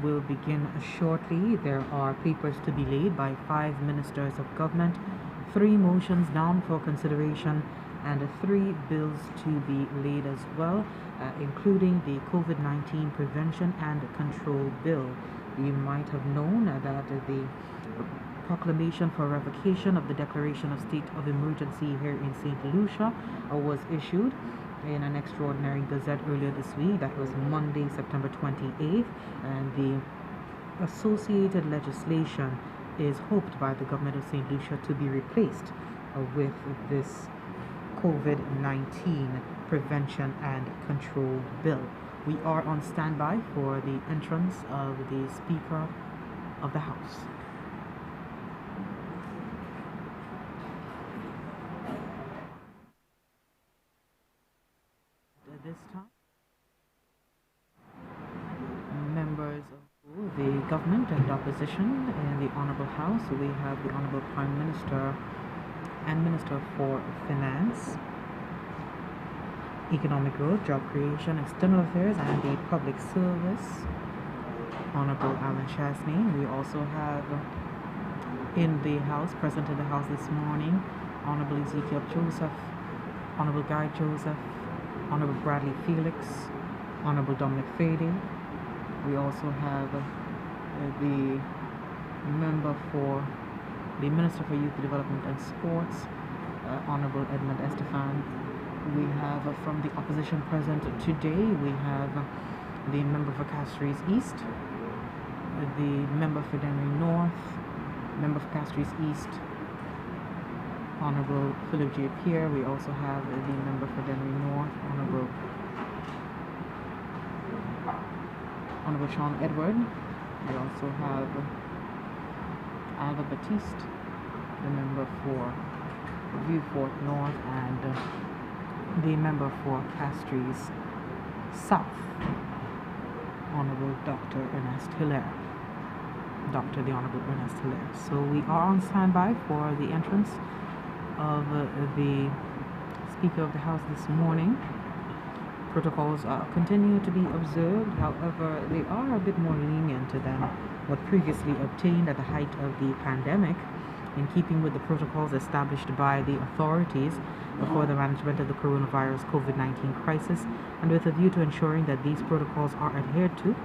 will begin shortly. There are papers to be laid by 5 ministers of government, 3 motions down for consideration, and 3 bills to be laid as well, including the COVID-19 Prevention and Control Bill. You might have known that the proclamation for revocation of the declaration of state of emergency here in St. Lucia was issued in an extraordinary gazette earlier this week. That was Monday, September 28th, and the associated legislation is hoped by the government of St. Lucia to be replaced with this COVID-19 Prevention and Control Bill. We are on standby for the entrance of the Speaker of the House. At this time, members of the government and opposition in the Honorable House, we have the Honorable Prime Minister and Minister for Finance, Economic Growth, Job Creation, External Affairs, and the Public Service, Honorable Alan Chasney. We also have in the House, present in the House this morning, Honorable Ezekiel Joseph, Honorable Guy Joseph, Honorable Bradley Felix, Honorable Dominic Fady. We also have the member for the Minister for Youth Development and Sports, Honorable Edmund Estefan. We have from the opposition present today, we have the member for Castries East, the member for Dennery North, member for Castries East, Honorable Philip J. Pierre. We also have the member for Dennery North, Honorable Sean Edward. We also have Alva Batiste, the member for Vieux-Fort North, and the member for Castries South, Honorable Dr. Ernest Hilaire. The Honorable Ernest Hilaire. So we are on standby for the entrance of the Speaker of the House this morning. Protocols continue to be observed. However, they are a bit more lenient than what previously obtained at the height of the pandemic, in keeping with the protocols established by the authorities for the management of the coronavirus COVID-19 crisis, and with a view to ensuring that these protocols are adhered to.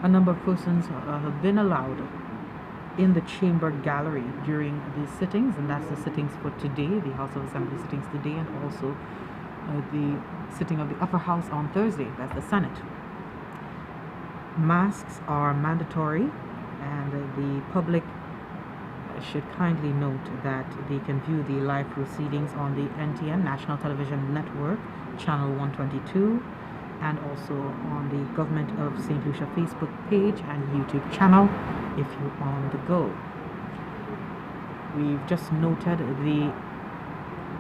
A number of persons have been allowed in the chamber gallery during the sittings, and that's the sittings for today, the House of Assembly sittings today, and also the sitting of the upper house on Thursday, that's the Senate. Masks are mandatory, and the public should kindly note that they can view the live proceedings on the NTN National Television Network, channel 122, and also on the Government of St. Lucia Facebook page and YouTube channel if you're on the go. We've just noted the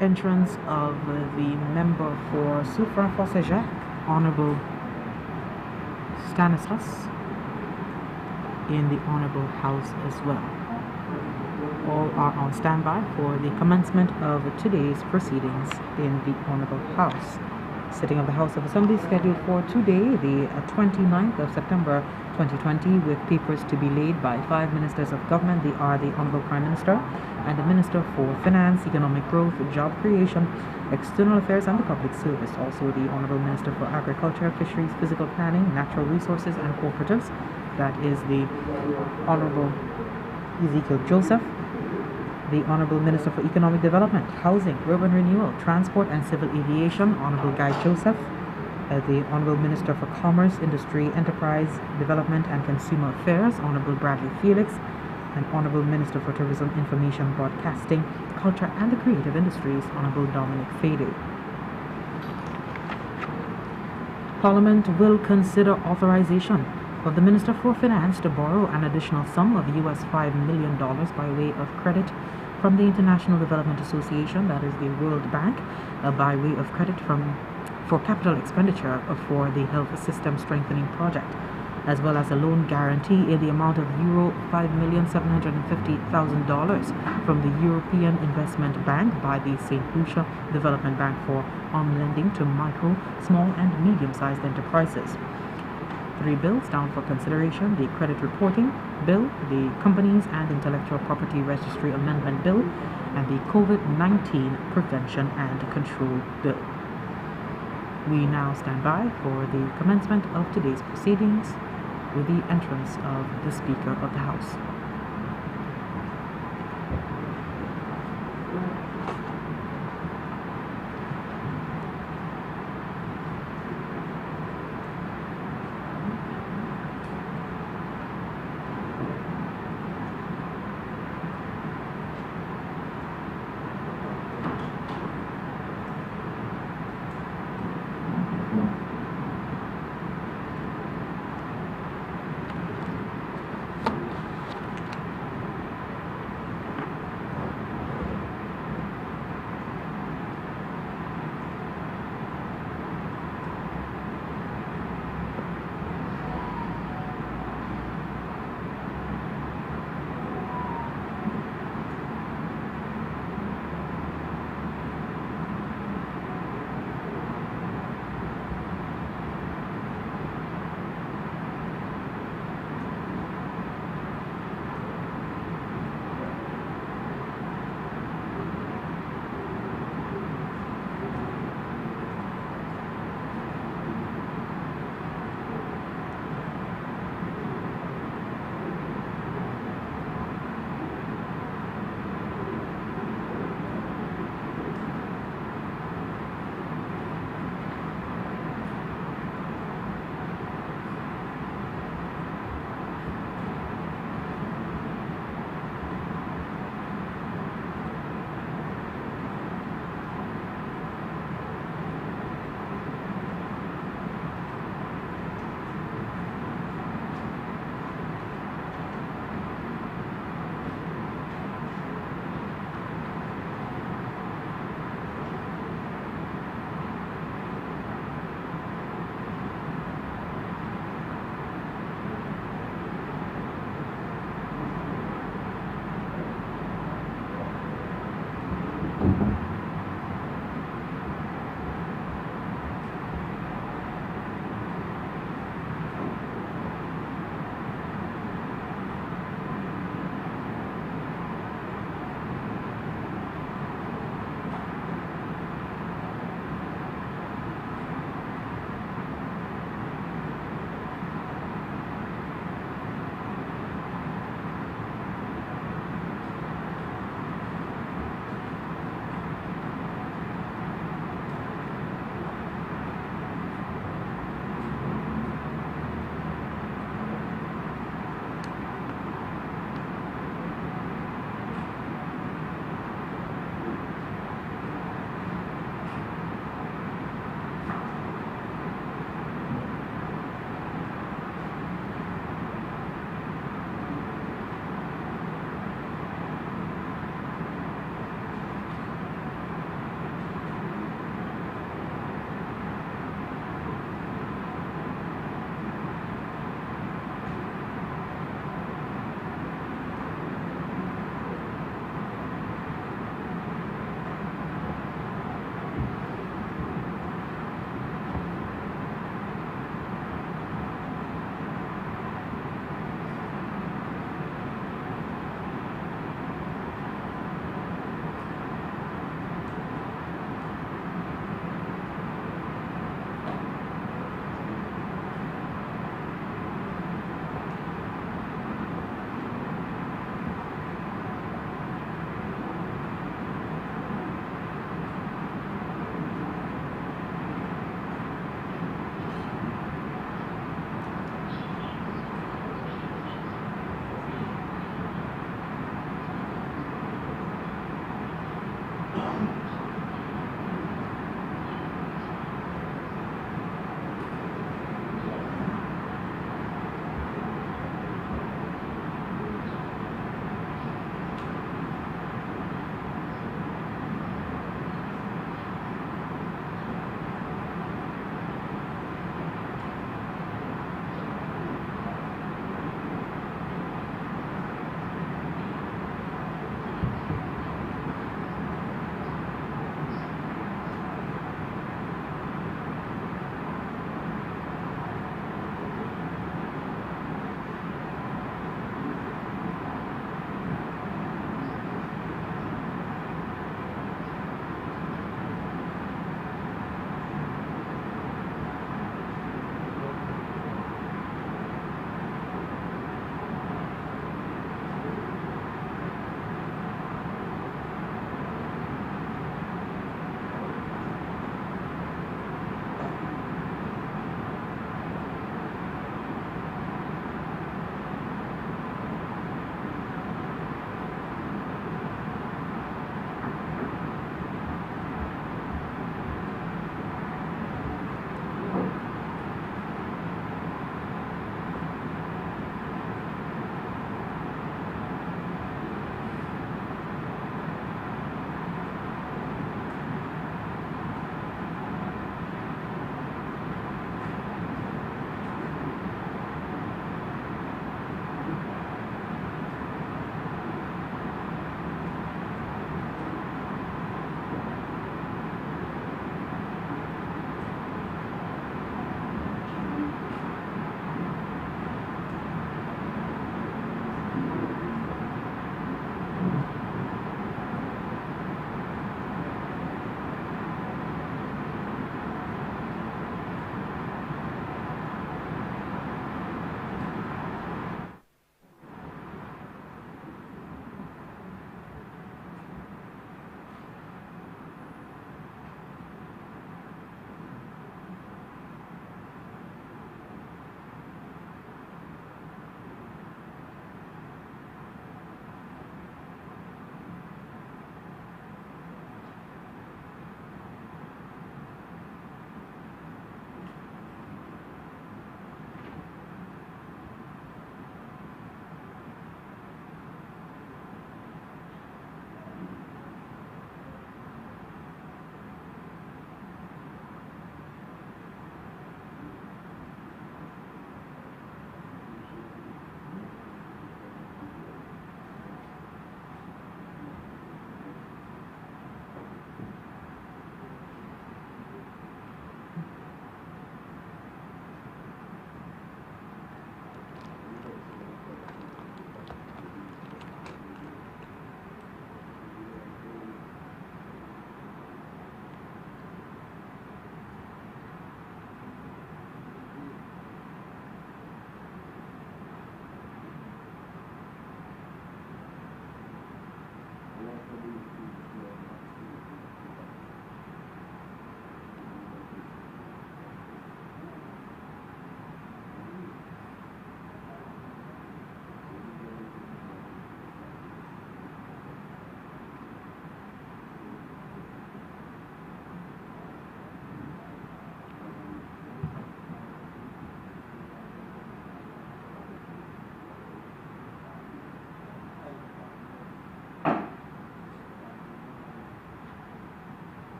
entrance of the member for Soufrière-Fossé-Jacques, Honorable Stanislas, in the Honorable House as well. All are on standby for the commencement of today's proceedings in the Honorable House. Sitting of the House of Assembly scheduled for today, the 29th of September 2020, with papers to be laid by 5 ministers of government. They are the Honorable Prime Minister and the Minister for Finance, Economic Growth, Job Creation, External Affairs, and the Public Service. Also the Honorable Minister for Agriculture, Fisheries, Physical Planning, Natural Resources, and Cooperatives. That is the Honorable Ezekiel Joseph. The Honorable Minister for Economic Development, Housing, Urban Renewal, Transport and Civil Aviation, Honorable Guy Joseph. The Honorable Minister for Commerce, Industry, Enterprise, Development and Consumer Affairs, Honorable Bradley Felix. And Honorable Minister for Tourism, Information, Broadcasting, Culture and the Creative Industries, Honorable Dominic Fady. Parliament will consider authorization of the Minister for Finance to borrow an additional sum of US $5 million by way of credit from the International Development Association, that is the World Bank, by way of credit for capital expenditure for the health system strengthening project, as well as a loan guarantee in the amount of euro $5,750,000 from the European Investment Bank by the St. Lucia Development Bank for lending to micro, small and medium-sized enterprises. three bills down for consideration: the Credit Reporting Bill, the Companies and Intellectual Property Registry Amendment Bill, and the COVID-19 Prevention and Control Bill. We now stand by for the commencement of today's proceedings with the entrance of the Speaker of the House.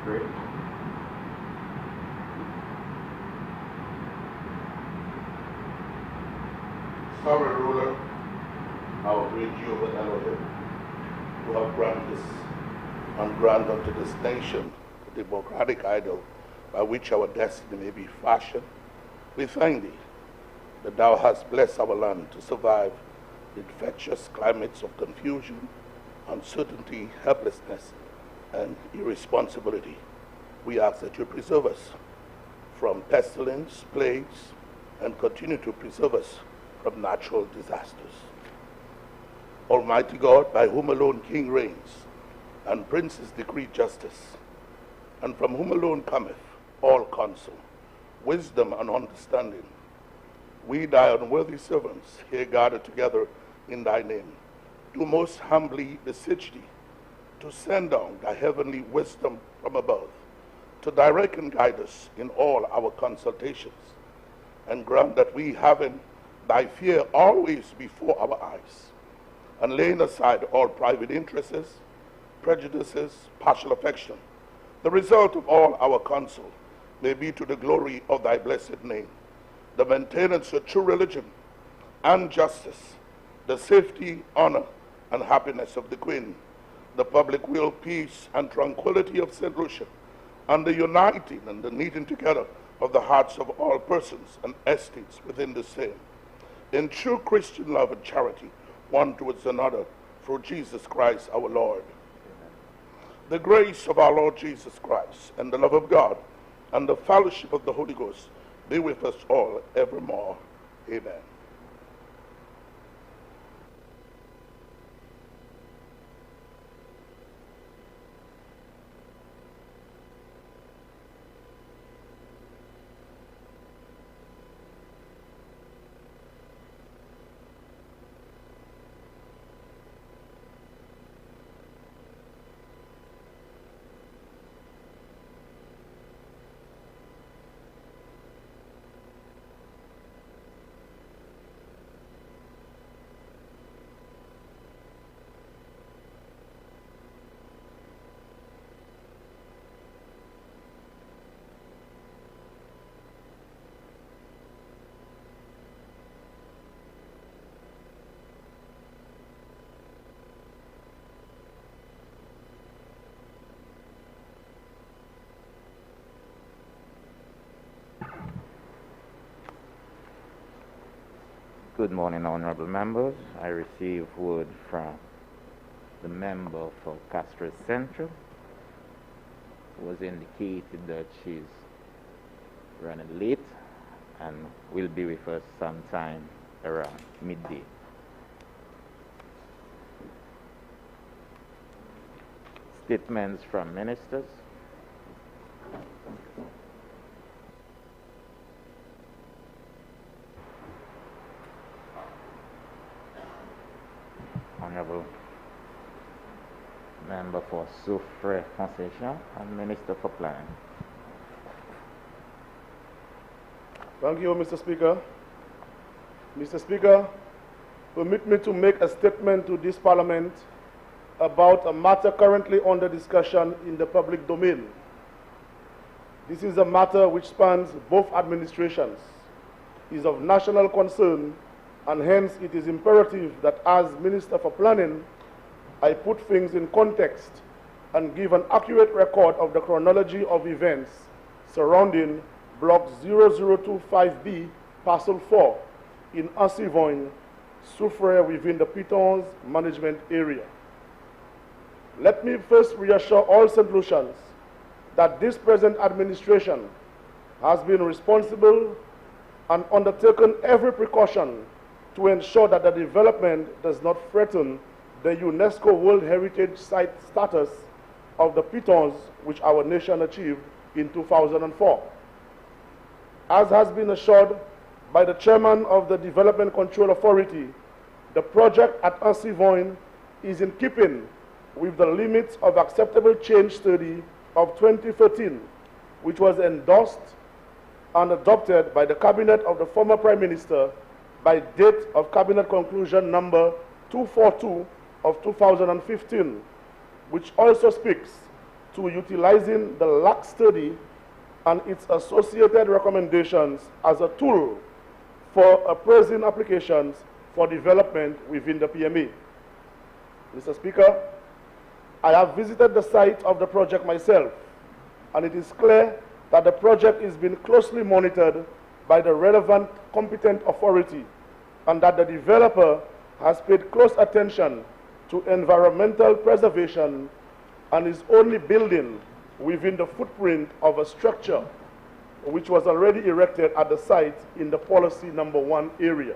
pray. Sovereign ruler, our great Jehovah Elohim, who have granted this and grant unto this nation the democratic ideal by which our destiny may be fashioned, we thank thee that thou hast blessed our land to survive the infectious climates of confusion, uncertainty, helplessness, and irresponsibility. We ask that you preserve us from pestilence, plagues, and continue to preserve us from natural disasters. Almighty God, by whom alone King reigns, and princes decree justice, and from whom alone cometh all counsel, wisdom, and understanding, we, thy unworthy servants, here gathered together in thy name, do most humbly beseech thee to send down thy heavenly wisdom from above, to direct and guide us in all our consultations, and grant that we, having thy fear always before our eyes, and laying aside all private interests, prejudices, partial affection, the result of all our counsel may be to the glory of thy blessed name, the maintenance of true religion and justice, the safety, honor, and happiness of the Queen, the public will, peace, and tranquility of St. Lucia, and the uniting and the knitting together of the hearts of all persons and estates within the same, in true Christian love and charity, one towards another, through Jesus Christ our Lord. Amen. The grace of our Lord Jesus Christ, and the love of God, and the fellowship of the Holy Ghost be with us all evermore. Amen. Good morning, honorable members. I received word from the member for Castro Central, who was indicated that she's running late and will be with us sometime around midday. Statements from ministers. Honorable Member for Soufrière Concession and Minister for Planning. Thank you, Mr. Speaker. Mr. Speaker, permit me to make a statement to this Parliament about a matter currently under discussion in the public domain. This is a matter which spans both administrations, is of national concern, and hence it is imperative that as Minister for Planning, I put things in context and give an accurate record of the chronology of events surrounding Block 0025B, Parcel 4 in Ansivogne, Soufrière within the Pitons management area. Let me first reassure all St. Lucians that this present administration has been responsible and undertaken every precaution to ensure that the development does not threaten the UNESCO World Heritage Site status of the Pitons, which our nation achieved in 2004. As has been assured by the chairman of the Development Control Authority, the project at Ansivogne is in keeping with the limits of acceptable change study of 2013, which was endorsed and adopted by the cabinet of the former Prime Minister by date of cabinet conclusion number 242 of 2015, which also speaks to utilizing the LAC study and its associated recommendations as a tool for appraising applications for development within the PMA. Mr. Speaker, I have visited the site of the project myself, and it is clear that the project is being closely monitored by the relevant competent authority, and that the developer has paid close attention to environmental preservation and is only building within the footprint of a structure which was already erected at the site in the policy number 1 area.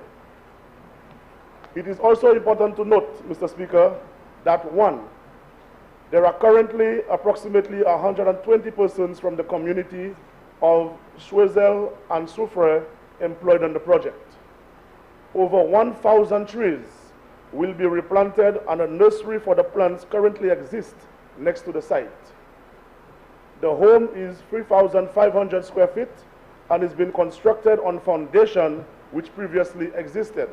It is also important to note, Mr. Speaker, that 1, there are currently approximately 120 persons from the community of Choiseul and Soufrière employed on the project. Over 1,000 trees will be replanted, and a nursery for the plants currently exists next to the site. The home is 3,500 square feet and is being constructed on foundation which previously existed.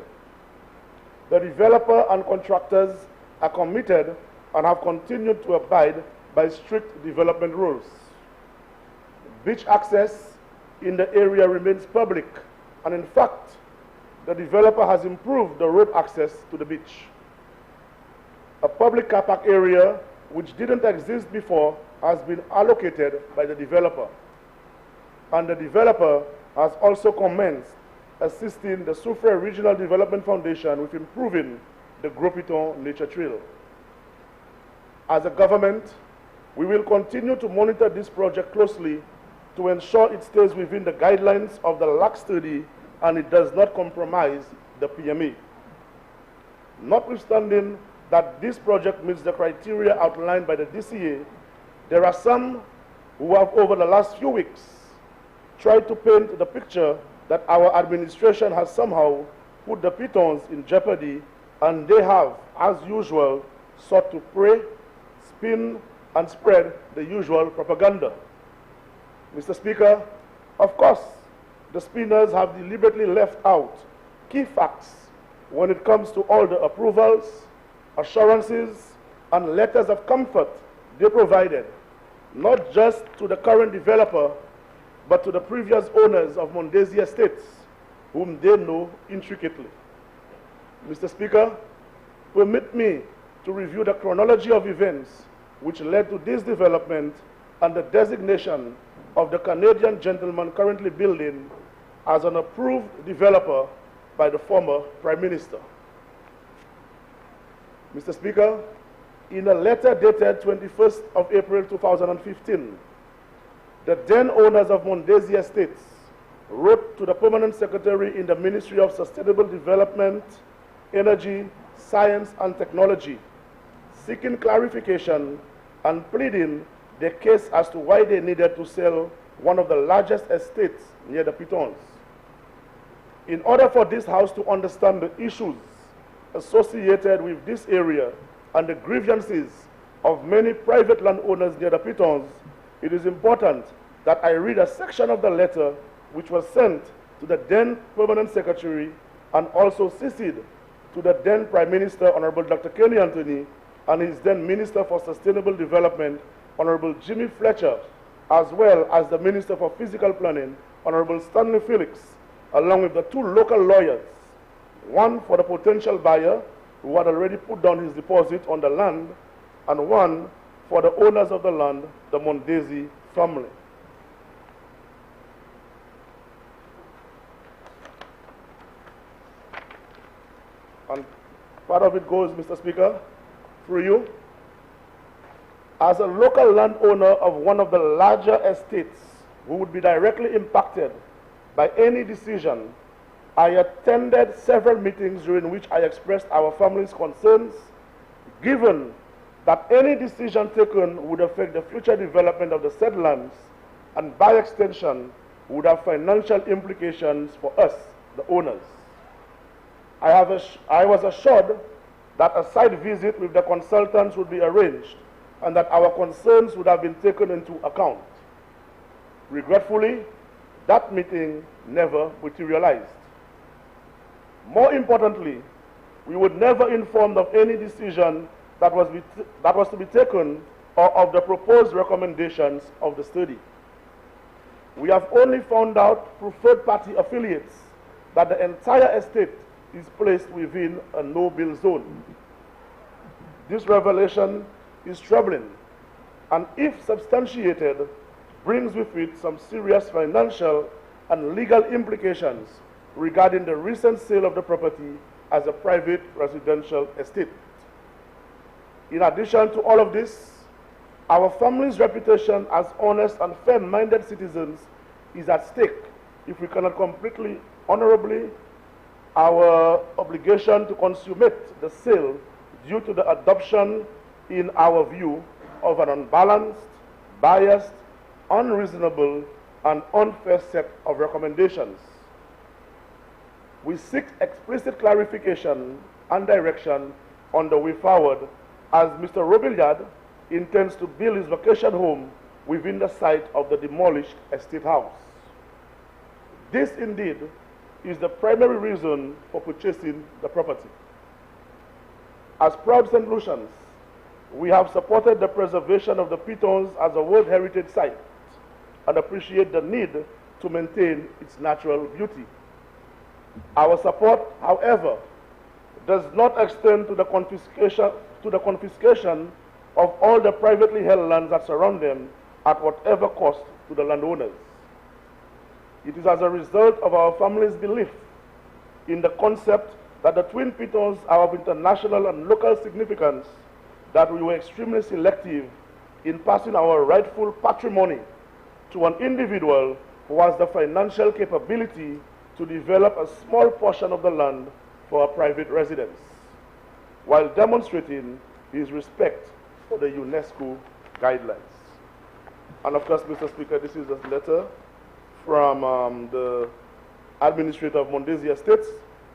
The developer and contractors are committed and have continued to abide by strict development rules. Beach access in the area remains public, and in fact, the developer has improved the road access to the beach. A public car park area which didn't exist before has been allocated by the developer, and the developer has also commenced assisting the Soufrière Regional Development Foundation with improving the Gros Piton Nature Trail. As a government, we will continue to monitor this project closely to ensure it stays within the guidelines of the LAC study and it does not compromise the PMA. Notwithstanding that this project meets the criteria outlined by the DCA, there are some who have over the last few weeks tried to paint the picture that our administration has somehow put the pitons in jeopardy, and they have, as usual, sought to prey, spin, and spread the usual propaganda. Mr. Speaker, of course, the spinners have deliberately left out key facts when it comes to all the approvals, assurances, and letters of comfort they provided, not just to the current developer, but to the previous owners of Mondesi Estates, whom they know intricately. Mr. Speaker, permit me to review the chronology of events which led to this development and the designation of the Canadian gentleman currently building as an approved developer by the former Prime Minister. Mr. Speaker, in a letter dated 21st of April 2015, the then owners of Mondesi Estates wrote to the Permanent Secretary in the Ministry of Sustainable Development, Energy, Science and Technology, seeking clarification and pleading their case as to why they needed to sell one of the largest estates near the pitons. In order for this House to understand the issues associated with this area and the grievances of many private landowners near the pitons, it is important that I read a section of the letter which was sent to the then Permanent Secretary and also CC'd to the then Prime Minister, Honorable Dr. Kenny Anthony, and his then Minister for Sustainable Development, Honorable Jimmy Fletcher, as well as the Minister for Physical Planning, Honorable Stanley Felix, along with the two local lawyers, one for the potential buyer who had already put down his deposit on the land, and one for the owners of the land, the Mondesi family. And part of it goes, Mr. Speaker, through you. As a local landowner of one of the larger estates who would be directly impacted by any decision, I attended several meetings during which I expressed our family's concerns, given that any decision taken would affect the future development of the said lands and by extension would have financial implications for us, the owners. I was assured that a site visit with the consultants would be arranged and that our concerns would have been taken into account. Regretfully, that meeting never materialized. More importantly, we were never informed of any decision that was to be taken or of the proposed recommendations of the study. We have only found out through third-party affiliates that the entire estate is placed within a no-bill zone. This revelation is troubling, and if substantiated, brings with it some serious financial and legal implications regarding the recent sale of the property as a private residential estate. In addition to all of this, our family's reputation as honest and fair-minded citizens is at stake if we cannot completely, honorably, our obligation to consummate the sale due to the adoption, in our view, of an unbalanced, biased, unreasonable, and unfair set of recommendations. We seek explicit clarification and direction on the way forward, as Mr. Robillard intends to build his vacation home within the site of the demolished estate house. This indeed is the primary reason for purchasing the property. As proud St. Lucians, we have supported the preservation of the pitons as a World Heritage Site and appreciate the need to maintain its natural beauty. Our support, however, does not extend to the confiscation of all the privately held lands that surround them at whatever cost to the landowners. It is as a result of our family's belief in the concept that the twin pitons are of international and local significance that we were extremely selective in passing our rightful patrimony to an individual who has the financial capability to develop a small portion of the land for a private residence, while demonstrating his respect for the UNESCO guidelines. And of course, Mr. Speaker, this is a letter from the Administrator of Mondesi Estates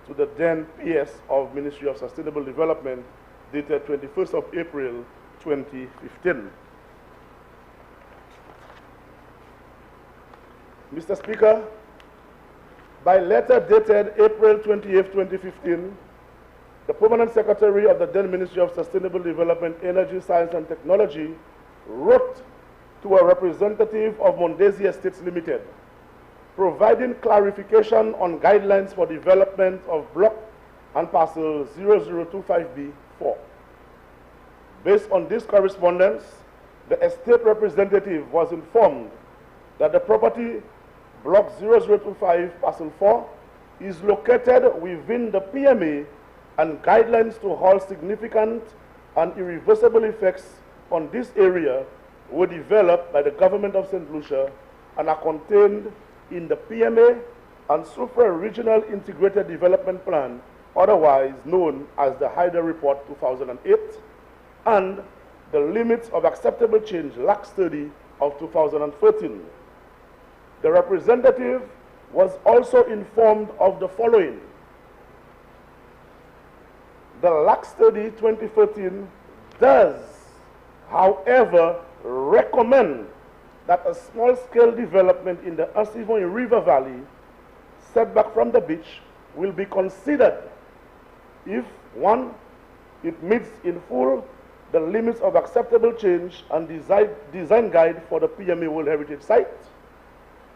to the then PS of Ministry of Sustainable Development, dated 21st of April, 2015. Mr. Speaker, by letter dated April 28, 2015, the Permanent Secretary of the then Ministry of Sustainable Development, Energy, Science and Technology wrote to a representative of Mondesi Estates Limited, providing clarification on guidelines for development of block and parcel 0025B4. Based on this correspondence, the estate representative was informed that the property block 0025 parcel 4 is located within the PMA, and guidelines to halt significant and irreversible effects on this area were developed by the government of St. Lucia and are contained in the PMA and Sufra Regional Integrated Development Plan, otherwise known as the Hyder Report 2008, and the Limits of Acceptable Change LAC Study of 2013. The representative was also informed of the following. The LAC Study 2013 does, however, recommend that a small-scale development in the Asivon River Valley, setback from the beach, will be considered if, one, it meets in full the limits of acceptable change and design guide for the PMA World Heritage Site,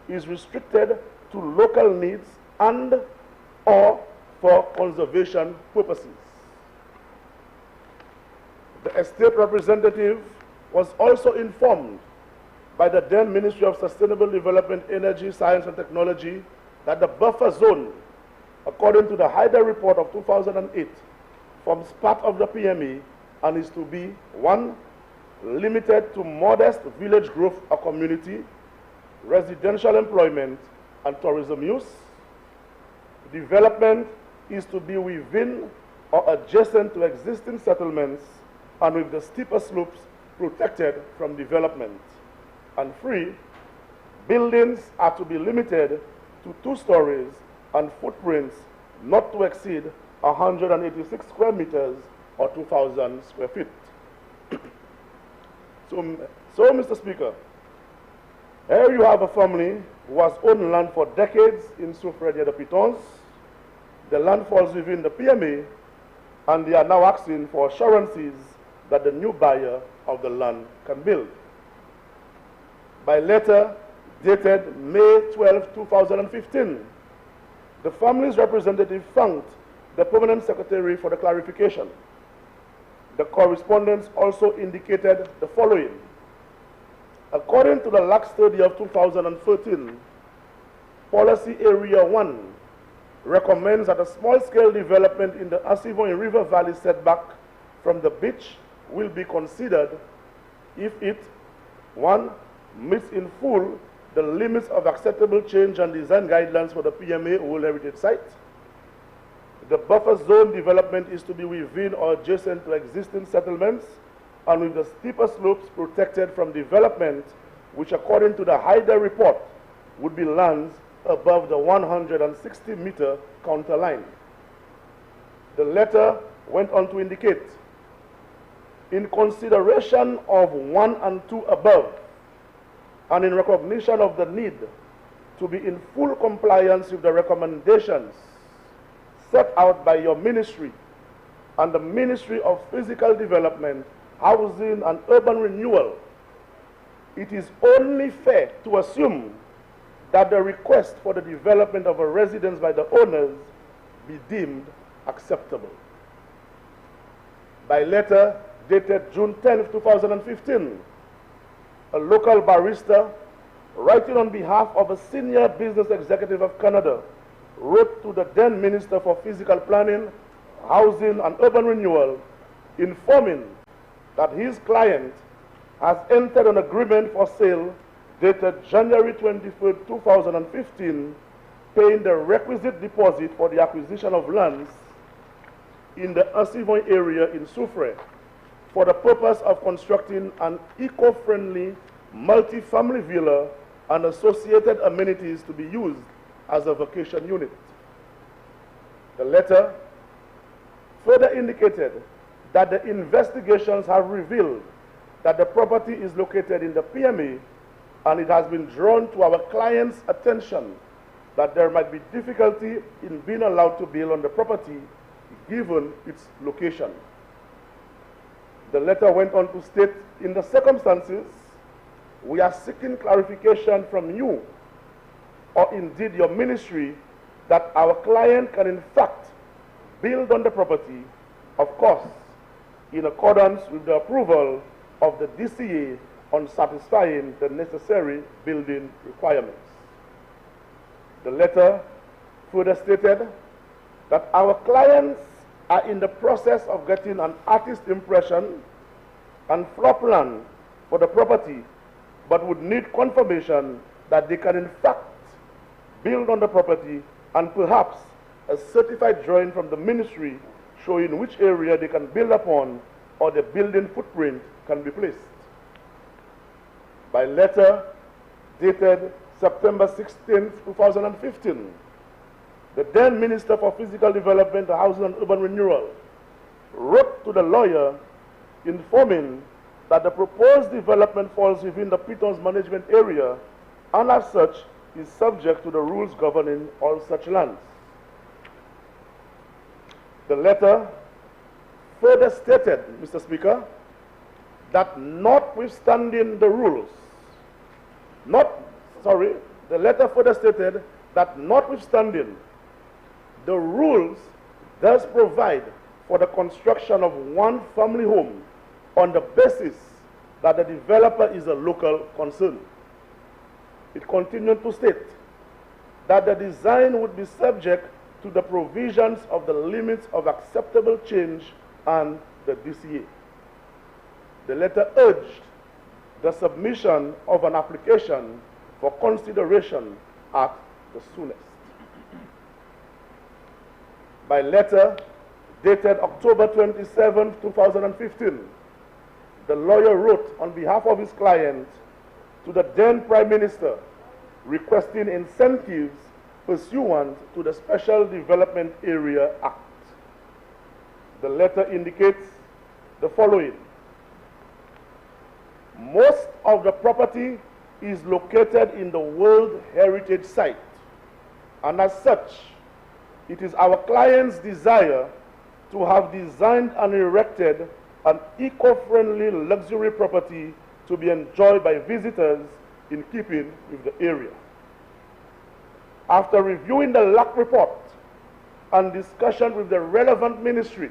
is restricted to local needs and or for conservation purposes. The estate representative was also informed by the then Ministry of Sustainable Development, Energy, Science and Technology that the buffer zone, according to the Hyder Report of 2008, forms part of the PME and is to be, one, limited to modest village growth or community, residential employment, and tourism use. Development is to be within or adjacent to existing settlements and with the steeper slopes protected from development. And three, buildings are to be limited to 2 stories and footprints not to exceed 186 square meters or 2,000 square feet. So, Mr. Speaker, here you have a family who has owned land for decades in Soufrière de Pitons. The land falls within the PMA, and they are now asking for assurances that the new buyer of the land can build. By letter dated May 12, 2015, the family's representative thanked the permanent secretary for the clarification. The correspondence also indicated the following. According to the LAC study of 2013, Policy Area 1 recommends that a small-scale development in the Assiniboine River Valley setback from the beach will be considered if it, 1, meets in full the limits of acceptable change and design guidelines for the PMA World Heritage Site. The buffer zone development is to be within or adjacent to existing settlements and with the steeper slopes protected from development, which according to the HIDA report would be lands above the 160-meter counter line. The letter went on to indicate, in consideration of 1 and 2 above, and in recognition of the need to be in full compliance with the recommendations set out by your ministry and the Ministry of Physical Development, Housing and Urban Renewal, it is only fair to assume that the request for the development of a residence by the owners be deemed acceptable. By letter dated June 10, 2015, a local barrister, writing on behalf of a senior business executive of Canada, wrote to the then Minister for Physical Planning, Housing and Urban Renewal, informing that his client has entered an agreement for sale dated January 23, 2015, paying the requisite deposit for the acquisition of lands in the Assiniboine area in Soufrière for the purpose of constructing an eco-friendly multi-family villa and associated amenities to be used as a vacation unit. The letter further indicated that the investigations have revealed that the property is located in the PMA, and it has been drawn to our client's attention that there might be difficulty in being allowed to build on the property given its location. The letter went on to state, in the circumstances, we are seeking clarification from you, or indeed your ministry, that our client can in fact build on the property, of course, in accordance with the approval of the DCA on satisfying the necessary building requirements. The letter further stated that our clients are in the process of getting an artist impression and floor plan for the property, but would need confirmation that they can in fact build on the property, and perhaps a certified drawing from the ministry showing which area they can build upon or the building footprint can be placed. By letter dated September 16, 2015, the then Minister for Physical Development, Housing and Urban Renewal wrote to the lawyer informing that the proposed development falls within the Pitons management area and as such is subject to the rules governing all such lands. The letter further stated, Mr. Speaker, that notwithstanding the rules, the letter further stated that notwithstanding the rules does provide for the construction of one family home on the basis that the developer is a local concern. It continued to state that the design would be subject to the provisions of the limits of acceptable change and the DCA. The letter urged the submission of an application for consideration at the soonest. By letter dated October 27, 2015, the lawyer wrote on behalf of his client to the then Prime Minister requesting incentives pursuant to the Special Development Area Act. The letter indicates the following. Most of the property is located in the World Heritage Site, and as such, it is our client's desire to have designed and erected an eco-friendly luxury property to be enjoyed by visitors in keeping with the area. After reviewing the LAC report and discussion with the relevant ministry,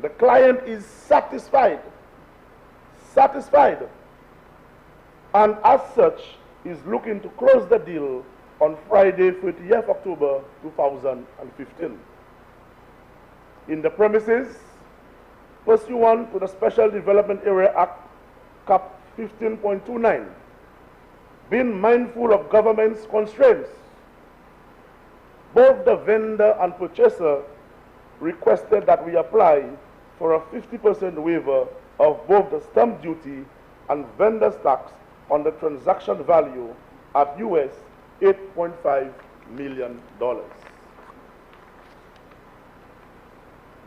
the client is satisfied, and as such is looking to close the deal on Friday, 30th October 2015. In the premises, pursuant to the Special Development Area Act, Cap 15.29, being mindful of government's constraints, both the vendor and purchaser requested that we apply for a 50% waiver of both the stamp duty and vendor's tax on the transaction value at US $8.5 million.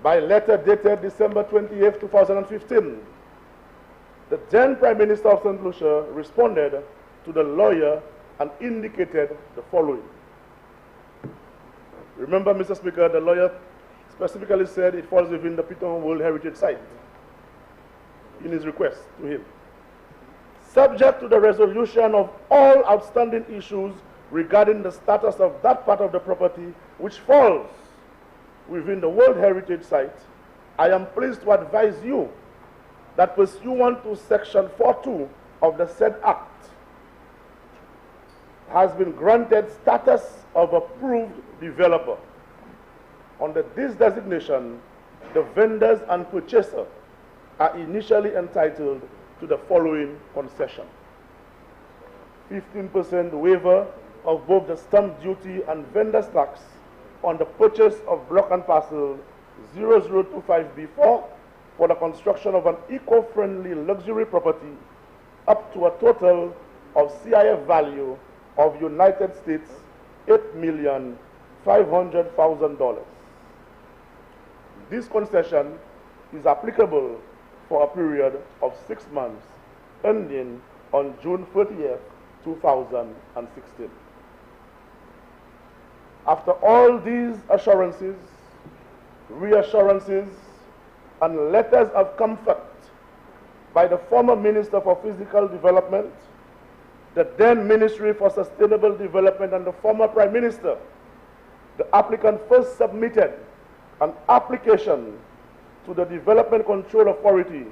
By letter dated December 28, 2015, the then Prime Minister of St. Lucia responded to the lawyer and indicated the following. Remember, Mr. Speaker, the lawyer specifically said it falls within the Piton World Heritage Site in his request to him. Subject to the resolution of all outstanding issues regarding the status of that part of the property which falls within the World Heritage Site, I am pleased to advise you that pursuant to Section 4.2 of the said Act, has been granted status of approved developer. Under this designation, the vendors and purchaser are initially entitled to the following concession: 15% waiver of both the stamp duty and vendor's tax on the purchase of block and parcel 0025B4 for the construction of an eco-friendly luxury property up to a total of CIF value of United States $8,500,000. This concession is applicable for a period of 6 months, ending on June 30th, 2016. After all these assurances, reassurances, and letters of comfort by the former Minister for Physical Development, the then Ministry for Sustainable Development, and the former Prime Minister, the applicant first submitted an application to the Development Control Authority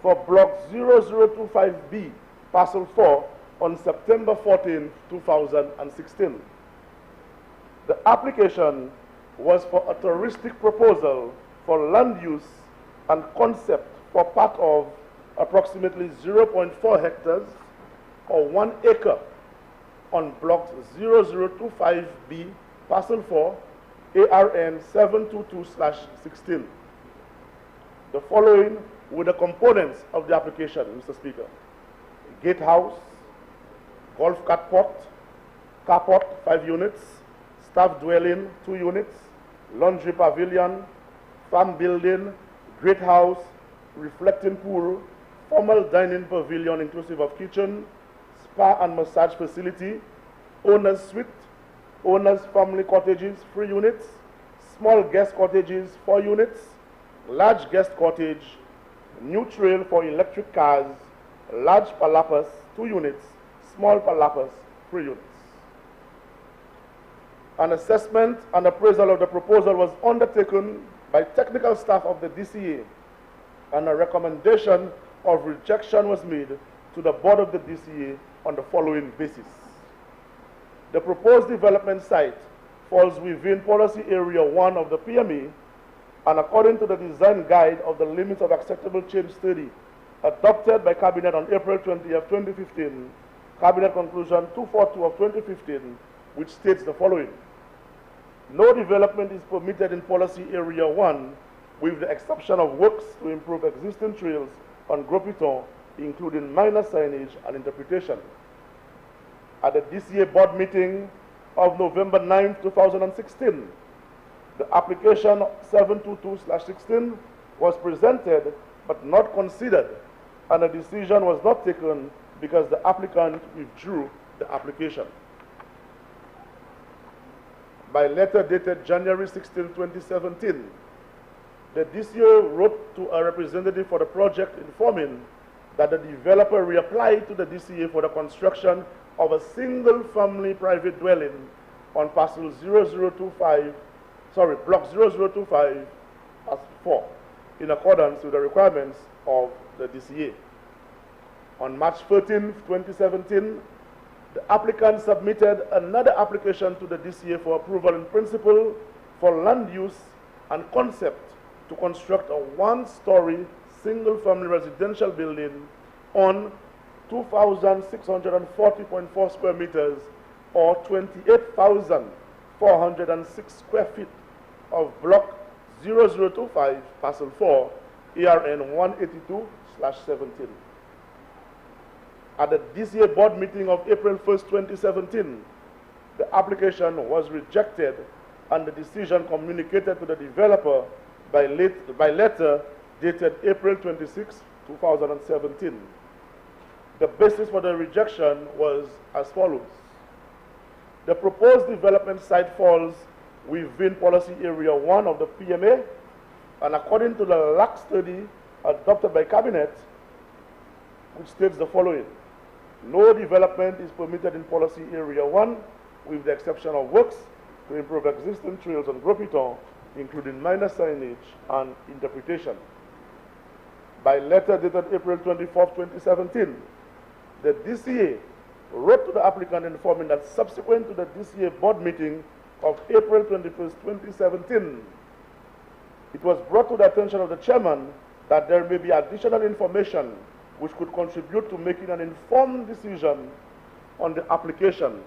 for Block 0025B, Parcel 4, on September 14, 2016. The application was for a touristic proposal for land use and concept for part of approximately 0.4 hectares or 1 acre on Block 0025B, Parcel 4, ARN 722/16. The following were the components of the application, Mr. Speaker: gatehouse, golf carport, 5 units, staff dwelling 2 units, laundry pavilion, farm building, great house, reflecting pool, formal dining pavilion inclusive of kitchen, spa and massage facility, owner's suite, owner's family cottages 3 units, small guest cottages 4 units, large guest cottage, new trail for electric cars, large palapas 2 units, small palapas 3 units. An assessment and appraisal of the proposal was undertaken by technical staff of the DCA, and a recommendation of rejection was made to the board of the DCA on the following basis. The proposed development site falls within Policy Area 1 of the PME, and according to the design guide of the limits of acceptable change study adopted by Cabinet on April 20th, 2015, Cabinet Conclusion 242 of 2015, which states the following: no development is permitted in Policy Area 1 with the exception of works to improve existing trails on Gros Piton, including minor signage and interpretation. At the DCA board meeting of November 9, 2016, the application 722/16 was presented but not considered, and a decision was not taken because the applicant withdrew the application. By letter dated January 16, 2017, the DCA wrote to a representative for the project informing that the developer reapplied to the DCA for the construction of a single-family private dwelling on parcel 0025, block 0025, as 4, in accordance with the requirements of the DCA. On March 13, 2017, the applicant submitted another application to the DCA for approval in principle for land use and concept to construct a one-story single-family residential building on 2,640.4 square meters or 28,406 square feet of block 0025, parcel 4, ARN 182/17. At the DCA board meeting of April 1st, 2017, the application was rejected and the decision communicated to the developer by letter dated April 26, 2017. The basis for the rejection was as follows. The proposed development site falls within Policy Area 1 of the PMA, and according to the LAC study adopted by Cabinet, which states the following: no development is permitted in Policy Area 1 with the exception of works to improve existing trails on Gros Piton, including minor signage and interpretation. By letter dated April 24, 2017, the DCA wrote to the applicant informing that subsequent to the DCA board meeting of April 21, 2017, it was brought to the attention of the chairman that there may be additional information which could contribute to making an informed decision on the application,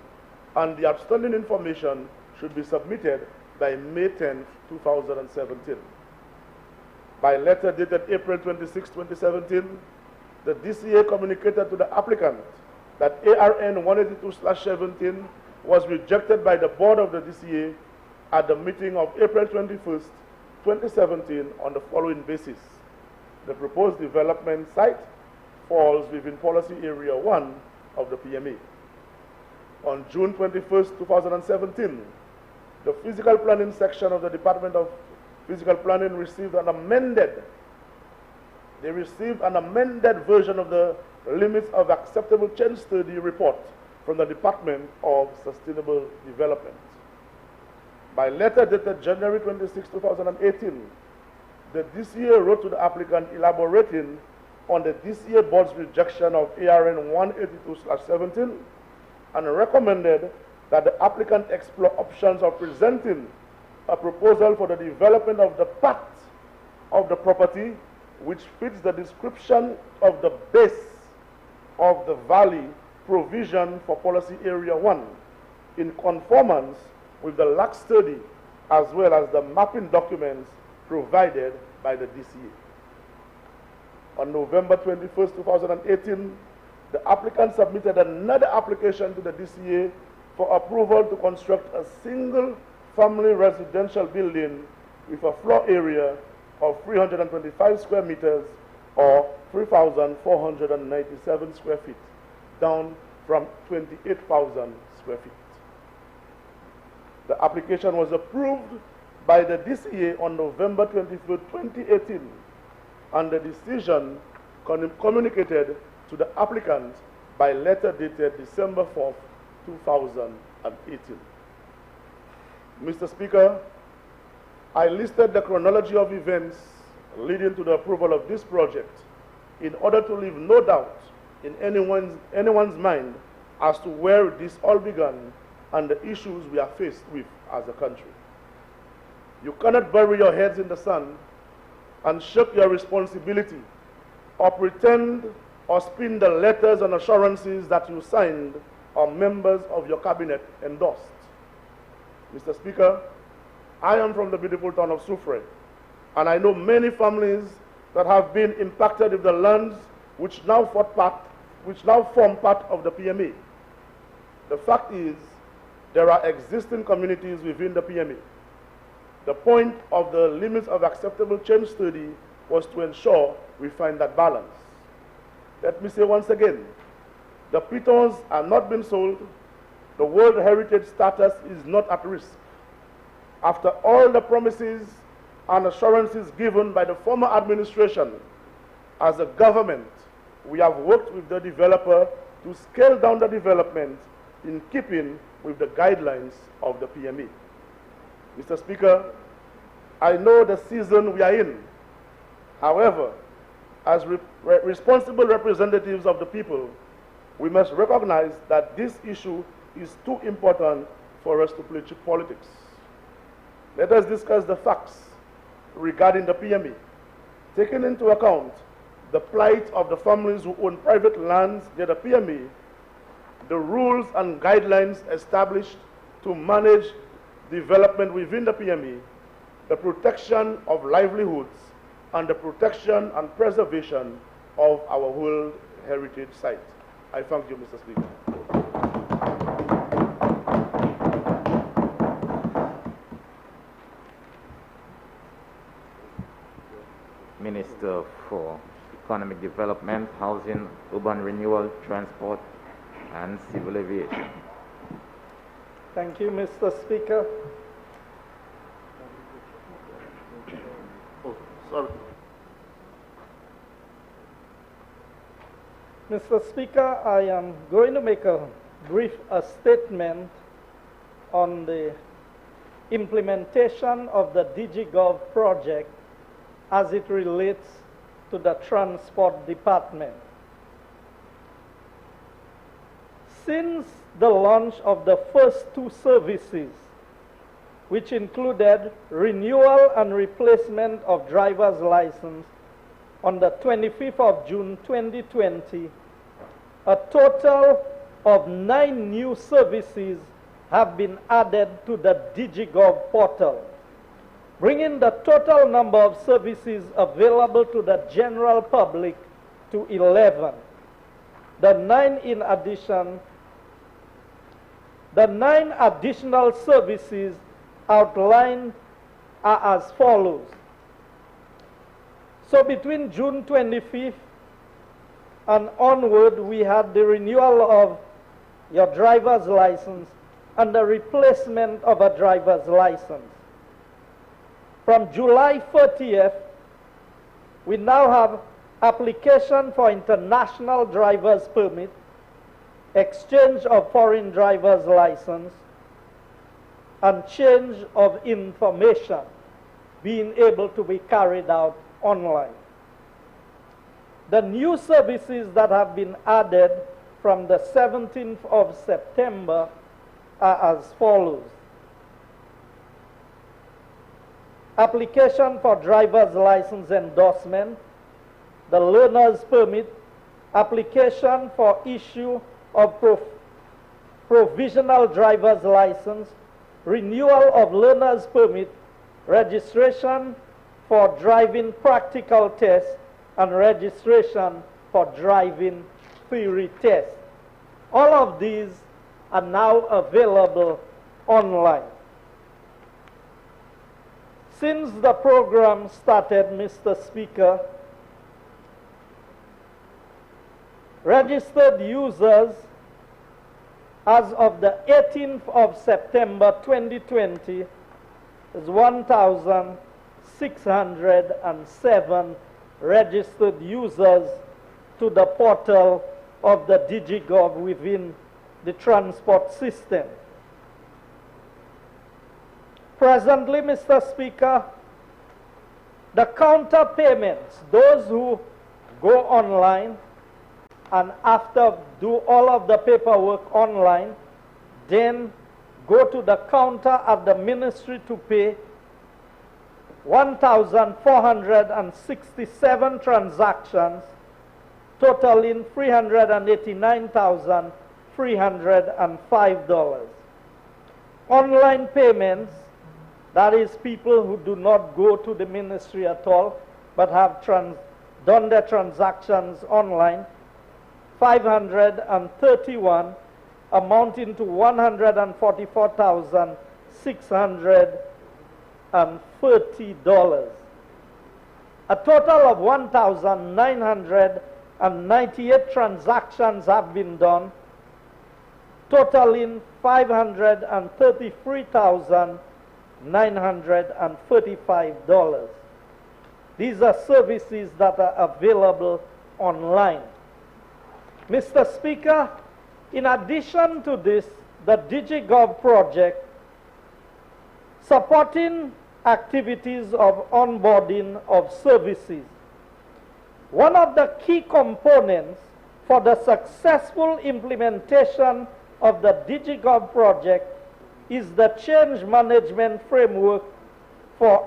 and the outstanding information should be submitted by May 10, 2017. By letter dated April 26, 2017, the DCA communicated to the applicant that ARN 182/17 was rejected by the board of the DCA at the meeting of April 21st, 2017 on the following basis. The proposed development site falls within Policy Area 1 of the PMA. On June 21st, 2017, the Physical Planning section of the Department of Physical Planning received an amended version of the Limits of Acceptable Change Study report from the Department of Sustainable Development. By letter dated January 26, 2018, the DCA wrote to the applicant elaborating on the DCA board's rejection of ARN 182/17 and recommended that the applicant explore options of presenting a proposal for the development of the part of the property which fits the description of the base of the valley provision for Policy Area 1 in conformance with the LAC study as well as the mapping documents provided by the DCA. On November 21st, 2018, the applicant submitted another application to the DCA for approval to construct a single-family residential building with a floor area of 325 square meters or 3,497 square feet, down from 28,000 square feet. The application was approved by the DCA on November 23rd, 2018, and the decision communicated to the applicant by letter dated December 4th, 2018. Mr. Speaker, I listed the chronology of events leading to the approval of this project in order to leave no doubt in anyone's mind as to where this all began and the issues we are faced with as a country. You cannot bury your heads in the sand and shirk your responsibility or pretend or spin the letters and assurances that you signed or members of your cabinet endorsed. Mr. Speaker, I am from the beautiful town of Soufrière, and I know many families that have been impacted with the lands which now form part of the PMA. The fact is, there are existing communities within the PMA. The point of the Limits of Acceptable Change study was to ensure we find that balance. Let me say once again, the pitons are not being sold. The World Heritage status is not at risk. After all the promises and assurances given by the former administration, as a government, we have worked with the developer to scale down the development in keeping with the guidelines of the PME. Mr. Speaker, I know the season we are in. However, as responsible representatives of the people, we must recognize that this issue is too important for us to play cheap politics. Let us discuss the facts regarding the PME, taking into account the plight of the families who own private lands near the PME, the rules and guidelines established to manage development within the PME, the protection of livelihoods, and the protection and preservation of our World Heritage Site. I thank you, Mr. Speaker. Minister for Economic Development, Housing, Urban Renewal, Transport, and Civil Aviation. Thank you, Mr. Speaker. Oh, sorry. Mr. Speaker, I am going to make a brief statement on the implementation of the DigiGov project as it relates to the Transport Department. Since the launch of the first two services, which included renewal and replacement of driver's license on the 25th of June 2020, a total of 9 new services have been added to the DigiGov portal, bringing the total number of services available to the general public to 11. The 9 additional services outlined are as follows. So between June 25th and onward, we had the renewal of your driver's license and the replacement of a driver's license. From July 30th, we now have application for international driver's permit, exchange of foreign driver's license, and change of information being able to be carried out online. The new services that have been added from the 17th of September are as follows. Application for driver's license endorsement, the learner's permit, application for issue of provisional driver's license, renewal of learner's permit, registration for driving practical test, and registration for driving theory test. All of these are now available online. Since the program started, Mr. Speaker, registered users as of the 18th of September 2020 is 1,607 registered users to the portal of the DigiGov within the transport system. Presently, Mr. Speaker, the counter payments, those who go online and after do all of the paperwork online, then go to the counter at the ministry to pay 1,467 transactions, totaling $389,305. Online payments, that is people who do not go to the ministry at all, but have done their transactions online, 531, amounting to $144,630. A total of 1,998 transactions have been done, totaling $935. These are services that are available online. Mr. Speaker, in addition to this, the DigiGov project supporting activities of onboarding of services. One of the key components for the successful implementation of the DigiGov project is the change management framework for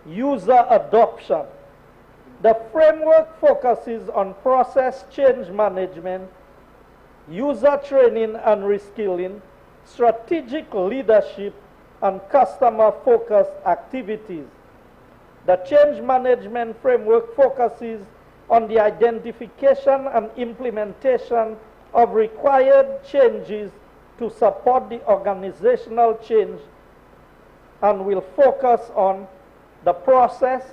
user adoption. The framework focuses on process change management, user training and reskilling, strategic leadership, and customer-focused activities. The change management framework focuses on the identification and implementation of required changes to support the organizational change and will focus on the process,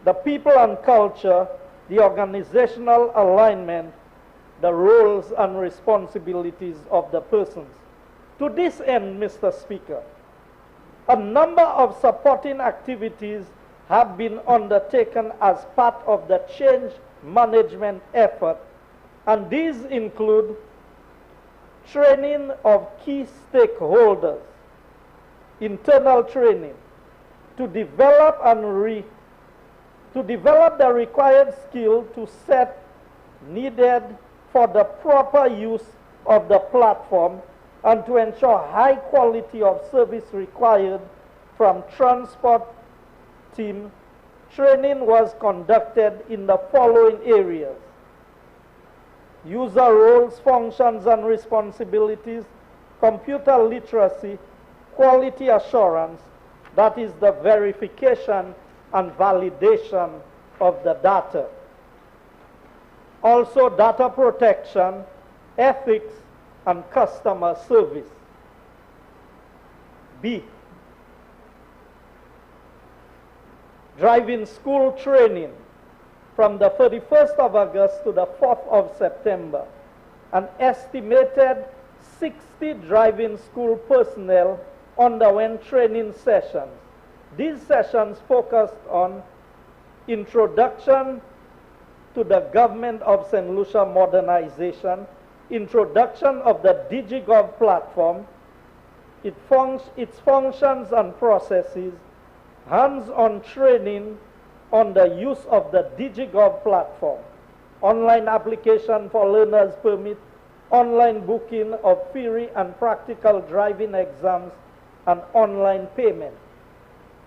the people and culture, the organizational alignment, the roles and responsibilities of the persons. To this end, Mr. Speaker, a number of supporting activities have been undertaken as part of the change management effort, and these include training of key stakeholders, internal training, to develop the required skill to set needed for the proper use of the platform and to ensure high quality of service required from transport team. Training was conducted in the following areas: user roles, functions and responsibilities, computer literacy, quality assurance, that is the verification and validation of the data. Also data protection, ethics, and customer service. B, driving school training from the 31st of August to the 4th of September. An estimated 60 driving school personnel underwent training sessions. These sessions focused on introduction to the Government of St. Lucia modernization, introduction of the DigiGov platform, its functions and processes, hands-on training on the use of the DigiGov platform, online application for learner's permit, online booking of theory and practical driving exams, and online payment.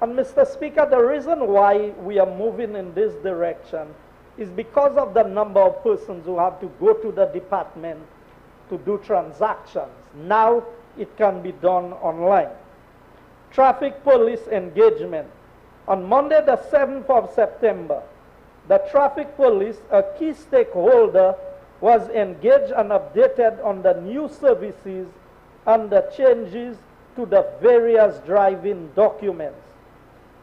And Mr. Speaker, the reason why we are moving in this direction is because of the number of persons who have to go to the department to do transactions. Now it can be done online. Traffic police engagement. On Monday the 7th of September, the traffic police, a key stakeholder, was engaged and updated on the new services and the changes to the various driving documents.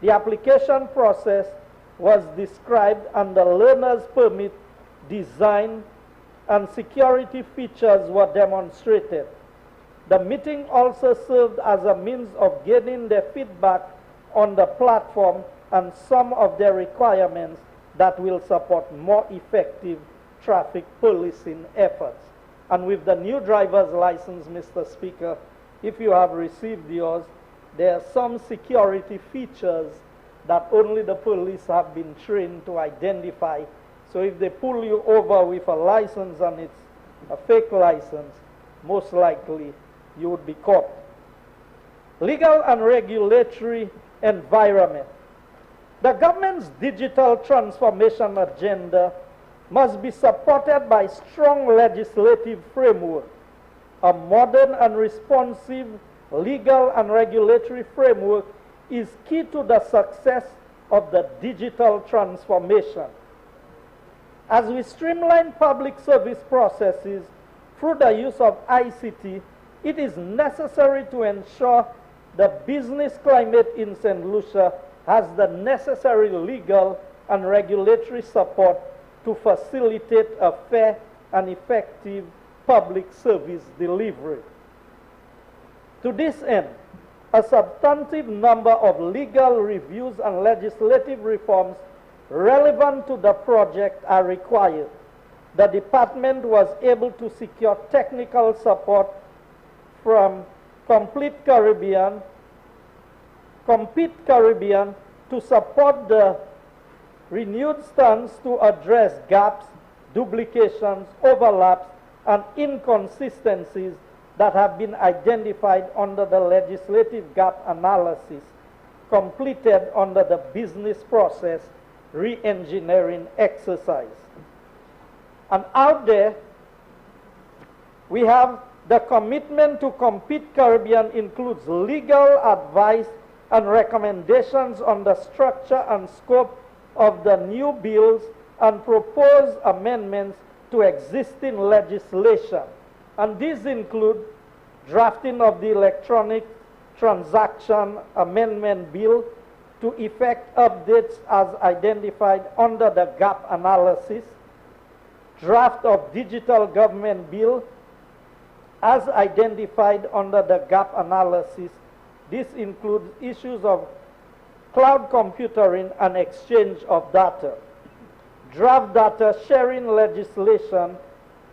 The application process was described and the learner's permit design and security features were demonstrated. The meeting also served as a means of gaining their feedback on the platform and some of their requirements that will support more effective traffic policing efforts. And with the new driver's license, Mr. Speaker, if you have received yours, there are some security features that only the police have been trained to identify. So if they pull you over with a license and it's a fake license, most likely you would be caught. Legal and regulatory environment. The government's digital transformation agenda must be supported by strong legislative framework. A modern and responsive legal and regulatory framework is key to the success of the digital transformation. As we streamline public service processes through the use of ICT, it is necessary to ensure the business climate in St. Lucia has the necessary legal and regulatory support to facilitate a fair and effective public service delivery. To this end, a substantive number of legal reviews and legislative reforms relevant to the project are required. The department was able to secure technical support from Compete Caribbean to support the renewed stance to address gaps, duplications, overlaps, and inconsistencies that have been identified under the legislative gap analysis completed under the business process re-engineering exercise. And out there, we have the commitment to Compete Caribbean includes legal advice and recommendations on the structure and scope of the new bills and proposed amendments to existing legislation. And these include drafting of the Electronic Transaction Amendment Bill to effect updates as identified under the gap analysis, draft of Digital Government Bill as identified under the gap analysis. This includes issues of cloud computing and exchange of data, draft data sharing legislation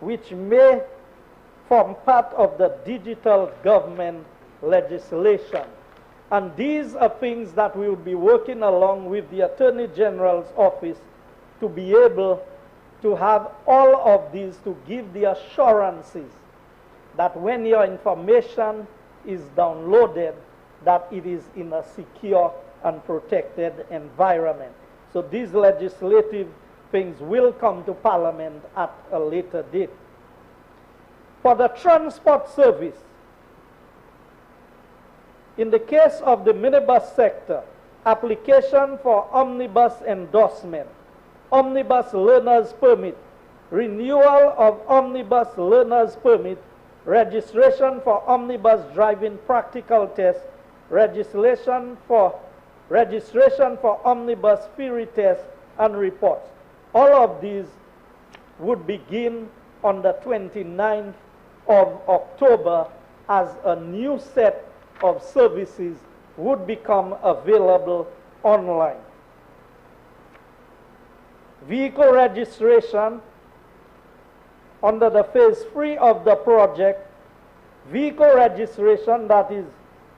which may form part of the digital government legislation. And these are things that we will be working along with the Attorney General's office to be able to have all of these to give the assurances that when your information is downloaded, that it is in a secure and protected environment. So these legislative things will come to Parliament at a later date. For the transport service, in the case of the minibus sector, application for omnibus endorsement, omnibus learner's permit, renewal of omnibus learner's permit, registration for omnibus driving practical test, registration for omnibus theory test and reports. All of these would begin on the 29th of October as a new set of services would become available online. Vehicle registration under the phase 3 of the project, vehicle registration, that is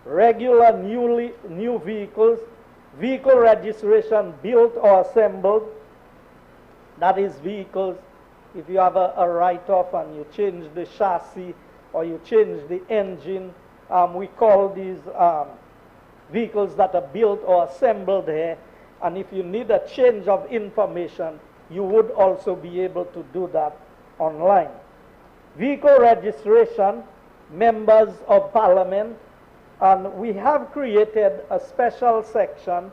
regular new vehicles, vehicle registration built or assembled, that is vehicles, if you have a write-off and you change the chassis or you change the engine, we call these vehicles that are built or assembled here. And if you need a change of information, you would also be able to do that online. Vehicle registration, members of Parliament, and we have created a special section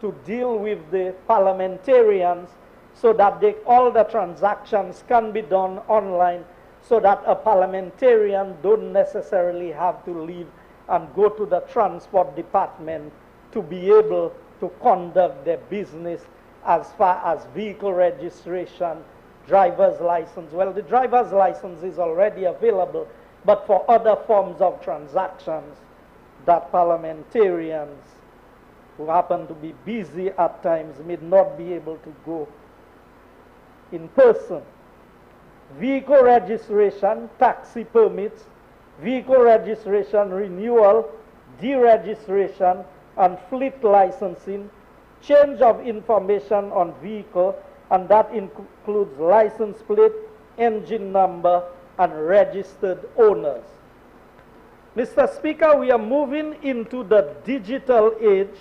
to deal with the parliamentarians so that all the transactions can be done online, so that a parliamentarian don't necessarily have to leave and go to the transport department to be able to conduct their business as far as vehicle registration, driver's license. Well, the driver's license is already available, but for other forms of transactions that parliamentarians who happen to be busy at times may not be able to go in person. Vehicle registration, taxi permits, vehicle registration renewal, deregistration, and fleet licensing, change of information on vehicle, and that includes license plate, engine number, and registered owners. Mr. Speaker, we are moving into the digital age,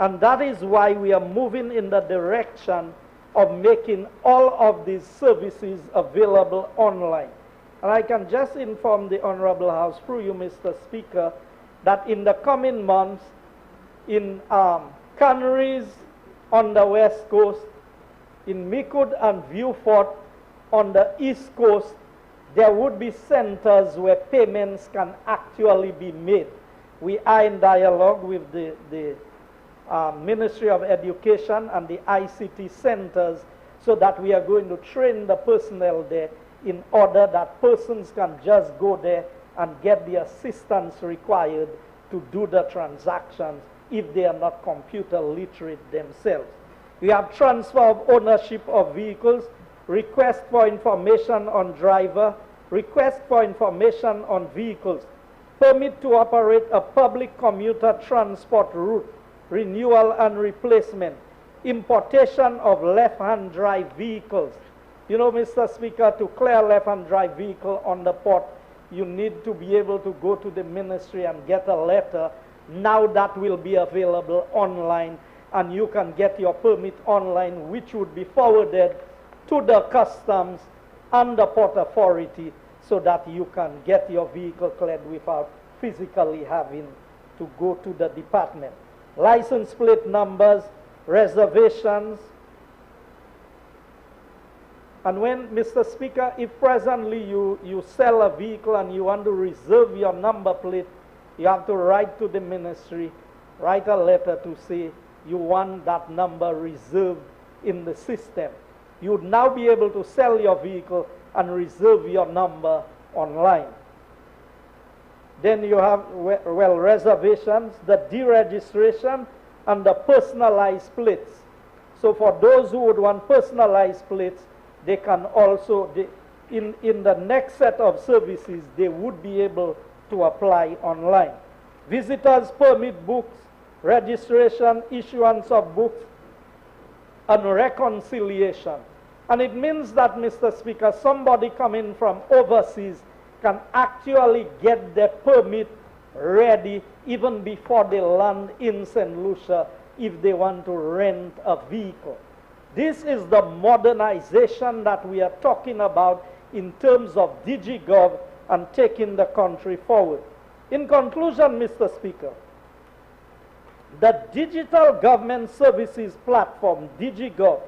and that is why we are moving in the direction of making all of these services available online. And I can just inform the Honorable House through you, Mr. Speaker, that in the coming months, in canneries on the West Coast, in Micoud and Vieux-Fort on the East Coast, there would be centers where payments can actually be made. We are in dialogue with the Ministry of Education and the ICT centers so that we are going to train the personnel there in order that persons can just go there and get the assistance required to do the transactions if they are not computer literate themselves. We have transfer of ownership of vehicles, request for information on driver, request for information on vehicles, permit to operate a public commuter transport route, renewal and replacement, importation of left-hand drive vehicles. You know, Mr. Speaker, to clear left-hand drive vehicle on the port, you need to be able to go to the ministry and get a letter. Now that will be available online, and you can get your permit online, which would be forwarded to the customs and the port authority so that you can get your vehicle cleared without physically having to go to the department. License plate numbers, reservations. And when, Mr. Speaker, if presently you sell a vehicle and you want to reserve your number plate, you have to write to the ministry, write a letter to say you want that number reserved in the system. You would now be able to sell your vehicle and reserve your number online. Then you have, well, reservations, the deregistration, and the personalized plates. So for those who would want personalized plates, they can also, in the next set of services, they would be able to apply online. Visitors permit books, registration, issuance of books, and reconciliation. And it means that, Mr. Speaker, somebody coming from overseas can actually get their permit ready even before they land in St. Lucia if they want to rent a vehicle. This is the modernization that we are talking about in terms of DigiGov and taking the country forward. In conclusion, Mr. Speaker, the Digital Government Services Platform, DigiGov,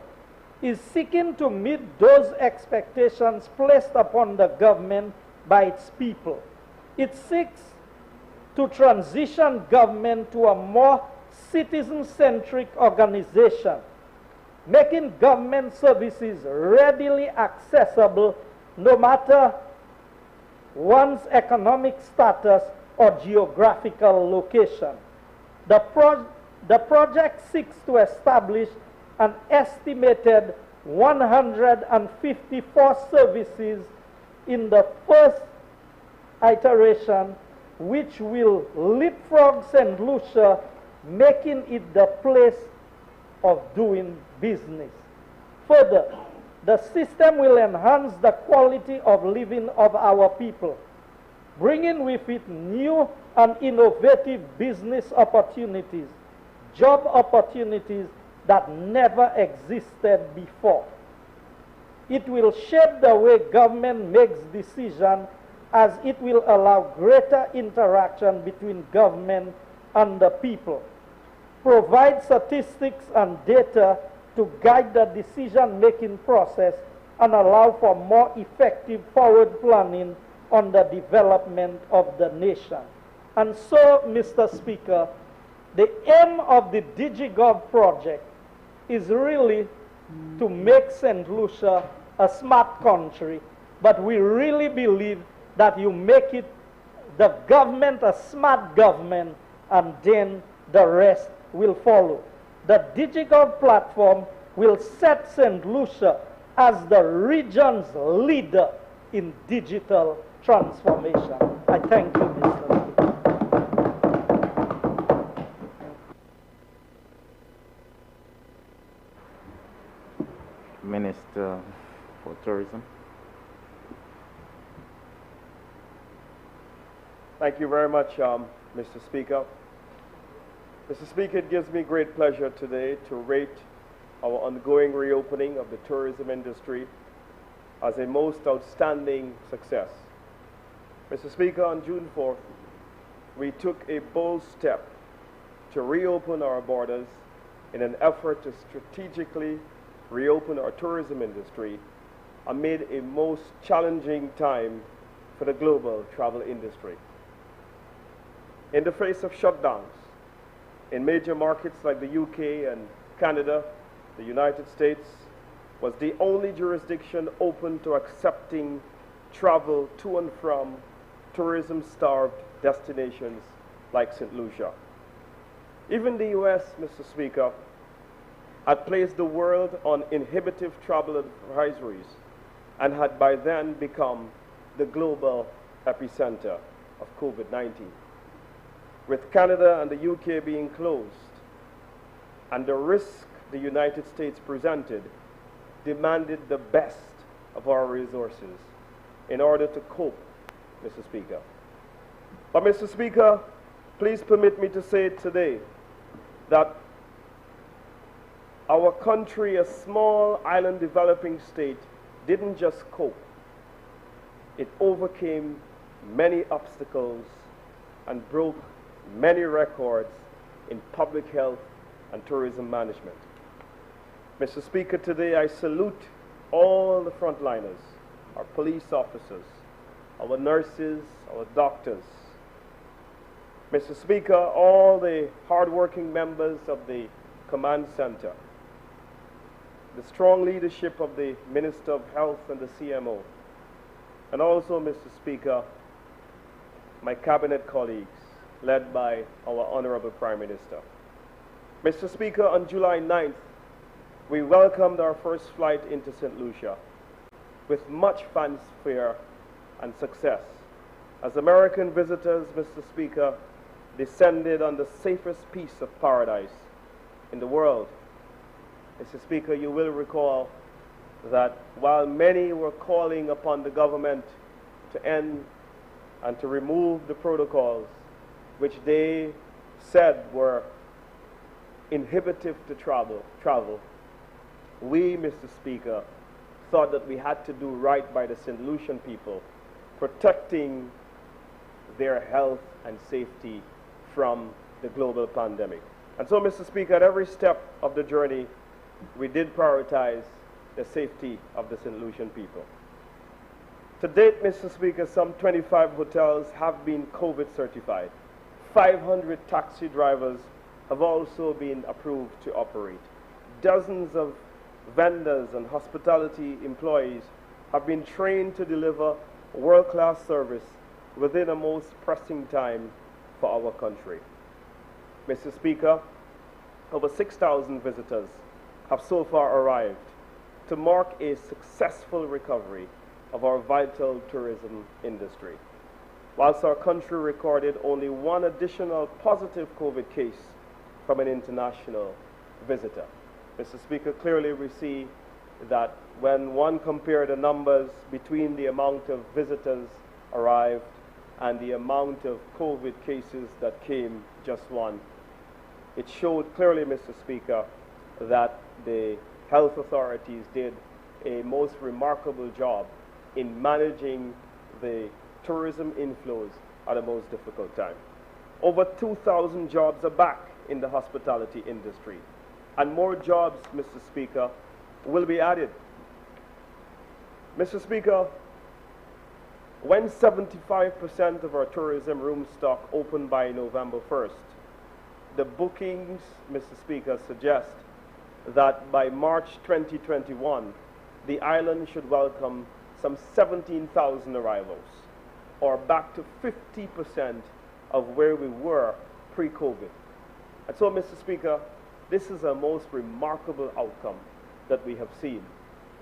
is seeking to meet those expectations placed upon the government by its people. It seeks to transition government to a more citizen-centric organization, making government services readily accessible no matter one's economic status or geographical location. The project seeks to establish an estimated 154 services in the first iteration, which will leapfrog St. Lucia, making it the place of doing business. Further, the system will enhance the quality of living of our people, bringing with it new and innovative business opportunities, job opportunities that never existed before. It will shape the way government makes decisions, as it will allow greater interaction between government and the people, provide statistics and data to guide the decision-making process, and allow for more effective forward planning on the development of the nation. And so, Mr. Speaker, the aim of the DigiGov project is really to make St. Lucia a smart country, but we really believe that you make it, the government, a smart government, and then the rest will follow. The DigiGov platform will set St. Lucia as the region's leader in digital transformation. I thank you, Mr. Speaker. Minister for Tourism. Thank you very much, Mr. Speaker. Mr. Speaker, it gives me great pleasure today to rate our ongoing reopening of the tourism industry as a most outstanding success. Mr. Speaker, on June 4th, we took a bold step to reopen our borders in an effort to strategically reopen our tourism industry amid a most challenging time for the global travel industry. In the face of shutdowns in major markets like the UK and Canada, the United States was the only jurisdiction open to accepting travel to and from tourism-starved destinations like St. Lucia. Even the U.S., Mr. Speaker, had placed the world on inhibitive travel advisories and had by then become the global epicenter of COVID-19. With Canada and the UK being closed and the risk the United States presented demanded the best of our resources in order to cope, Mr. Speaker. But Mr. Speaker, please permit me to say today that our country, a small island developing state, didn't just cope. It overcame many obstacles and broke many records in public health and tourism management. Mr. Speaker, today I salute all the frontliners, our police officers, our nurses, our doctors. Mr. Speaker, all the hardworking members of the command center, the strong leadership of the Minister of Health and the CMO, and also, Mr. Speaker, my cabinet colleagues, led by our Honorable Prime Minister. Mr. Speaker, on July 9th, we welcomed our first flight into St. Lucia with much fanfare and success, as American visitors, Mr. Speaker, descended on the safest piece of paradise in the world. Mr. Speaker, you will recall that while many were calling upon the government to end and to remove the protocols which they said were inhibitive to travel, we, Mr. Speaker, thought that we had to do right by the St. Lucian people, protecting their health and safety from the global pandemic. And so, Mr. Speaker, at every step of the journey, we did prioritize the safety of the St. Lucian people. To date, Mr. Speaker, some 25 hotels have been COVID certified. 500 taxi drivers have also been approved to operate. Dozens of vendors and hospitality employees have been trained to deliver world-class service within a most pressing time for our country. Mr. Speaker, over 6,000 visitors have so far arrived to mark a successful recovery of our vital tourism industry. Whilst our country recorded only one additional positive COVID case from an international visitor. Mr. Speaker, clearly we see that when one compared the numbers between the amount of visitors arrived and the amount of COVID cases that came just one, it showed clearly, Mr. Speaker, that the health authorities did a most remarkable job in managing the tourism inflows at a most difficult time. Over 2,000 jobs are back in the hospitality industry, and more jobs, Mr. Speaker, will be added. Mr. Speaker, when 75% of our tourism room stock opened by November 1st, the bookings, Mr. Speaker, suggest that by March 2021, the island should welcome some 17,000 arrivals, or back to 50% of where we were pre-COVID. And so, Mr. Speaker, this is a most remarkable outcome that we have seen.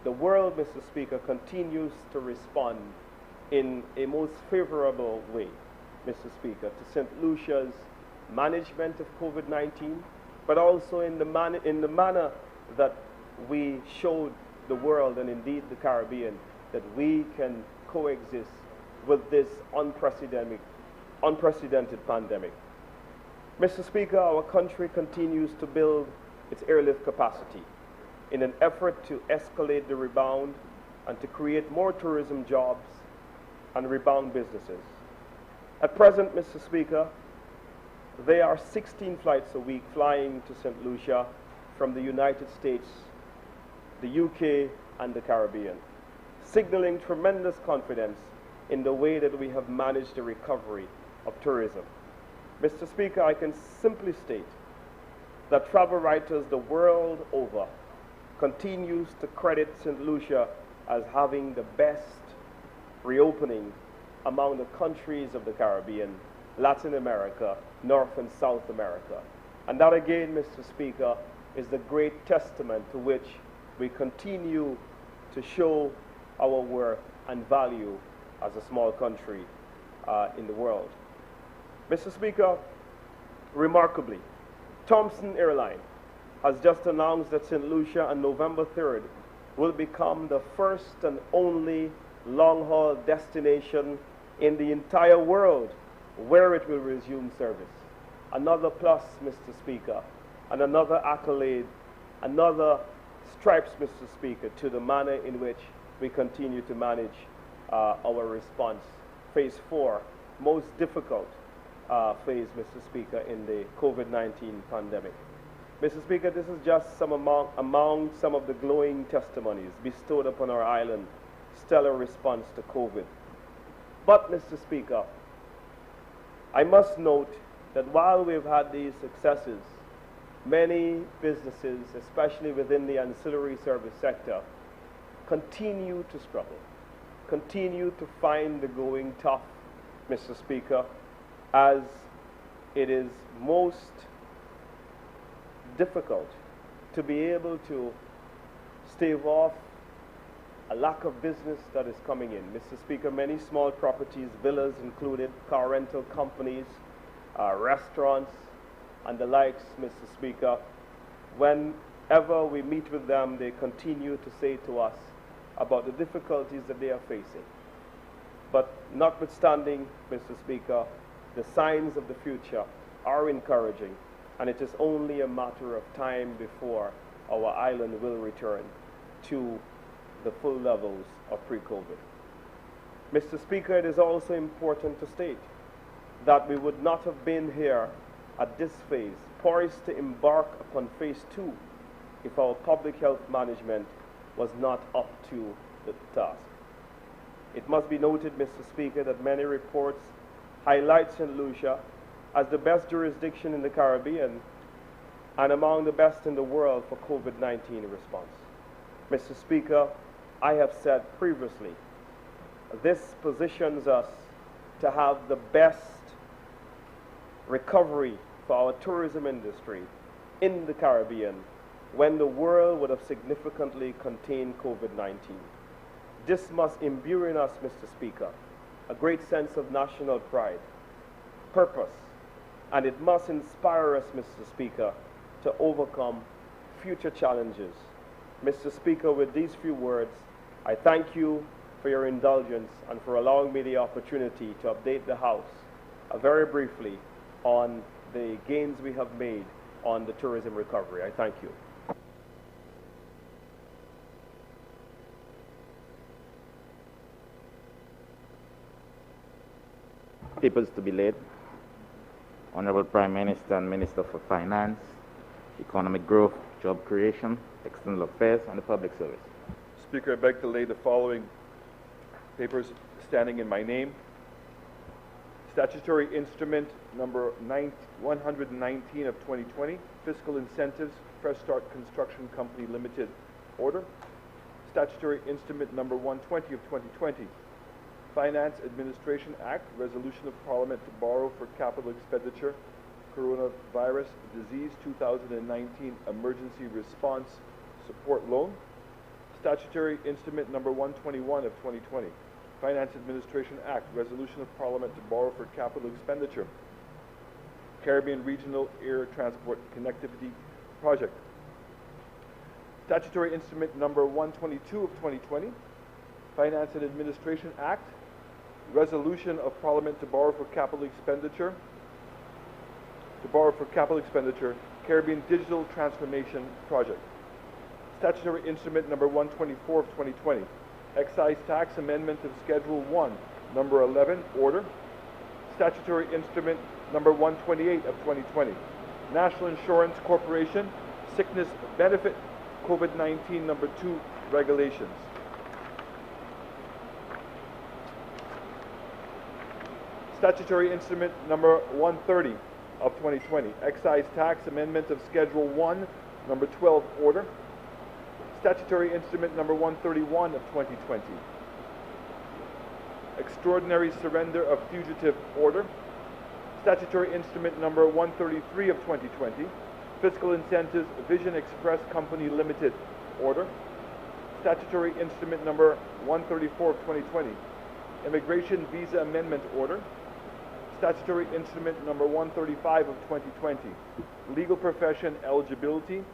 The world, Mr. Speaker, continues to respond in a most favorable way, Mr. Speaker, to St. Lucia's management of COVID-19, but also in the manner that we showed the world and indeed the Caribbean that we can coexist with this unprecedented pandemic. Mr. Speaker, our country continues to build its airlift capacity in an effort to escalate the rebound and to create more tourism jobs and rebound businesses. At present, Mr. Speaker, there are 16 flights a week flying to St. Lucia from the United States, the UK, and the Caribbean, signaling tremendous confidence in the way that we have managed the recovery of tourism. Mr. Speaker, I can simply state that travel writers the world over continues to credit St. Lucia as having the best reopening among the countries of the Caribbean Latin America, North and South America. And that again, Mr. Speaker, is the great testament to which we continue to show our worth and value as a small country in the world. Mr. Speaker, remarkably, Thomson Airline has just announced that St. Lucia on November 3rd will become the first and only long-haul destination in the entire world where it will resume service. Another plus, Mr. Speaker, and another accolade, another stripes, Mr. Speaker, to the manner in which we continue to manage our response. Phase 4, most difficult phase, Mr. Speaker, in the COVID-19 pandemic. Mr. Speaker, this is just some among some of the glowing testimonies bestowed upon our island stellar response to COVID. But, Mr. Speaker, I must note that while we've had these successes, many businesses, especially within the ancillary service sector, continue to struggle, continue to find the going tough, Mr. Speaker, as it is most difficult to be able to stave off a lack of business that is coming in. Mr. Speaker, many small properties, villas included, car rental companies, restaurants, and the likes, Mr. Speaker, whenever we meet with them, they continue to say to us about the difficulties that they are facing. But notwithstanding, Mr. Speaker, the signs of the future are encouraging, and it is only a matter of time before our island will return to the full levels of pre-COVID. Mr. Speaker, it is also important to state that we would not have been here at this phase, poised to embark upon phase 2, if our public health management was not up to the task. It must be noted, Mr. Speaker, that many reports highlight St. Lucia as the best jurisdiction in the Caribbean and among the best in the world for COVID-19 response. Mr. Speaker, I have said previously, this positions us to have the best recovery for our tourism industry in the Caribbean when the world would have significantly contained COVID-19. This must imbue in us, Mr. Speaker, a great sense of national pride, purpose, and it must inspire us, Mr. Speaker, to overcome future challenges. Mr. Speaker, with these few words, I thank you for your indulgence and for allowing me the opportunity to update the House very briefly on the gains we have made on the tourism recovery. I thank you. Papers to be laid. Honorable Prime Minister and Minister for Finance, Economic Growth, Job Creation, External Affairs, and the Public Service. Speaker, I beg to lay the following papers standing in my name. Statutory Instrument number 119 of 2020, Fiscal Incentives, Fresh Start Construction Company Limited Order. Statutory Instrument number 120 of 2020, Finance Administration Act, Resolution of Parliament to borrow for capital expenditure, Coronavirus Disease 2019 Emergency Response Support Loan. Statutory Instrument number 121 of 2020, Finance Administration Act, Resolution of Parliament to borrow for capital expenditure, Caribbean Regional Air Transport Connectivity Project. Statutory Instrument number 122 of 2020, Finance and Administration Act, Resolution of Parliament to borrow for capital expenditure, Caribbean Digital Transformation Project. Statutory Instrument number 124 of 2020, Excise Tax Amendment of Schedule 1, number 11, Order. Statutory Instrument number 128 of 2020, National Insurance Corporation, Sickness Benefit, COVID-19 number 2, Regulations. Statutory Instrument number 130 of 2020, Excise Tax Amendment of Schedule 1, number 12, Order. Statutory Instrument number 131 of 2020, Extraordinary Surrender of Fugitive Order. Statutory Instrument Number 133 of 2020, Fiscal Incentives Vision Express Company Limited Order. Statutory Instrument Number 134 of 2020, Immigration Visa Amendment Order. Statutory Instrument Number 135 of 2020, Legal Profession Eligibility,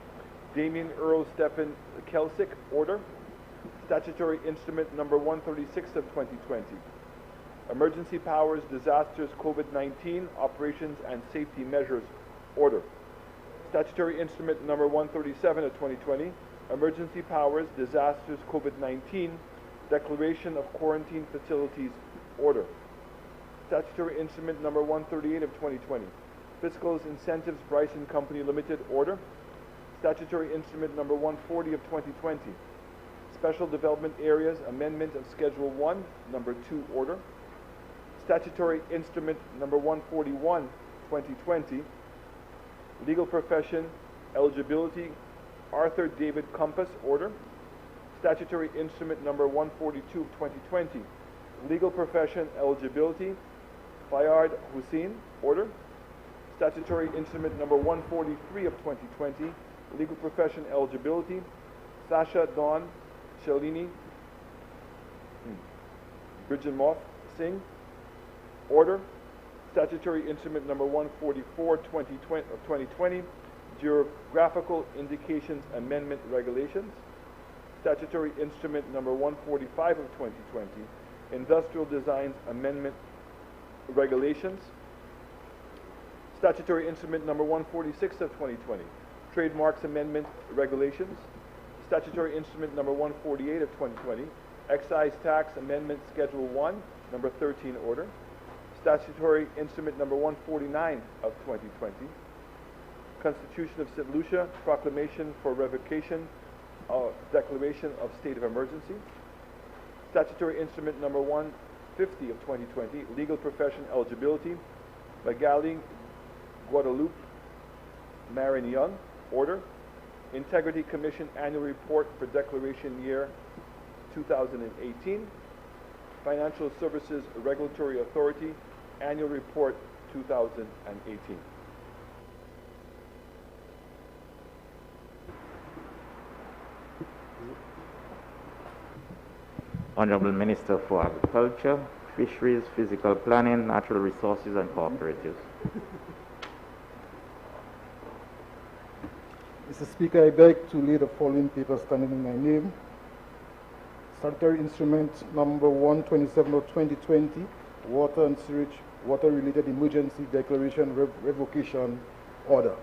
Damien Earl Stephen Kelsick Order. Statutory Instrument Number 136 of 2020, Emergency Powers Disasters COVID-19 Operations and Safety Measures Order. Statutory Instrument Number 137 of 2020, Emergency Powers Disasters COVID-19 Declaration of Quarantine Facilities Order. Statutory Instrument Number 138 of 2020, Fiscal Incentives Bryson Company Limited Order. Statutory Instrument Number 140 of 2020, Special Development Areas Amendment of Schedule 1, Number 2 Order. Statutory Instrument Number 141, 2020, Legal Profession Eligibility Arthur David Compass Order. Statutory Instrument Number 142 of 2020, Legal Profession Eligibility Fayard Hussein Order. Statutory Instrument Number 143 of 2020, Legal Profession Eligibility Sasha Dawn Shalini Bridgemoth Singh Order. Statutory Instrument Number 144 of 2020, Geographical Indications Amendment Regulations. Statutory Instrument Number 145 of 2020, Industrial Designs Amendment Regulations. Statutory Instrument Number 146 of 2020, Trademarks Amendment Regulations. Statutory Instrument Number 148 of 2020, Excise Tax Amendment Schedule 1, Number 13 Order. Statutory Instrument Number 149 of 2020, Constitution of St. Lucia, Proclamation for Revocation of Declaration of State of Emergency. Statutory Instrument Number 150 of 2020, Legal Profession Eligibility, Magali Guadalupe Marin Young Order. Integrity Commission Annual Report for Declaration Year 2018. Financial Services Regulatory Authority Annual Report 2018. Honorable Minister for Agriculture, Fisheries, Physical Planning, Natural Resources and Cooperatives. Mr. Speaker, I beg to lay the following papers standing in my name. Statutory Instrument Number 127 of 2020, Water and Sewage, Water-Related Emergency Declaration Revocation Order.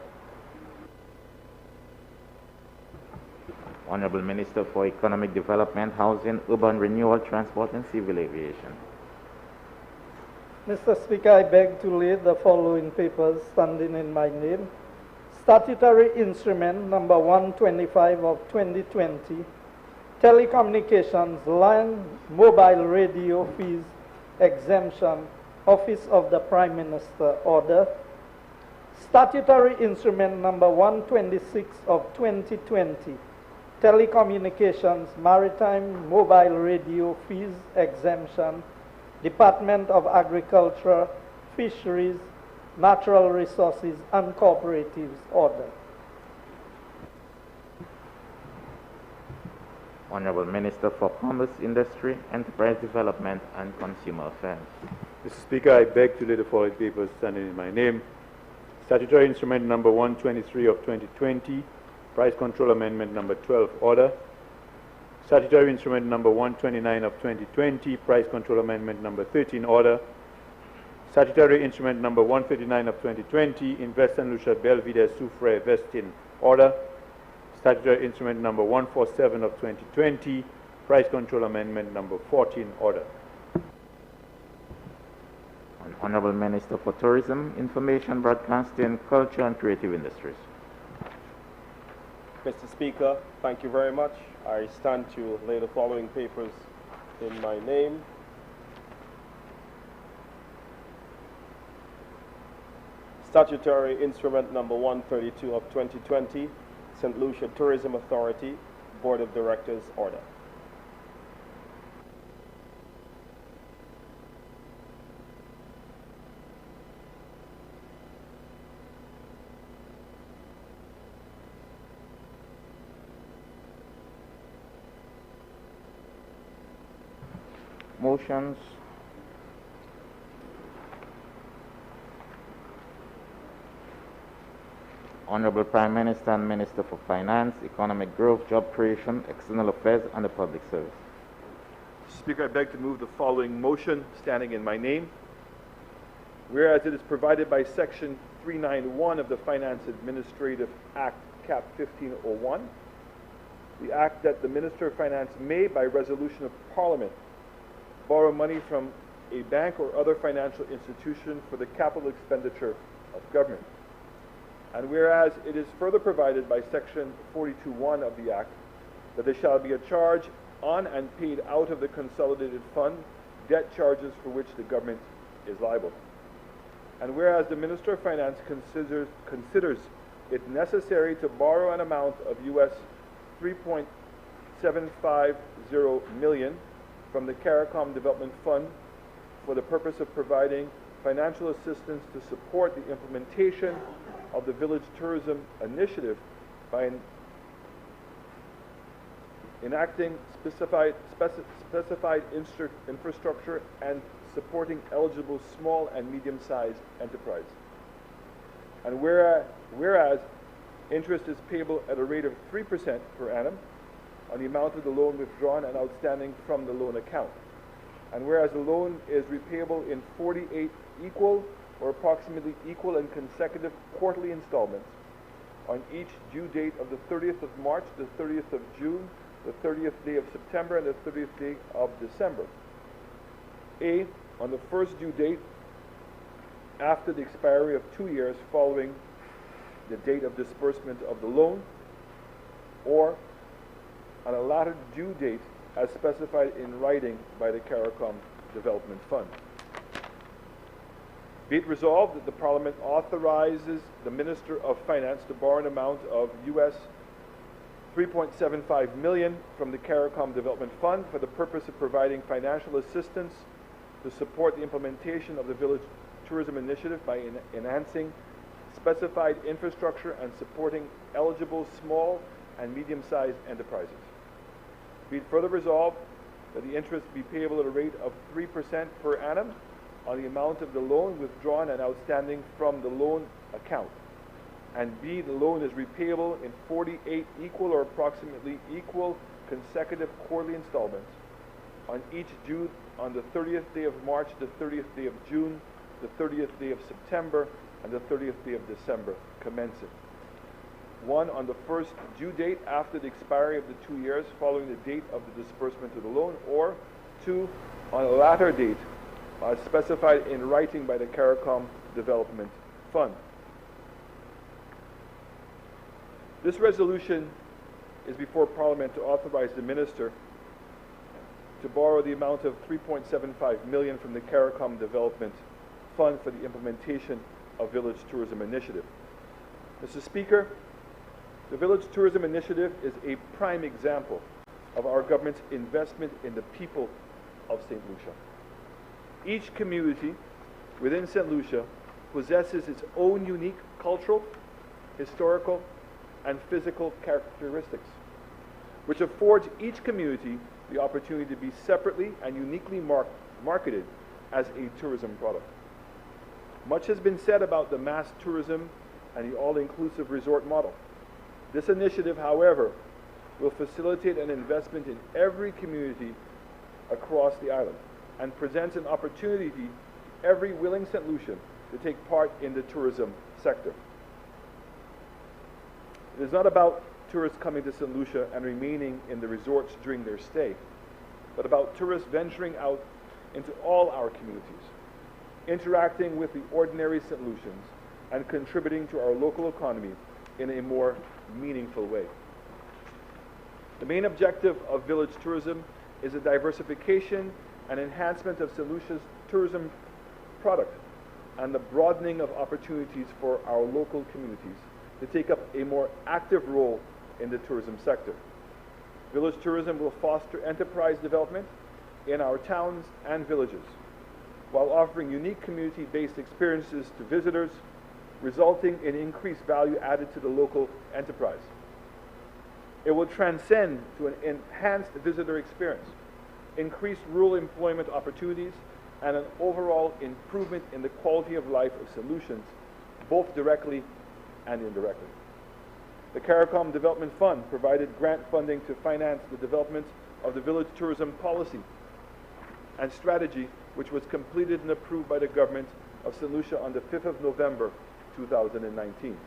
Honorable Minister for Economic Development, Housing, Urban Renewal, Transport and Civil Aviation. Mr. Speaker, I beg to lay the following papers standing in my name. Statutory Instrument Number 125 of 2020, Telecommunications Land Mobile Radio Fees Exemption, Office of the Prime Minister Order. Statutory Instrument Number 126 of 2020, Telecommunications Maritime Mobile Radio Fees Exemption, Department of Agriculture, Fisheries, Natural Resources and Cooperatives Order. Honorable Minister for Commerce, Industry, Enterprise Development and Consumer Affairs. Mr. Speaker, I beg to lay the following papers standing in my name. Statutory Instrument Number 123 of 2020, Price Control Amendment Number 12 Order. Statutory Instrument Number 129 of 2020, Price Control Amendment Number 13 Order. Statutory Instrument Number 159 of 2020, Invest St. Lucia Belvedere Soufriere Vesting Order. Statutory Instrument Number 147 of 2020, Price Control Amendment Number 14 Order. Honorable Minister for Tourism, Information, Broadcasting, Culture and Creative Industries. Mr. Speaker, thank you very much. I stand to lay the following papers in my name. Statutory Instrument Number 132 of 2020, St. Lucia Tourism Authority, Board of Directors Order. Motions. Honorable Prime Minister and Minister for Finance, Economic Growth, Job Creation, External Affairs, and the Public Service. Speaker, I beg to move the following motion standing in my name. Whereas it is provided by Section 391 of the Finance Administrative Act, Cap 1501, the act that the Minister of Finance may, by resolution of Parliament, borrow money from a bank or other financial institution for the capital expenditure of government. And whereas it is further provided by Section 42(1) of the Act that there shall be a charge on and paid out of the consolidated fund debt charges for which the government is liable. And whereas the Minister of Finance considers it necessary to borrow an amount of US $3.750 million from the CARICOM Development Fund for the purpose of providing financial assistance to support the implementation of the Village Tourism Initiative by enacting specified infrastructure and supporting eligible small and medium-sized enterprise. And whereas interest is payable at a rate of 3% per annum on the amount of the loan withdrawn and outstanding from the loan account. And whereas the loan is repayable in 48 equal or approximately equal and consecutive quarterly installments on each due date of the 30th of March, the 30th of June, the 30th day of September, and the 30th day of December. A, on the first due date after the expiry of 2 years following the date of disbursement of the loan, or on a latter due date as specified in writing by the CARICOM Development Fund. Be it resolved that the Parliament authorizes the Minister of Finance to borrow an amount of US $3.75 million from the CARICOM Development Fund for the purpose of providing financial assistance to support the implementation of the Village Tourism Initiative by enhancing specified infrastructure and supporting eligible small and medium-sized enterprises. Be it further resolved that the interest be payable at a rate of 3% per annum on the amount of the loan withdrawn and outstanding from the loan account. And B, the loan is repayable in 48 equal or approximately equal consecutive quarterly installments on each due on the 30th day of March, the 30th day of June, the 30th day of September, and the 30th day of December, commencing. 1, on the first due date after the expiry of the 2 years following the date of the disbursement of the loan, or 2, on a latter date specified in writing by the CARICOM Development Fund. This resolution is before Parliament to authorize the Minister to borrow the amount of $3.75 million from the CARICOM Development Fund for the implementation of Village Tourism Initiative. Mr. Speaker, the Village Tourism Initiative is a prime example of our government's investment in the people of St. Lucia. Each community within St. Lucia possesses its own unique cultural, historical, and physical characteristics, which affords each community the opportunity to be separately and uniquely marketed as a tourism product. Much has been said about the mass tourism and the all-inclusive resort model. This initiative, however, will facilitate an investment in every community across the island and presents an opportunity to every willing St. Lucian to take part in the tourism sector. It is not about tourists coming to St. Lucia and remaining in the resorts during their stay, but about tourists venturing out into all our communities, interacting with the ordinary St. Lucians, and contributing to our local economy in a more meaningful way. The main objective of village tourism is the diversification and enhancement of St. Lucia's tourism product and the broadening of opportunities for our local communities to take up a more active role in the tourism sector. Village tourism will foster enterprise development in our towns and villages, while offering unique community-based experiences to visitors, resulting in increased value added to the local enterprise. It will transcend to an enhanced visitor experience increased rural employment opportunities, and an overall improvement in the quality of life of solutions, both directly and indirectly. The CARICOM Development Fund provided grant funding to finance the development of the village tourism policy and strategy, which was completed and approved by the government of St. Lucia on the 5th of November 2019.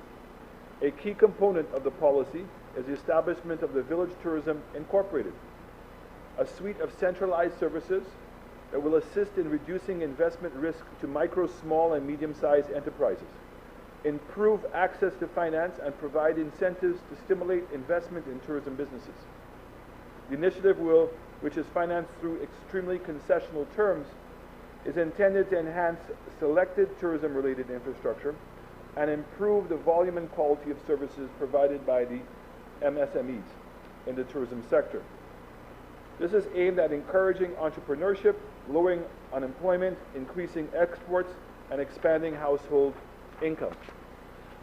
A key component of the policy is the establishment of the Village Tourism Incorporated, a suite of centralized services that will assist in reducing investment risk to micro, small, and medium-sized enterprises, improve access to finance, and provide incentives to stimulate investment in tourism businesses. The initiative which is financed through extremely concessional terms, is intended to enhance selected tourism-related infrastructure and improve the volume and quality of services provided by the MSMEs in the tourism sector. This is aimed at encouraging entrepreneurship, lowering unemployment, increasing exports, and expanding household income.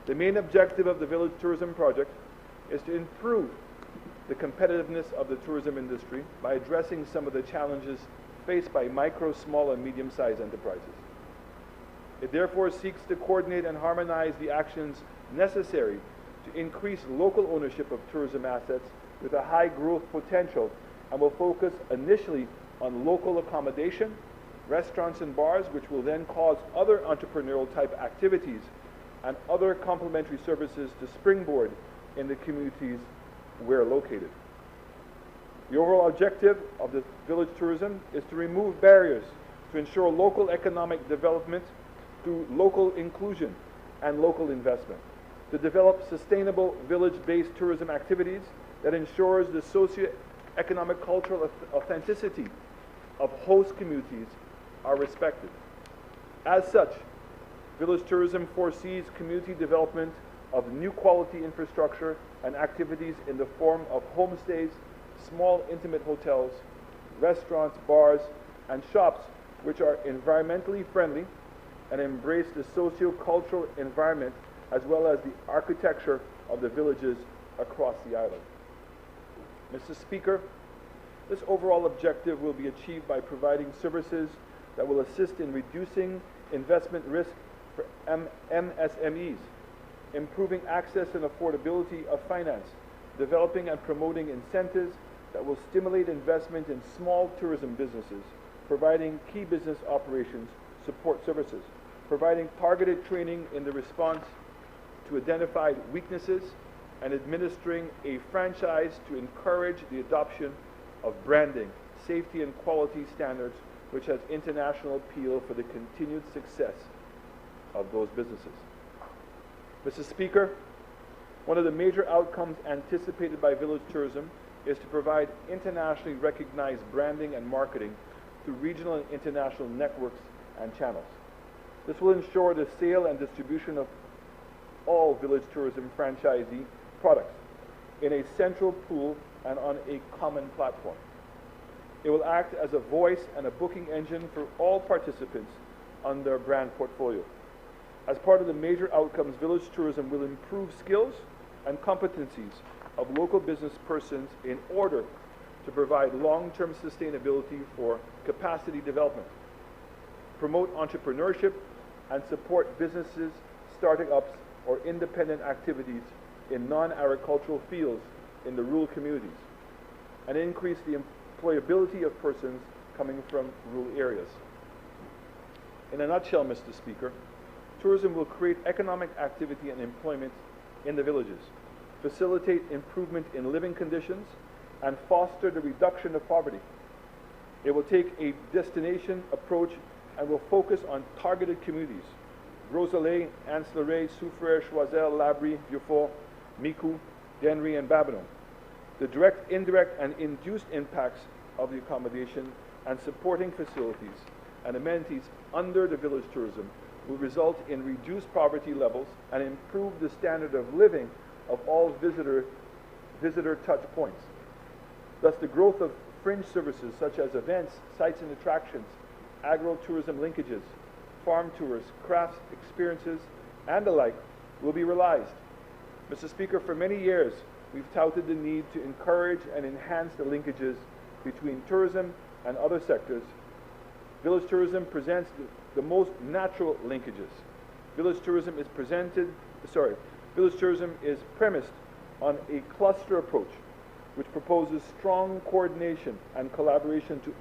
The main objective of the Village Tourism Project is to improve the competitiveness of the tourism industry by addressing some of the challenges faced by micro, small, and medium-sized enterprises. It therefore seeks to coordinate and harmonize the actions necessary to increase local ownership of tourism assets with a high growth potential, and will focus initially on local accommodation, restaurants and bars, which will then cause other entrepreneurial type activities and other complementary services to springboard in the communities where located. The overall objective of the village tourism is to remove barriers to ensure local economic development through local inclusion and local investment, to develop sustainable village-based tourism activities that ensures the socio-economic cultural authenticity of host communities are respected. As such, village tourism foresees community development of new quality infrastructure and activities in the form of homestays, small intimate hotels, restaurants, bars, and shops which are environmentally friendly and embrace the socio-cultural environment as well as the architecture of the villages across the island. Mr. Speaker, this overall objective will be achieved by providing services that will assist in reducing investment risk for MSMEs, improving access and affordability of finance, developing and promoting incentives that will stimulate investment in small tourism businesses, providing key business operations support services, providing targeted training in the response to identified weaknesses, and administering a franchise to encourage the adoption of branding, safety, and quality standards which has international appeal for the continued success of those businesses. Mr. Speaker, one of the major outcomes anticipated by village tourism is to provide internationally recognized branding and marketing through regional and international networks and channels. This will ensure the sale and distribution of all village tourism franchisee products in a central pool and on a common platform. It will act as a voice and a booking engine for all participants on their brand portfolio. As part of the major outcomes, village tourism will improve skills and competencies of local business persons in order to provide long-term sustainability for capacity development, promote entrepreneurship, and support businesses, starting ups, or independent activities in non-agricultural fields in the rural communities, and increase the employability of persons coming from rural areas. In a nutshell, Mr. Speaker, tourism will create economic activity and employment in the villages, facilitate improvement in living conditions, and foster the reduction of poverty. It will take a destination approach and will focus on targeted communities: Gros-Soleil, Anse-Lorraine, Soufrière, Choiseul, Labrie, Vieux-Fort, Micoud, Dennery, and Babineau. The direct, indirect, and induced impacts of the accommodation and supporting facilities and amenities under the village tourism will result in reduced poverty levels and improve the standard of living of all visitor touch points. Thus, the growth of fringe services such as events, sites and attractions, agro-tourism linkages, farm tours, crafts, experiences, and the like will be realized. Mr. Speaker, for many years, we've touted the need to encourage and enhance the linkages between tourism and other sectors, village tourism presents the most natural linkages. Village tourism is premised on a cluster approach, which proposes strong coordination and collaboration to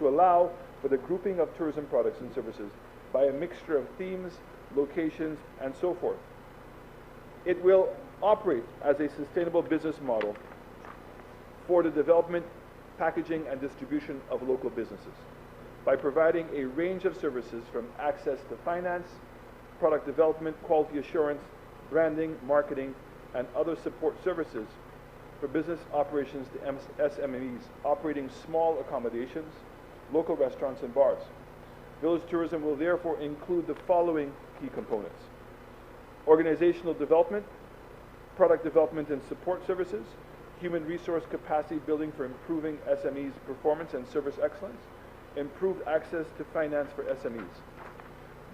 allow for the grouping of tourism products and services by a mixture of themes, locations, and so forth. It will operate as a sustainable business model for the development, packaging, and distribution of local businesses by providing a range of services from access to finance, product development, quality assurance, branding, marketing, and other support services for business operations to SMEs operating small accommodations, local restaurants, and bars. Village tourism will therefore include the following key components: organizational development, product development and support services, human resource capacity building for improving SMEs' performance and service excellence, improved access to finance for SMEs,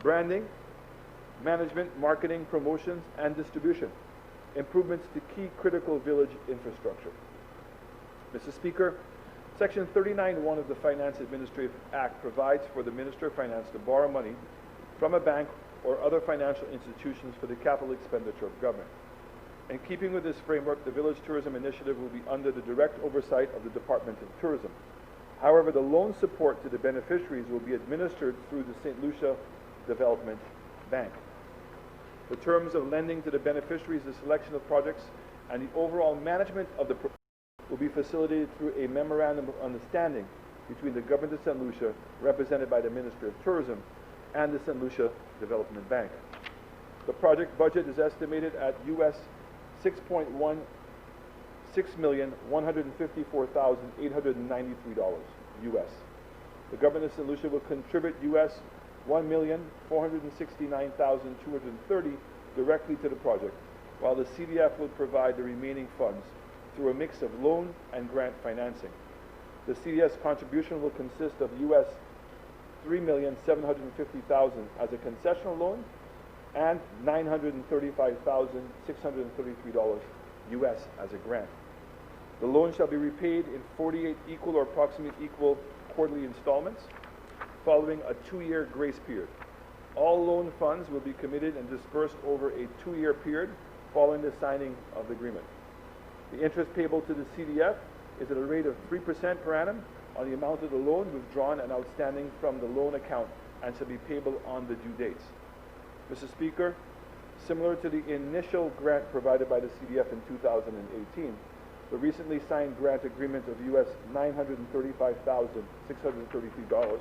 branding, management, marketing, promotions, and distribution, improvements to key critical village infrastructure. Mr. Speaker, Section 39(1) of the Finance Administrative Act provides for the Minister of Finance to borrow money from a bank or other financial institutions for the capital expenditure of government. In keeping with this framework, the Village Tourism Initiative will be under the direct oversight of the Department of Tourism. However, the loan support to the beneficiaries will be administered through the St. Lucia Development Bank. The terms of lending to the beneficiaries, the selection of projects, and the overall management of the program will be facilitated through a memorandum of understanding between the Government of St. Lucia, represented by the Ministry of Tourism, and the St. Lucia Development Bank. The project budget is estimated at US $6,154,893 US. The Government of St. Lucia will contribute US $1,469,230 directly to the project, while the CDF will provide the remaining funds through a mix of loan and grant financing. The CDS contribution will consist of US $3,750,000 as a concessional loan and $935,633 US as a grant. The loan shall be repaid in 48 equal or approximately equal quarterly installments following a 2-year grace period. All loan funds will be committed and dispersed over a 2-year period following the signing of the agreement. The interest payable to the CDF is at a rate of 3% per annum on the amount of the loan withdrawn and outstanding from the loan account and shall be payable on the due dates. Mr. Speaker, similar to the initial grant provided by the CDF in 2018, the recently signed grant agreement of US $935,633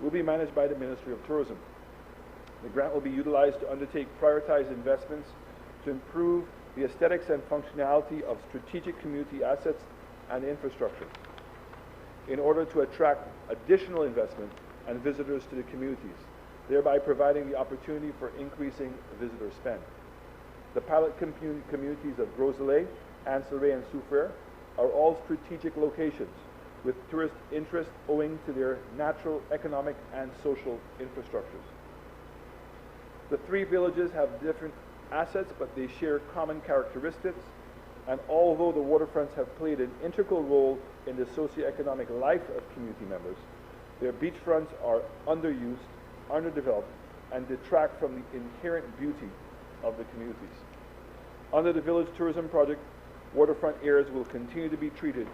will be managed by the Ministry of Tourism. The grant will be utilized to undertake prioritized investments to improve the aesthetics and functionality of strategic community assets and infrastructure in order to attract additional investment and visitors to the communities, thereby providing the opportunity for increasing visitor spend. The pilot communities of Groselet, Anselray, and Soufriere are all strategic locations with tourist interest owing to their natural, economic, and social infrastructures. The three villages have different assets, but they share common characteristics, and although the waterfronts have played an integral role in the socioeconomic life of community members, their beachfronts are underused, underdeveloped, and detract from the inherent beauty of the communities. Under the Village Tourism Project, waterfront areas will continue to be treated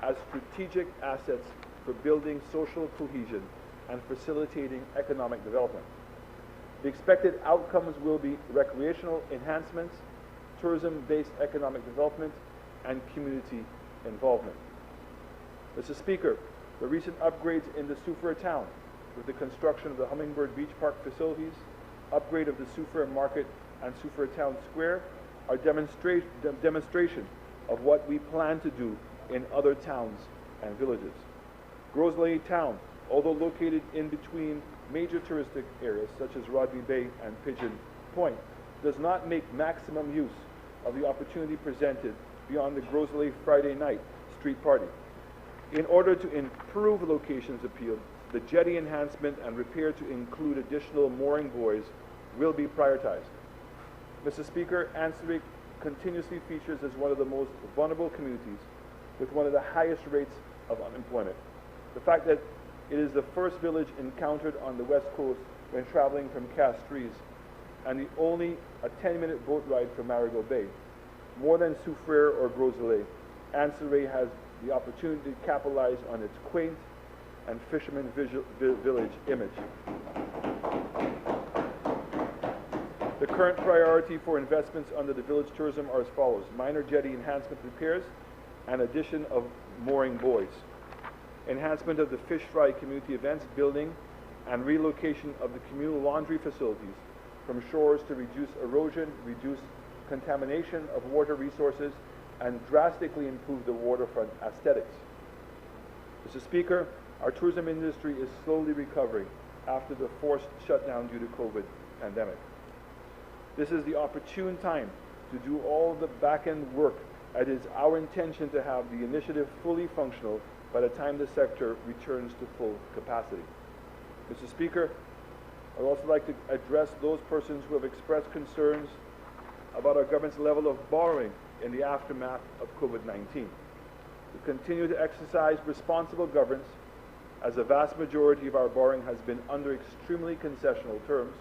as strategic assets for building social cohesion and facilitating economic development. The expected outcomes will be recreational enhancements, tourism-based economic development, and community involvement. Mr. Speaker, the recent upgrades in the Soufriere town with the construction of the Hummingbird Beach Park facilities, upgrade of the Soufriere Market and Soufriere Town Square are demonstration of what we plan to do in other towns and villages. Groselet Town, although located in between major touristic areas such as Rodney Bay and Pigeon Point, does not make maximum use of the opportunity presented beyond the Groselet Friday night street party. In order to improve locations appeal, the jetty enhancement and repair to include additional mooring buoys will be prioritized. Mr. Speaker, Anselray continuously features as one of the most vulnerable communities with one of the highest rates of unemployment. The fact that it is the first village encountered on the west coast when traveling from Castries, and the only a 10-minute boat ride from Marigot Bay. More than Soufriere or Groselet, Anse-le-Ray has the opportunity to capitalize on its quaint and fisherman village image. The current priority for investments under the village tourism are as follows: minor jetty enhancement repairs and addition of mooring buoys, enhancement of the fish fry community events building, and relocation of the communal laundry facilities from shores to reduce erosion, reduce contamination of water resources, and drastically improve the waterfront aesthetics. Mr. Speaker, our tourism industry is slowly recovering after the forced shutdown due to COVID pandemic. This is the opportune time to do all the back-end work. It is our intention to have the initiative fully functional by the time the sector returns to full capacity. Mr. Speaker, I would also like to address those persons who have expressed concerns about our government's level of borrowing in the aftermath of COVID-19. We continue to exercise responsible governance, as the vast majority of our borrowing has been under extremely concessional terms,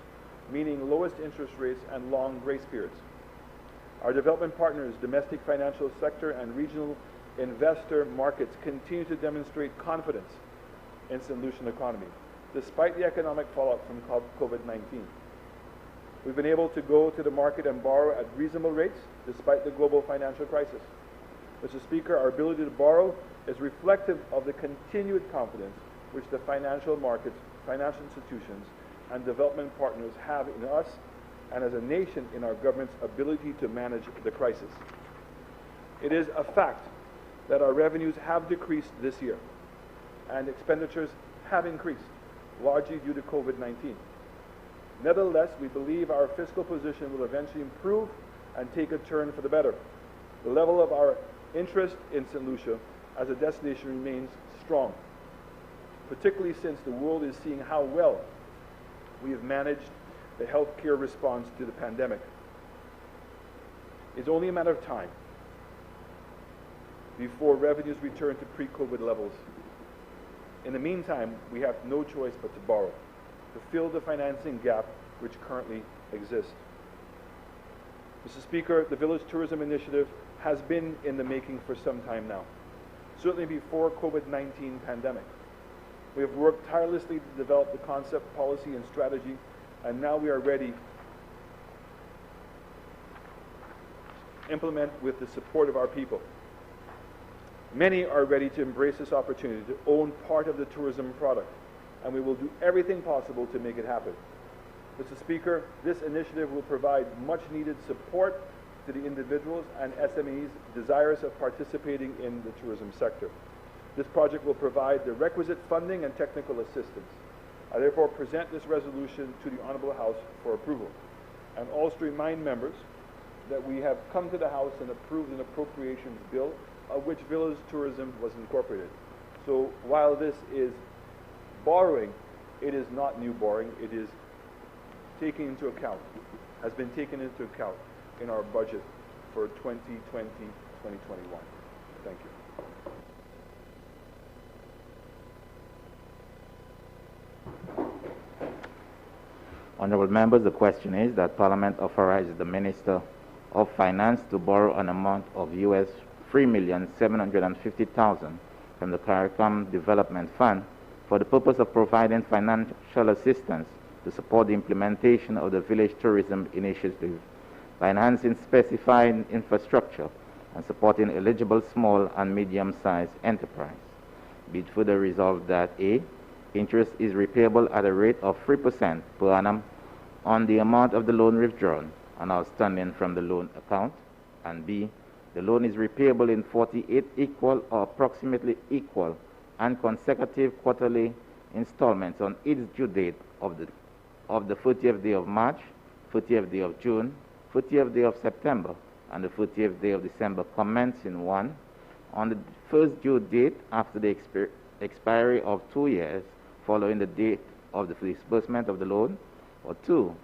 meaning lowest interest rates and long grace periods. Our development partners, domestic financial sector, and regional investor markets continue to demonstrate confidence in St. Lucian economy, despite the economic fallout from COVID-19. We've been able to go to the market and borrow at reasonable rates despite the global financial crisis. Mr. Speaker, our ability to borrow is reflective of the continued confidence which the financial markets, financial institutions, and development partners have in us and as a nation in our government's ability to manage the crisis. It is a fact that our revenues have decreased this year and expenditures have increased, largely due to COVID-19. Nevertheless, we believe our fiscal position will eventually improve and take a turn for the better. The level of our interest in St. Lucia as a destination remains strong, particularly since the world is seeing how well we have managed the healthcare response to the pandemic. It's only a matter of time before revenues return to pre-COVID levels. In the meantime, we have no choice but to borrow to fill the financing gap which currently exists. Mr. Speaker, the Village Tourism Initiative has been in the making for some time now, certainly before COVID-19 pandemic. We have worked tirelessly to develop the concept, policy, and strategy, and now we are ready to implement with the support of our people. Many are ready to embrace this opportunity to own part of the tourism product, and we will do everything possible to make it happen. Mr. Speaker, this initiative will provide much needed support to the individuals and SMEs desirous of participating in the tourism sector. This project will provide the requisite funding and technical assistance. I therefore present this resolution to the Honourable House for approval, and also remind members that we have come to the House and approved an appropriations bill of which village tourism was incorporated. So while this is borrowing, it is not new borrowing, it is taken into account, has been taken into account in our budget for 2020-2021. Thank you. Honourable members, the question is that Parliament authorizes the Minister of Finance to borrow an amount of US $3,750,000 from the CARICOM Development Fund for the purpose of providing financial assistance to support the implementation of the Village Tourism Initiative by enhancing specified infrastructure and supporting eligible small and medium-sized enterprise. Be it further resolved that A, interest is repayable at a rate of 3% per annum on the amount of the loan withdrawn and outstanding from the loan account, and B, the loan is repayable in 48 equal or approximately equal and consecutive quarterly installments on each due date of the 30th day of March, 30th day of June, 30th day of September, and the 30th day of December, commencing 1, on the first due date after the expiry of 2 years following the date of the disbursement of the loan, or 2,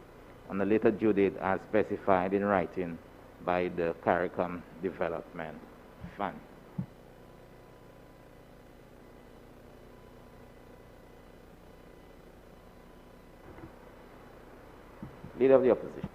on the later due date as specified in writing by the CARICOM Development Fund. Leader of the Opposition.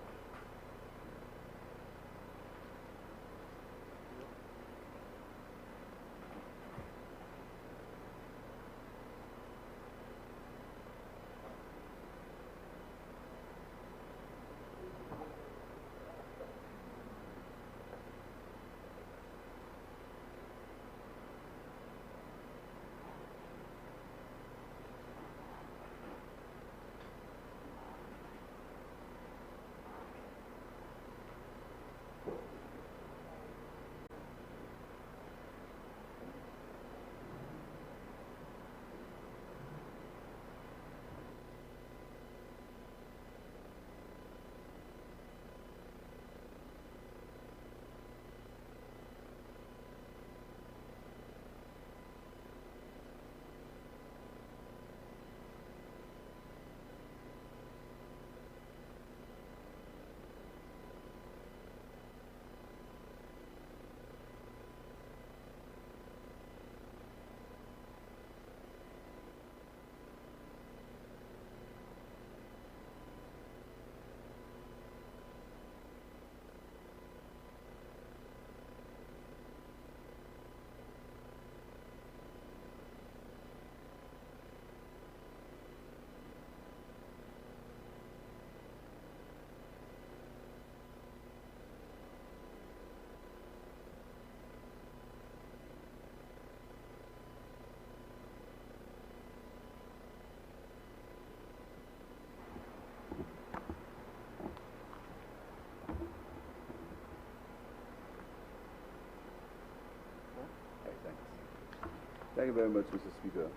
Thank you very much, Mr. Speaker.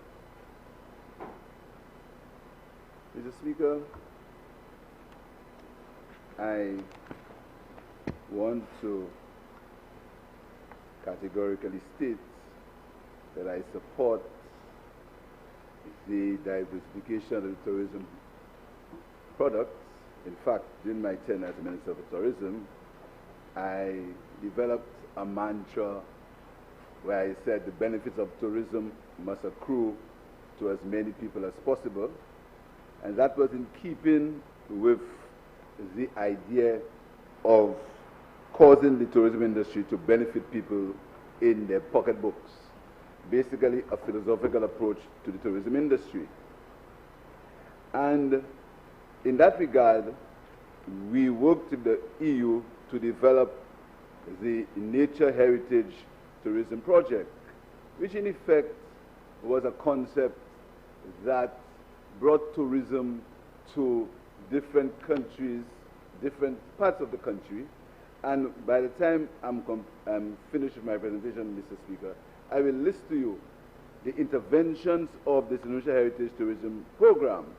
Mr. Speaker, I want to categorically state that I support the diversification of the tourism products. In fact, during my tenure as Minister for Tourism, I developed a mantra where I said the benefits of tourism must accrue to as many people as possible. And that was in keeping with the idea of causing the tourism industry to benefit people in their pocketbooks. Basically, a philosophical approach to the tourism industry. And in that regard, we worked with the EU to develop the Nature Heritage Tourism Project, which in effect was a concept that brought tourism to different countries, different parts of the country. And by the time I'm finished with my presentation, Mr. Speaker, I will list to you the interventions of the Nature Heritage Tourism Program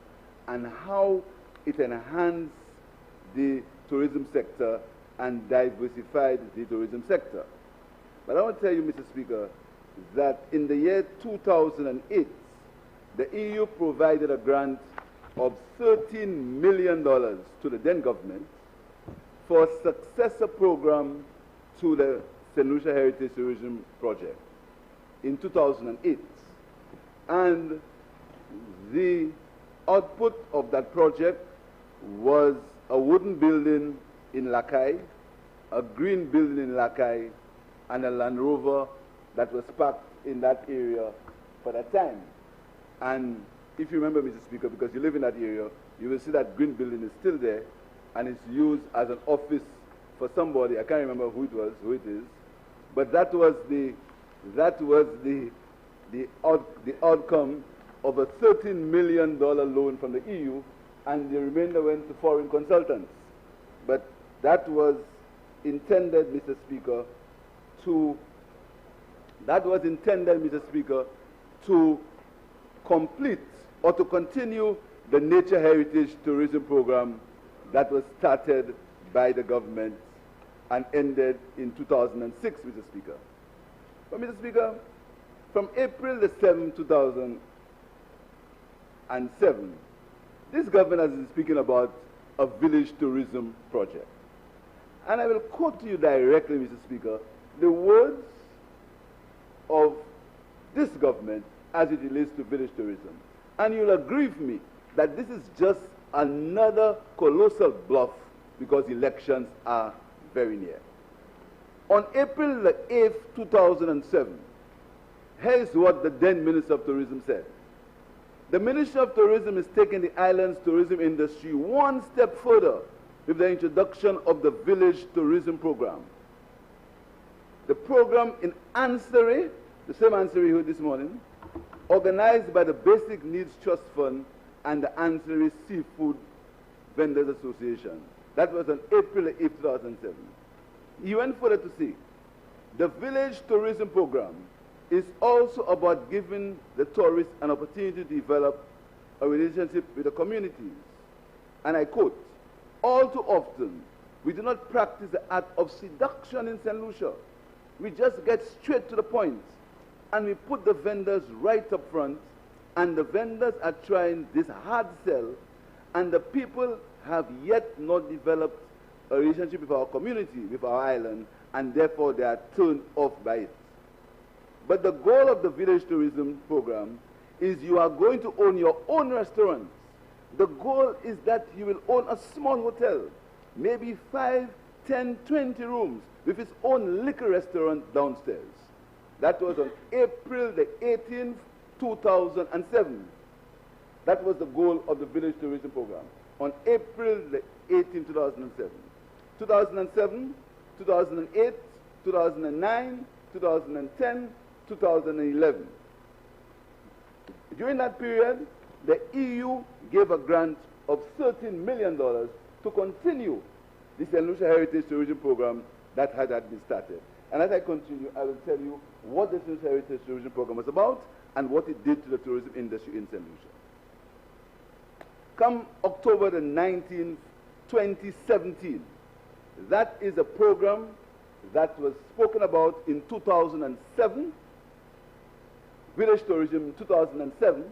and how it enhanced the tourism sector and diversified the tourism sector. But I want to tell you, Mr. Speaker, that in the year 2008, the EU provided a grant of $13 million to the then government for a successor program to the St. Lucia Heritage Tourism Project in 2008. And the output of that project was a wooden building in Lakai, a green building in Lakai, and a Land Rover that was parked in that area for that time. And if you remember, Mr. Speaker, because you live in that area, you will see that green building is still there, and it's used as an office for somebody. I can't remember who it is, but that was the outcome of a $13 million loan from the EU, and the remainder went to foreign consultants. But that was intended, Mr. Speaker, to complete or to continue the Nature Heritage Tourism Program that was started by the government and ended in 2006, Mr. Speaker. But, Mr. Speaker, from April the 7th, 2007, this government has been speaking about a village tourism project. And I will quote to you directly, Mr. Speaker, the words of this government as it relates to village tourism. And you'll agree with me that this is just another colossal bluff because elections are very near. On April the 8th, 2007, here's what the then Minister of Tourism said. The Ministry of Tourism is taking the island's tourism industry one step further with the introduction of the Village Tourism Program. The program in Ancillary, the same Ancillary you heard this morning, organized by the Basic Needs Trust Fund and the Ancillary Seafood Vendors Association. That was on April 8, 2007. He went further to say, the Village Tourism Program is also about giving the tourists an opportunity to develop a relationship with the communities. And I quote, all too often, we do not practice the art of seduction in St. Lucia. We just get straight to the point, and we put the vendors right up front, and the vendors are trying this hard sell, and the people have yet not developed a relationship with our community, with our island, and therefore they are turned off by it. But the goal of the Village Tourism Program is you are going to own your own restaurants. The goal is that you will own a small hotel, maybe 5, 10, 20 rooms, with its own liquor restaurant downstairs. That was on April the 18th, 2007. That was the goal of the Village Tourism Program, on April the 18th, 2007. 2007, 2008, 2009, 2010, 2011. During that period, the EU gave a grant of $13 million to continue the St. Lucia Heritage Tourism Program that had been started. And as I continue, I will tell you what the St. Lucia Heritage Tourism Program was about and what it did to the tourism industry in St. Lucia. Come October the 19th, 2017, that is a program that was spoken about in 2007, Village Tourism in 2007,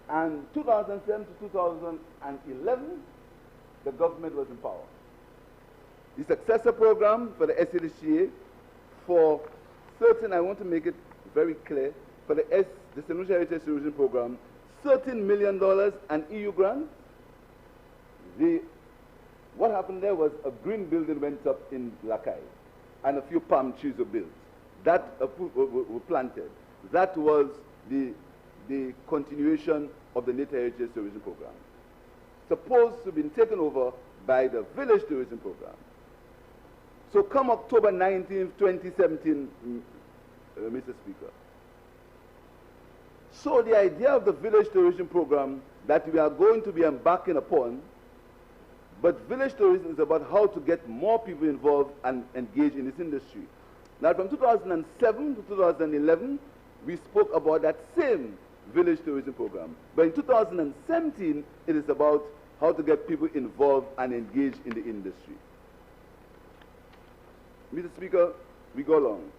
and 2007 to 2011, the government was in power. The successor program for the SLHCA for certain, I want to make it very clear, for the St. Lucia Heritage Tourism Program, $13 million and EU grant. What happened there was a green building went up in Lakai, and a few palm trees were built. That were planted. That was the continuation of the Native Heritage Tourism Program, supposed to have been taken over by the Village Tourism Program. So come October 19th, 2017, Mr. Speaker. So the idea of the Village Tourism Program that we are going to be embarking upon, but village tourism is about how to get more people involved and engaged in this industry. Now from 2007 to 2011, we spoke about that same Village Tourism Program. But in 2017, it is about how to get people involved and engaged in the industry. Mr. Speaker, we go along.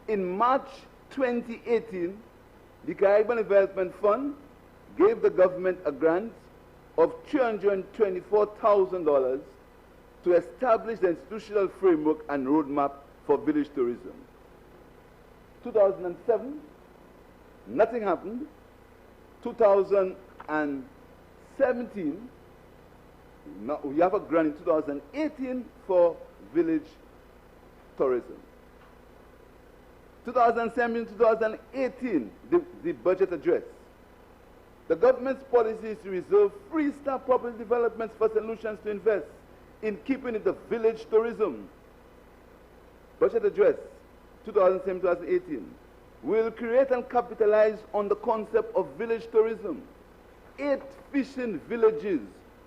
In March 2018, the Caribbean Development Fund gave the government a grant of $324,000 to establish the institutional framework and roadmap for village tourism. 2007, nothing happened. 2017, we have a grant in 2018 for village tourism. 2017, 2018, the budget address. The government's policy is to reserve freestyle property developments for solutions to invest in keeping with the village tourism. Budget address, 2017, 2018. Will create and capitalize on the concept of village tourism. 8 fishing villages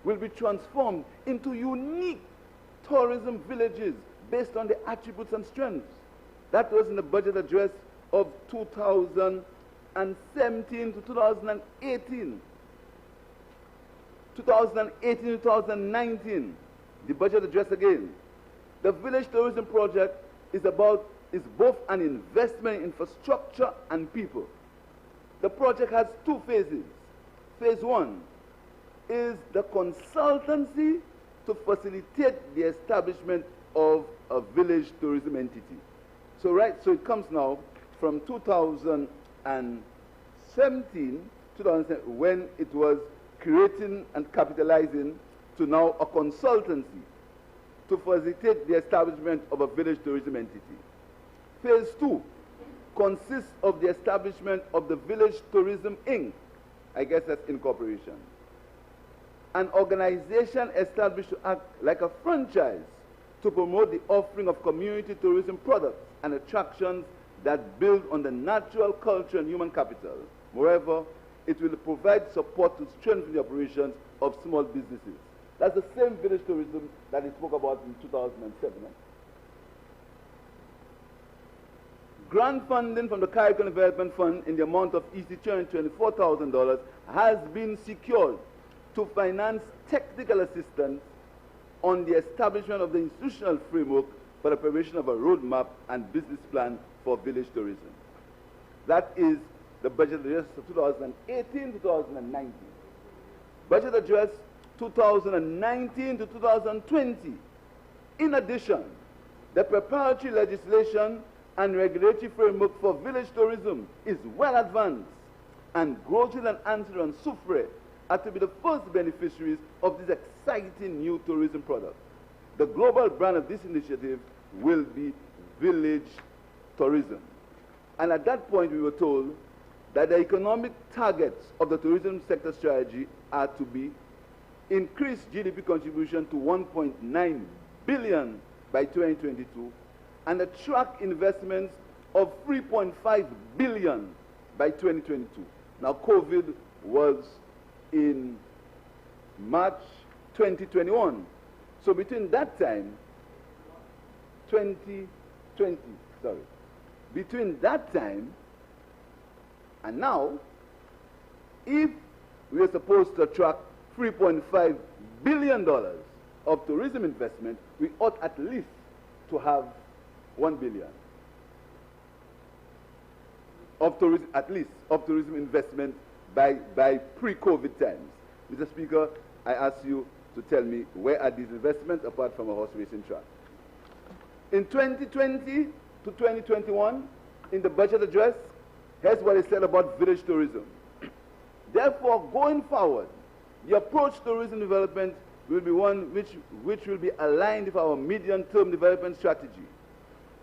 will be transformed into unique tourism villages based on the attributes and strengths. That was in the budget address of 2017 to 2018. 2018 to 2019, the budget address again. The village tourism project is both an investment in infrastructure and people. The project has 2 phases. Phase 1 is the consultancy to facilitate the establishment of a village tourism entity. So it comes now from 2017 2007, when it was creating and capitalizing to now a consultancy to facilitate the establishment of a village tourism entity. Phase 2 consists of the establishment of the Village Tourism Inc. I guess that's incorporation. An organization established to act like a franchise to promote the offering of community tourism products and attractions that build on the natural culture and human capital. Moreover, it will provide support to strengthen the operations of small businesses. That's the same village tourism that he spoke about in 2007. Grant funding from the Caribbean Development Fund in the amount of $224,000 has been secured to finance technical assistance on the establishment of the institutional framework for the preparation of a roadmap and business plan for village tourism. That is the budget address of 2018 to 2019. Budget address 2019 to 2020. In addition, the preparatory legislation and regulatory framework for village tourism is well advanced, and Groceries and Answer and Soufre are to be the first beneficiaries of this exciting new tourism product. The global brand of this initiative will be Village Tourism. And at that point, we were told that the economic targets of the tourism sector strategy are to be increased GDP contribution to 1.9 billion by 2022 and attract investments of 3.5 billion by 2022. Now, COVID was in March 2021. So between that time, between that time and now, if we are supposed to attract $3.5 billion of tourism investment, we ought at least to have 1 billion of tourism, at least, of tourism investment by pre-COVID times. Mr. Speaker, I ask you to tell me, where are these investments apart from a horse racing track? In 2020 to 2021, in the budget address, here's what is said about village tourism. Therefore, going forward, the approach to tourism development will be one which will be aligned with our medium-term development strategy.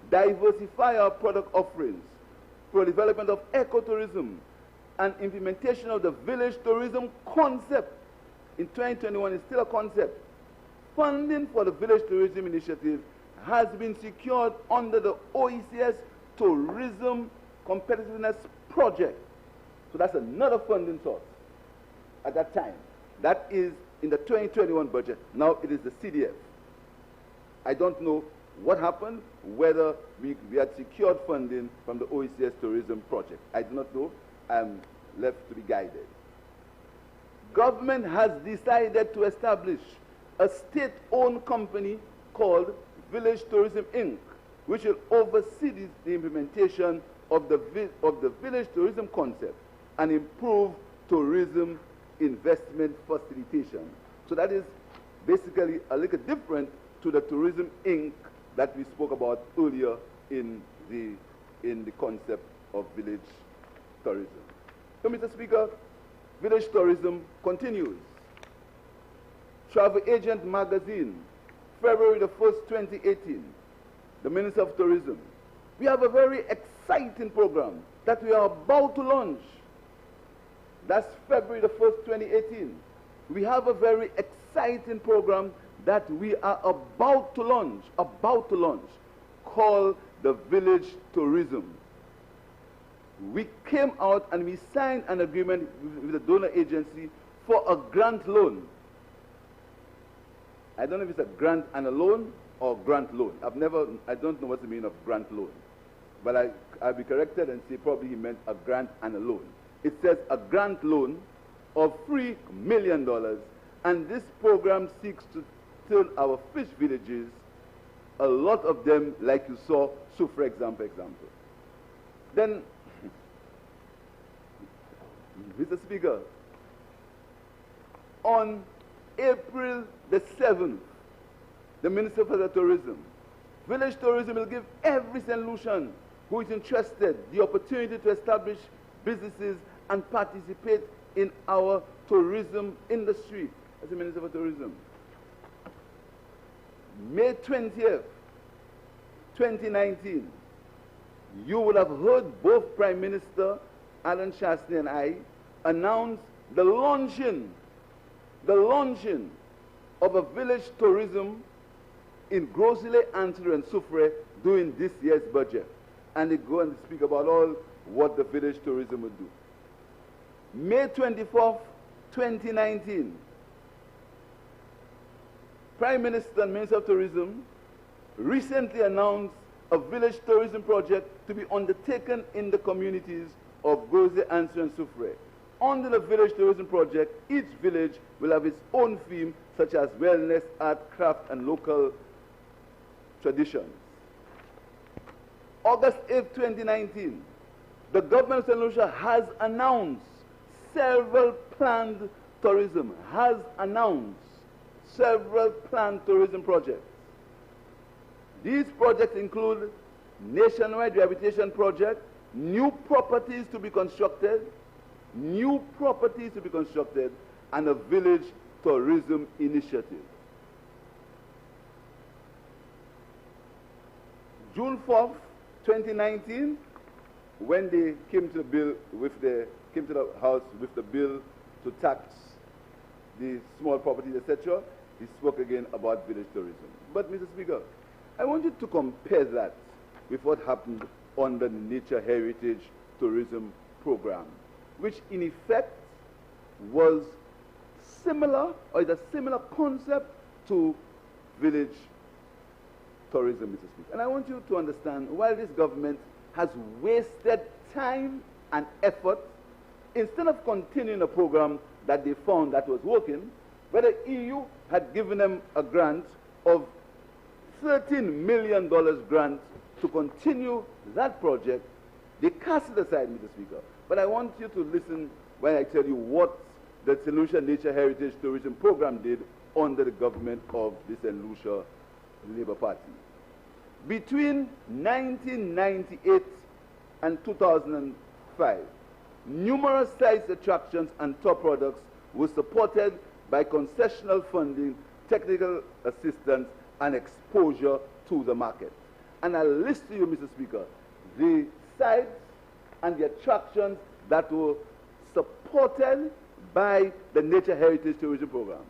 Diversify our product offerings for development of ecotourism and implementation of the village tourism concept. In 2021, it's still a concept. Funding for the village tourism initiative has been secured under the OECS Tourism Competitiveness Project. So that's another funding source at that time. That is in the 2021 budget. Now it is the CDF. I don't know what happened, whether we had secured funding from the OECS Tourism Project. I do not know. I'm left to be guided. Government has decided to establish a state-owned company called Village Tourism Inc., which will oversee the implementation of the village tourism concept and improve tourism investment facilitation. So that is basically a little different to the Tourism Inc. that we spoke about earlier in the concept of village tourism. So, Mr. Speaker, village tourism continues. Travel Agent Magazine, February the 1st, 2018, the Minister of Tourism. We have a very exciting program that we are about to launch. That's February the 1st, 2018. We have a very exciting program that we are about to launch, called the Village Tourism. We came out and we signed an agreement with the donor agency for a grant loan. I don't know if it's a grant and a loan or grant loan. I don't know what the meaning of grant loan. But I'll be corrected and say probably he meant a grant and a loan. It says a grant loan of $3 million, and this program seeks to turn our fish villages, a lot of them, like you saw, so for example. Then, Mr. Speaker, on April the 7th, the Minister for Tourism, Village Tourism will give every St. Lucian who is interested the opportunity to establish businesses and participate in our tourism industry as a Minister for Tourism. May 20th, 2019, you would have heard both Prime Minister Alan Shastney and I announce the launching of a village tourism in Grosile, Antler, and Soufrière during this year's budget. And they go and speak about all what the village tourism would do. May 24th, 2019, Prime Minister and Minister of Tourism recently announced a village tourism project to be undertaken in the communities of Grosile, Antler, and Soufrière. Under the village tourism project, each village will have its own theme, such as wellness, art, craft, and local traditions. August 8, 2019, the government of St. Lucia has announced several planned tourism projects. These projects include nationwide rehabilitation project, new properties to be constructed, and a village tourism initiative. June 4th, 2019, when they came to the House with the bill to tax the small properties, etc., he spoke again about village tourism. But, Mr. Speaker, I want you to compare that with what happened under the Nature Heritage Tourism Program, which in effect was similar, or is a similar concept to village tourism, Mr. Speaker. And I want you to understand, while this government has wasted time and effort, instead of continuing a program that they found that was working, where the EU had given them a grant of $13 million grant to continue that project, they cast it aside, Mr. Speaker. But I want you to listen when I tell you what the St. Lucia Nature Heritage Tourism Program did under the government of the St. Lucia Labour Party. Between 1998 and 2005, numerous sites, attractions, and tour products were supported by concessional funding, technical assistance, and exposure to the market. And I'll list to you, Mr. Speaker, the sites and the attractions that were supported by the Nature Heritage Tourism Program.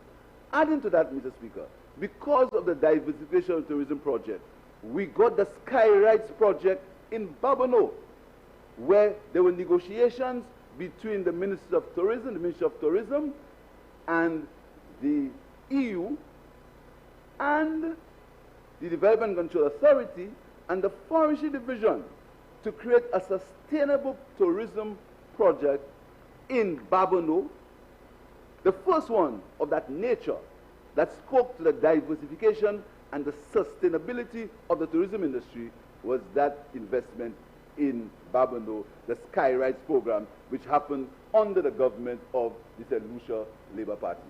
Adding to that, Mr. Speaker, because of the diversification of tourism project, we got the Sky Rides project in Babonneau, where there were negotiations between the Ministry of Tourism, and the EU, and the Development Control Authority, and the Forestry Division to create a sustainable tourism project in Babonneau, the first one of that nature that spoke to the diversification and the sustainability of the tourism industry was that investment in Babonneau, the Sky Rides program, which happened under the government of the St. Lucia Labour Party.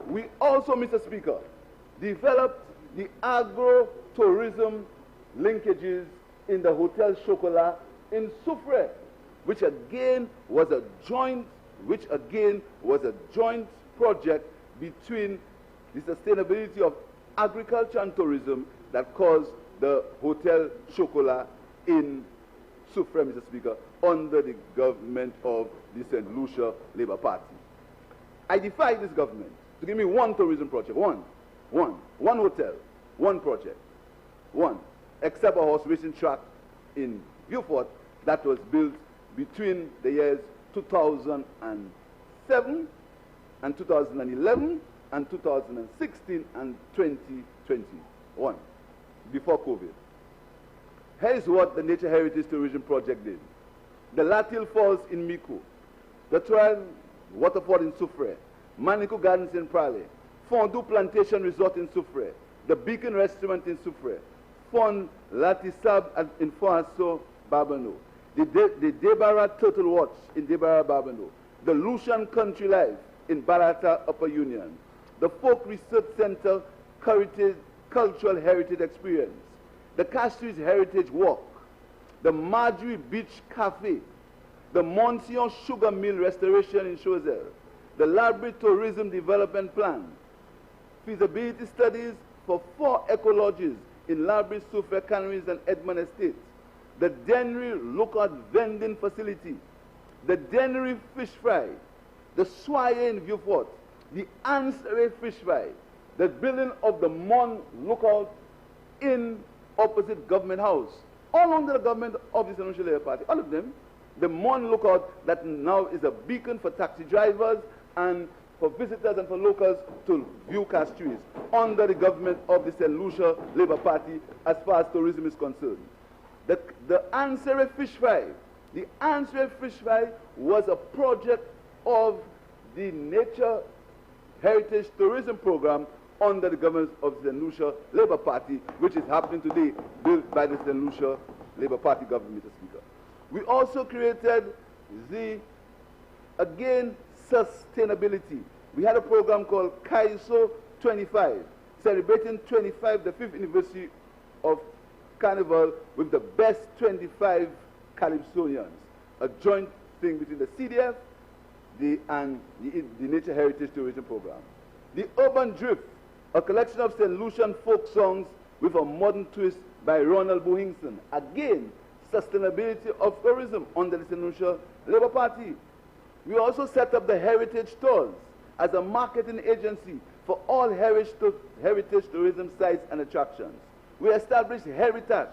We also, Mr. Speaker, developed the agro-tourism linkages in the Hotel Chocolat in Soufrière, which again was a joint project between the sustainability of agriculture and tourism that caused the Hotel Chocolat in Soufrière, Mr. Speaker, under the government of the St. Lucia Labour Party. I defy this government to give me one tourism project, one hotel, one project, except a horse racing track in Beaufort that was built between the years 2007 and 2011 and 2016 and 2021, before COVID. Here's what the Nature Heritage Tourism Project did. The Latil Falls in Miko, the Trial Waterfall in Soufrière, Manico Gardens in Prale, Fondou Plantation Resort in Soufrière, the Beacon Restaurant in Soufrière, Fond Latisab in Foasso, Babonneau, the Debarra Turtle Watch in Debarra, Babonneau, the Lucian Country Life in Barata, Upper Union, the Folk Research Center Cultural Heritage Experience, the Castries Heritage Walk, the Marjorie Beach Cafe, the Monsieur Sugar Mill restoration in Choiseul, the Library Tourism Development Plan, feasibility studies for 4 eco-lodges in Library, Soufriere, Canaries, and Edmond Estates, the Dennery Lookout Vending Facility, the Dennery Fish Fry, the Soyer in Vieux-Fort, the Ansere Fish Fry, the building of the Mon Lookout in opposite Government House, all under the government of the St. Lucia Labour Party, all of them. The Mon Lookout that now is a beacon for taxi drivers and for visitors and for locals to view Castries under the government of the St. Lucia Labour Party as far as tourism is concerned. The Ansere Fish Fry. The Ansere Fish Fry was a project of the Nature Heritage Tourism Program under the government of the St. Lucia Labour Party, which is happening today, built by the St. Lucia Labour Party government, Mr. Speaker. We also created the, again, sustainability. We had a program called CAISO 25, celebrating the 5th anniversary of Carnival with the best 25 Calypsonians, a joint thing between the CDF and the Nature Heritage Tourism Program. The Urban Drift, a collection of St. Lucian folk songs with a modern twist by Ronald Bohingson. Again, sustainability of tourism under the St. Lucia Labour Party. We also set up the Heritage Stores as a marketing agency for all heritage tourism sites and attractions. We established Heritage,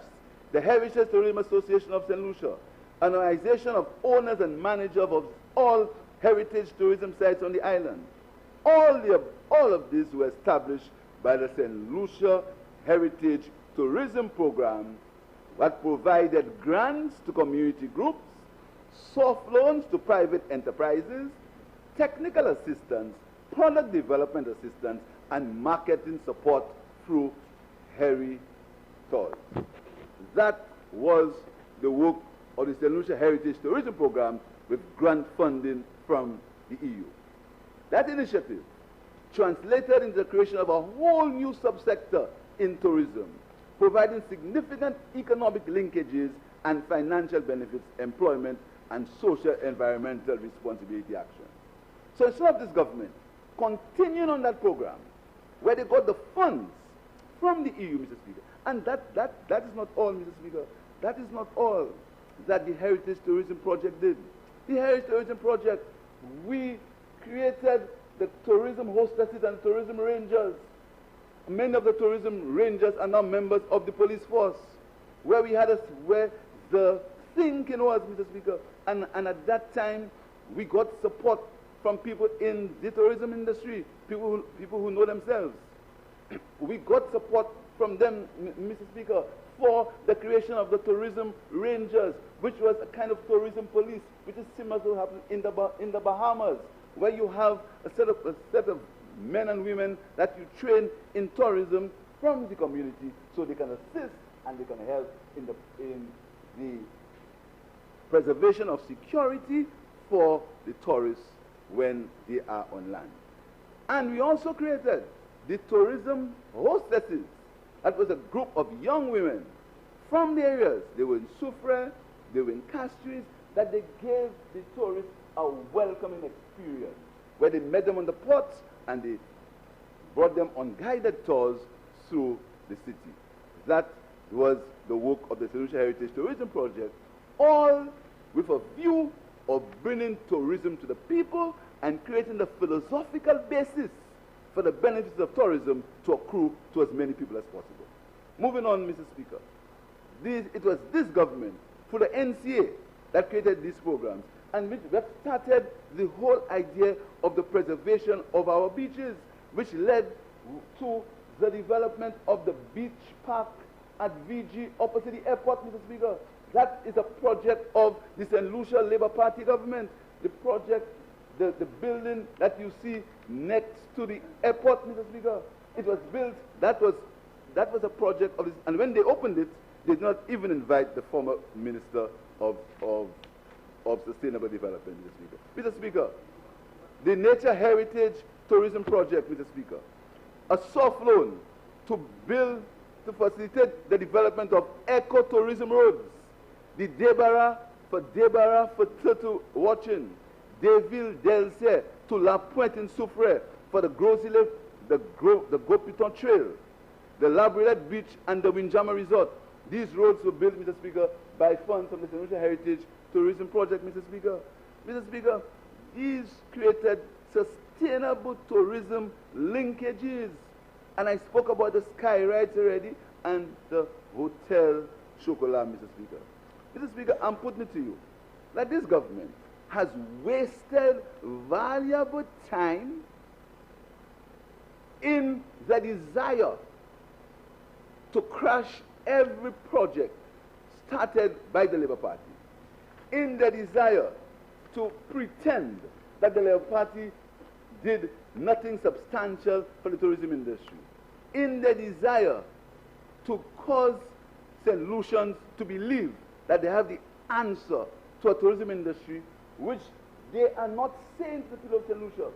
the Heritage Tourism Association of St. Lucia, an organization of owners and managers of all heritage tourism sites on the island. All of these were established by the St. Lucia Heritage Tourism Program that provided grants to community groups, soft loans to private enterprises, technical assistance, product development assistance, and marketing support through Heri Tours. That was the work of the St. Lucia Heritage Tourism Program with grant funding from the EU. That initiative translated into the creation of a whole new subsector in tourism, providing significant economic linkages and financial benefits, employment, and social environmental responsibility action. So instead of this government continuing on that program, where they got the funds from the EU, Mr. Speaker, and that is not all, Mr. Speaker, that is not all that the Heritage Tourism Project did. The Heritage Tourism Project, we created the tourism hostesses and tourism rangers. Many of the tourism rangers are now members of the police force, where the thinking was, Mr. Speaker, and at that time we got support from people in the tourism industry, people who know themselves. We got support from them, Mr. Speaker, for the creation of the tourism rangers, which was a kind of tourism police, which is similar to what happened in the Bahamas, where you have a set of men and women that you train in tourism from the community, so they can assist and they can help in the preservation of security for the tourists when they are on land. And we also created the tourism hostesses. That was a group of young women from the areas. They were in Soufriere, they were in Castries, that they gave the tourists a welcoming experience, where they met them on the ports and they brought them on guided tours through the city. That was the work of the St. Lucia Heritage Tourism Project, all with a view of bringing tourism to the people and creating the philosophical basis for the benefits of tourism to accrue to as many people as possible. Moving on, Mr. Speaker. It was this government, through the NCA, that created these programs, and which started the whole idea of the preservation of our beaches, which led to the development of the beach park at VG opposite the airport, Mr. Speaker. That is a project of the St. Lucia Labour Party government. The project, the building that you see next to the airport, Mr. Speaker, it was built, that was a project of this, and when they opened it, they did not even invite the former Minister of Sustainable Development, Mr. Speaker. Mr. Speaker, the Nature Heritage Tourism Project, Mr. Speaker, a soft loan to facilitate the development of eco-tourism roads, the Debara for Debarra for Turtle watching, Deville Delce to La Pointe in Soufrière for the Grosile, the Gopiton Trail, the Labrador Beach and the Windjammer Resort. These roads were built, Mr. Speaker, by funds from the St. Lucia Heritage Tourism Project, Mr. Speaker. Mr. Speaker, these created sustainable tourism linkages. And I spoke about the sky rides already and the Hotel Chocolat, Mr. Speaker. Mr. Speaker, I'm putting it to you that this government has wasted valuable time in the desire to crash every project started by the Labour Party, in the desire to pretend that the Labour Party did nothing substantial for the tourism industry, in the desire to cause St. Lucians to believe that they have the answer to a tourism industry, which they are not saying to the people of St. Lucia.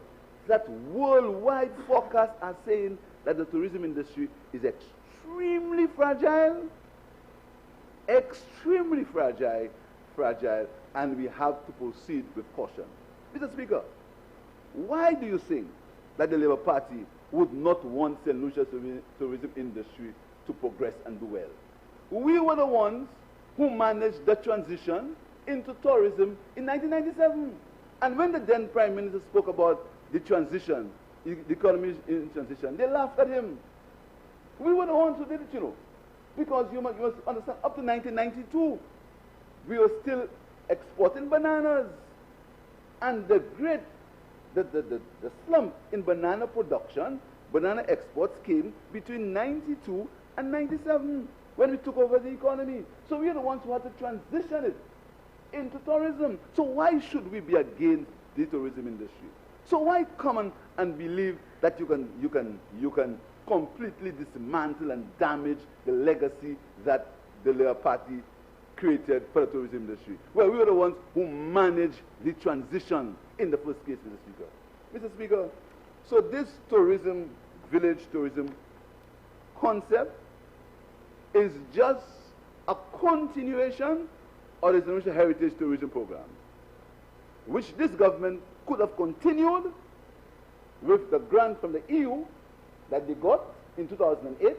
That worldwide forecasts are saying that the tourism industry is extremely fragile, and we have to proceed with caution. Mr. Speaker, why do you think that the Labour Party would not want St. Lucia's tourism industry to progress and do well? We were the ones who managed the transition into tourism in 1997. And when the then Prime Minister spoke about the transition, the economy in transition, they laughed at him. We were the ones who did it, you know. Because you must understand, up to 1992, we were still exporting bananas. And the slump in banana production, banana exports came between 92 and 97 when we took over the economy. So we are the ones who had to transition it into tourism. So why should we be against the tourism industry? So why come and believe that you can completely dismantle and damage the legacy that the Labour Party created for the tourism industry? Well, we were the ones who managed the transition in the first case, Mr. Speaker. Mr. Speaker, so this tourism, village tourism concept is just a continuation of the St. Lucia Heritage Tourism Program, which this government could have continued with the grant from the EU that they got in 2008.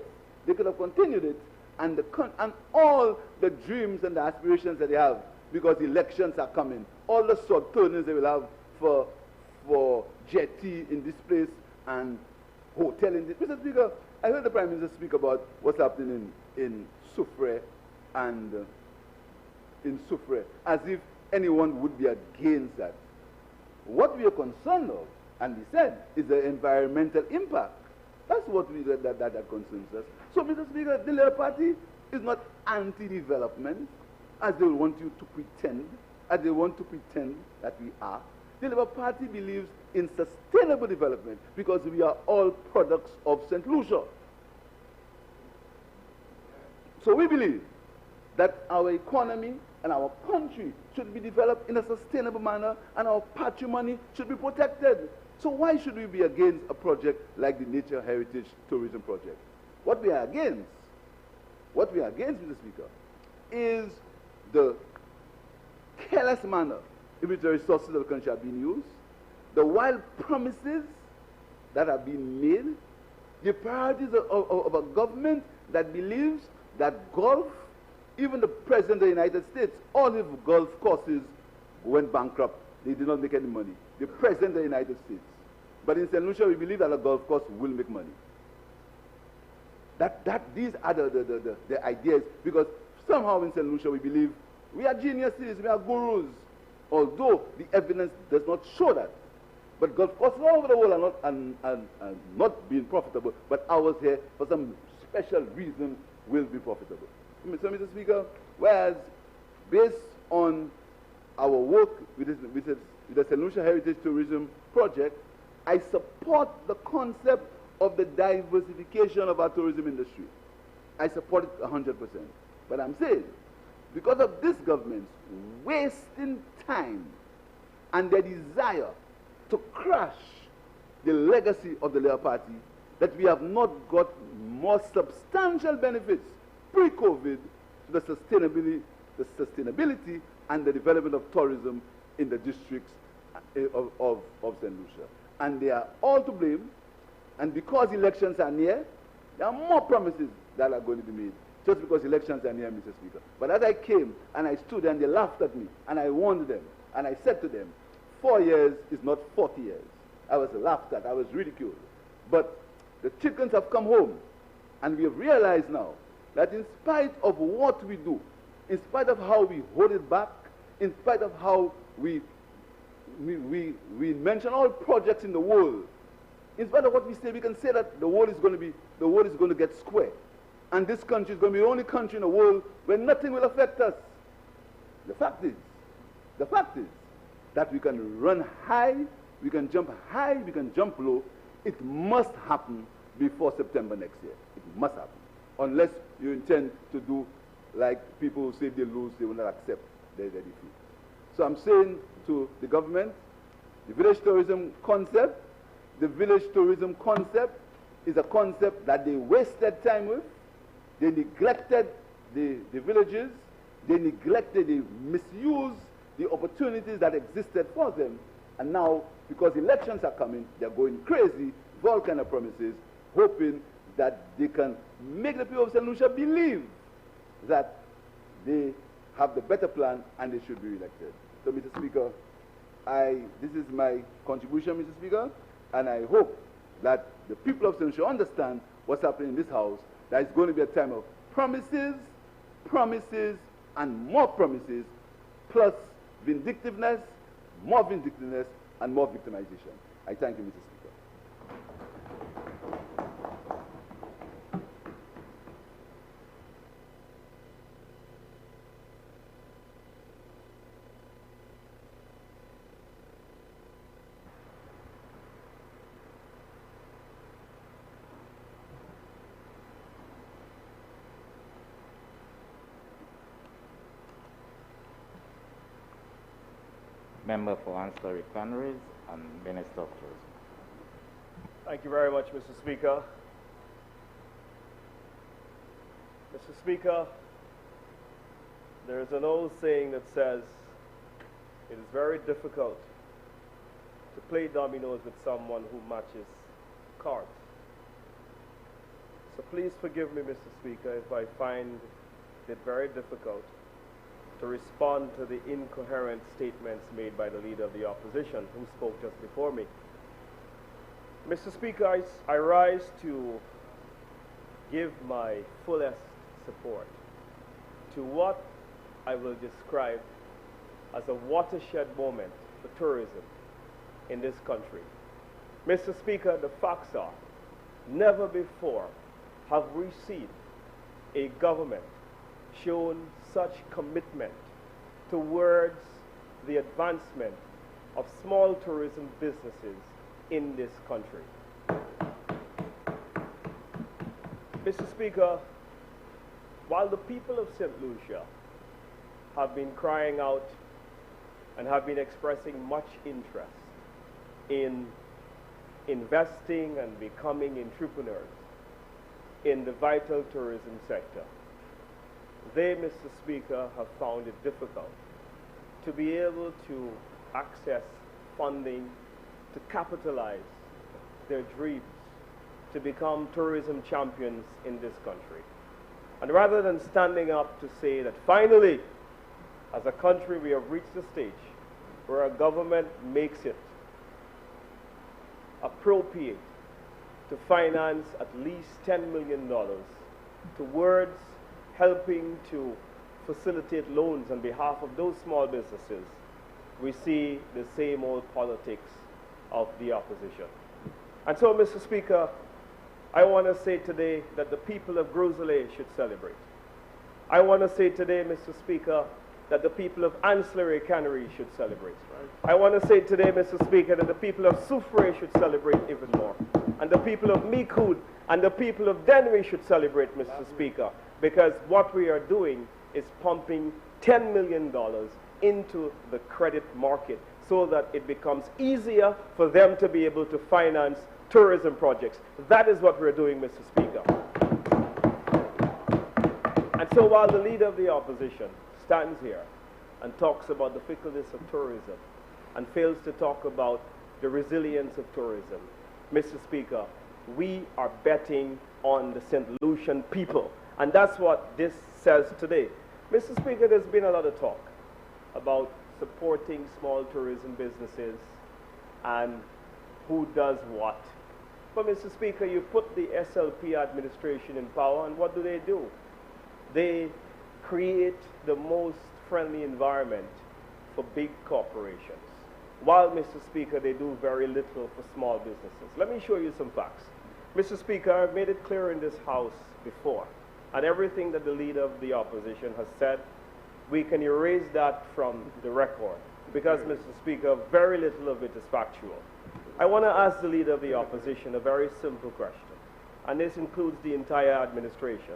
They could have continued it, and all the dreams and the aspirations that they have, because elections are coming, all the subturnings they will have for jetty in this place and hotel in this. Mr. Speaker, I heard the Prime Minister speak about what's happening in Soufrière and in Soufrière, as if anyone would be against that. What we are concerned of, and we said, is the environmental impact. That's what that concerns us. So, Mr. Speaker, the Labour Party is not anti-development, as they want you to pretend, as they want to pretend that we are. The Labour Party believes in sustainable development because we are all products of St. Lucia. So we believe that our economy and our country should be developed in a sustainable manner, and our patrimony should be protected. So why should we be against a project like the Nature Heritage Tourism Project? What we are against, Mr. Speaker, is the careless manner in which the resources of the country are being used, the wild promises that are being made, the priorities of a government that believes that golf, even the President of the United States, all his golf courses went bankrupt. They did not make any money. The President of the United States. But in St. Lucia, we believe that a golf course will make money. These are the ideas, because somehow in St. Lucia we believe we are geniuses, we are gurus, although the evidence does not show that. But golf courses all over the world are not being profitable, but ours here, for some special reason, will be profitable. So, Mr. Speaker, whereas based on our work with the St. Lucia Heritage Tourism Project, I support the concept of the diversification of our tourism industry. I support it 100%. But I'm saying, because of this government's wasting time and their desire to crash the legacy of the Labour Party, that we have not got more substantial benefits pre-COVID to the sustainability and the development of tourism in the districts of St. Lucia. And they are all to blame. And because elections are near, there are more promises that are going to be made just because elections are near, Mr. Speaker. But as I came and I stood and they laughed at me and I warned them and I said to them, 4 years is not 40 years. I was laughed at, I was ridiculed. But the chickens have come home and we have realized now that in spite of what we do, in spite of how we hold it back, in spite of how we mention all projects in the world, in spite of what we say, we can say that the world is going to get square. And this country is going to be the only country in the world where nothing will affect us. The fact is that we can run high, we can jump high, we can jump low. It must happen before September next year. It must happen. Unless you intend to do like people who say they lose, they will not accept their defeat. So I'm saying to the government, the village tourism concept is a concept that they wasted time with. They neglected the villages. They neglected, they misused the opportunities that existed for them. And now, because elections are coming, they're going crazy with all kinds of promises, hoping that they can make the people of St. Lucia believe that they have the better plan and they should be elected. So, Mr. Speaker, this is my contribution, Mr. Speaker, and I hope that the people of St. Lucia understand what's happening in this House, that it's going to be a time of promises, and more promises, plus vindictiveness, more vindictiveness, and more victimization. I thank you, Mr. Speaker. Member for Ancillary Canneries and Minister of Tourism. Thank you very much, Mr. Speaker. Mr. Speaker, there is an old saying that says it is very difficult to play dominoes with someone who matches cards. So please forgive me, Mr. Speaker, if I find it very difficult to respond to the incoherent statements made by the leader of the opposition who spoke just before me. Mr. Speaker, I rise to give my fullest support to what I will describe as a watershed moment for tourism in this country. Mr. Speaker, the facts are, never before have we seen a government shown such commitment towards the advancement of small tourism businesses in this country. Mr. Speaker, while the people of St. Lucia have been crying out and have been expressing much interest in investing and becoming entrepreneurs in the vital tourism sector, they, Mr. Speaker, have found it difficult to be able to access funding to capitalize their dreams to become tourism champions in this country. And rather than standing up to say that finally, as a country, we have reached a stage where our government makes it appropriate to finance at least $10 million towards helping to facilitate loans on behalf of those small businesses, we see the same old politics of the opposition. And so, Mr. Speaker, I want to say today that the people of Groselet should celebrate. I want to say today, Mr. Speaker, that the people of Ancillary Cannery should celebrate. I want to say today, Mr. Speaker, that the people of Soufrière should celebrate even more. And the people of Micoud and the people of Dennery should celebrate, Mr. Speaker, because what we are doing is pumping $10 million into the credit market so that it becomes easier for them to be able to finance tourism projects. That is what we're doing, Mr. Speaker. And so while the leader of the opposition stands here and talks about the fickleness of tourism and fails to talk about the resilience of tourism. Mr. Speaker, we are betting on the St. Lucian people, and that's what this says today. Mr. Speaker, there's been a lot of talk about supporting small tourism businesses and who does what. But Mr. Speaker, you put the SLP administration in power, and what do? They create the most friendly environment for big corporations, while, Mr. Speaker, they do very little for small businesses. Let me show you some facts. Mr. Speaker, I've made it clear in this House before, and everything that the leader of the opposition has said, we can erase that from the record, because, Mr. Speaker, very little of it is factual. I want to ask the leader of the opposition a very simple question, and this includes the entire administration.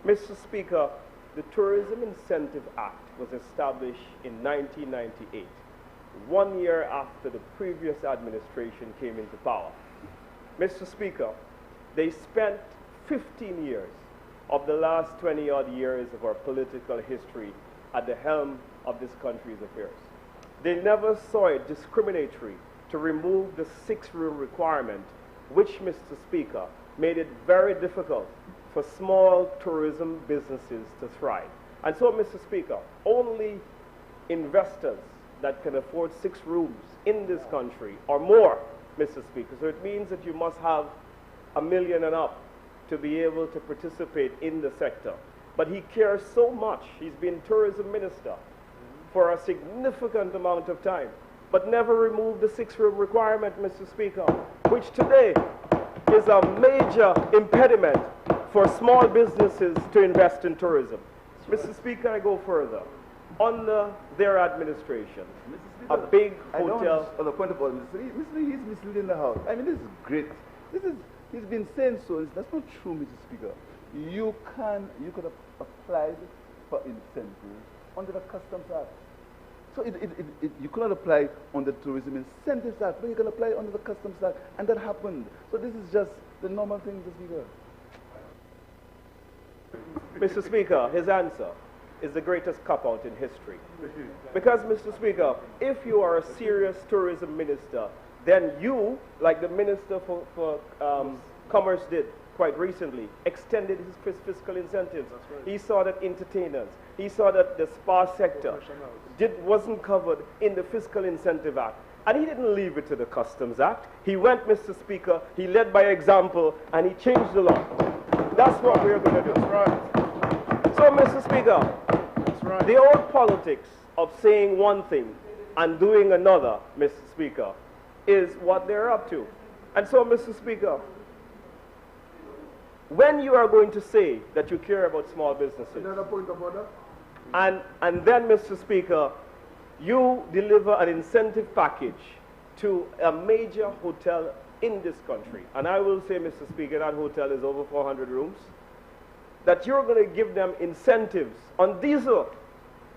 Mr. Speaker, the Tourism Incentive Act was established in 1998, 1 year after the previous administration came into power. Mr. Speaker, they spent 15 years of the last 20-odd years of our political history at the helm of this country's affairs. They never saw it discriminatory to remove the 6-room requirement, which, Mr. Speaker, made it very difficult for small tourism businesses to thrive. And so, Mr. Speaker, only investors that can afford 6 rooms in this country or more, Mr. Speaker. So it means that you must have $1 million and up to be able to participate in the sector. But he cares so much. He's been tourism minister for a significant amount of time, but never removed the 6-room requirement, Mr. Speaker, which today is a major impediment for small businesses to invest in tourism. Mr. Speaker, I go further. Under their administration, a big hotel... On the point of order, Mr. Lee, he's misleading the House. I mean, this is great. He's been saying so. That's not true, Mr. Speaker. You could have applied for incentives under the Customs Act. So you could not apply on the Tourism Incentives Act, but you can apply under the Customs Act, and that happened. So this is just the normal thing, Mr. Speaker. Mr. Speaker, his answer is the greatest cop-out in history. Because, Mr. Speaker, if you are a serious tourism minister, then you, like the Minister for Commerce did quite recently, extended his fiscal incentives. Right. He saw that entertainers, he saw that the spa sector wasn't covered in the Fiscal Incentive Act. And he didn't leave it to the Customs Act. He went, Mr. Speaker, he led by example, and he changed the law. That's what we're going to do. That's right. So, Mr. Speaker, that's right. The old politics of saying one thing and doing another, Mr. Speaker, is what they're up to. And so, Mr. Speaker, when you are going to say that you care about small businesses, Another point of order. and then, Mr. Speaker, you deliver an incentive package to a major hotel in this country, and I will say, Mr. Speaker, that hotel is over 400 rooms, that you're going to give them incentives on diesel,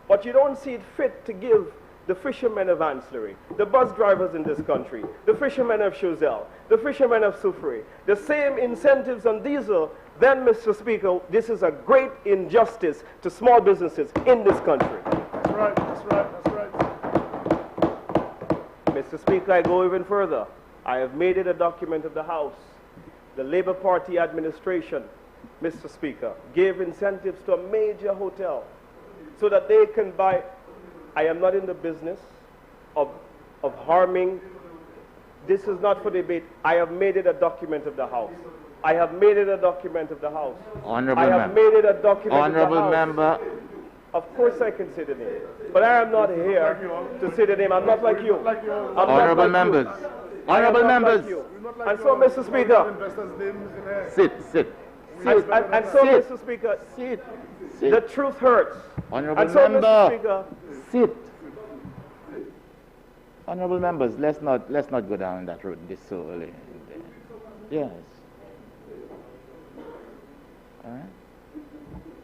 but you don't see it fit to give the fishermen of Ancillary, the bus drivers in this country, the fishermen of Choiseul, the fishermen of Soufrière, the same incentives on diesel, then, Mr. Speaker, this is a great injustice to small businesses in this country. That's right, that's right, that's right. Mr. Speaker, I go even further. I have made it a document of the House. The Labour Party administration, Mr. Speaker, gave incentives to a major hotel so that they can buy. I am not in the business of harming. This is not for debate. I have made it a document of the House. I have made it a document of the House. Honorable I have made it a document Honorable of the House. member. Of course I can say the name. But I am not here to say the name. I'm not like you. Honorable members. Honorable members. And so, Mr. Speaker, Sit. and so, Mr. Speaker, the truth hurts. Honorable And so, member. Mr. Speaker, Sit. Honorable members, let's not go down that road this so early. Yes. All right.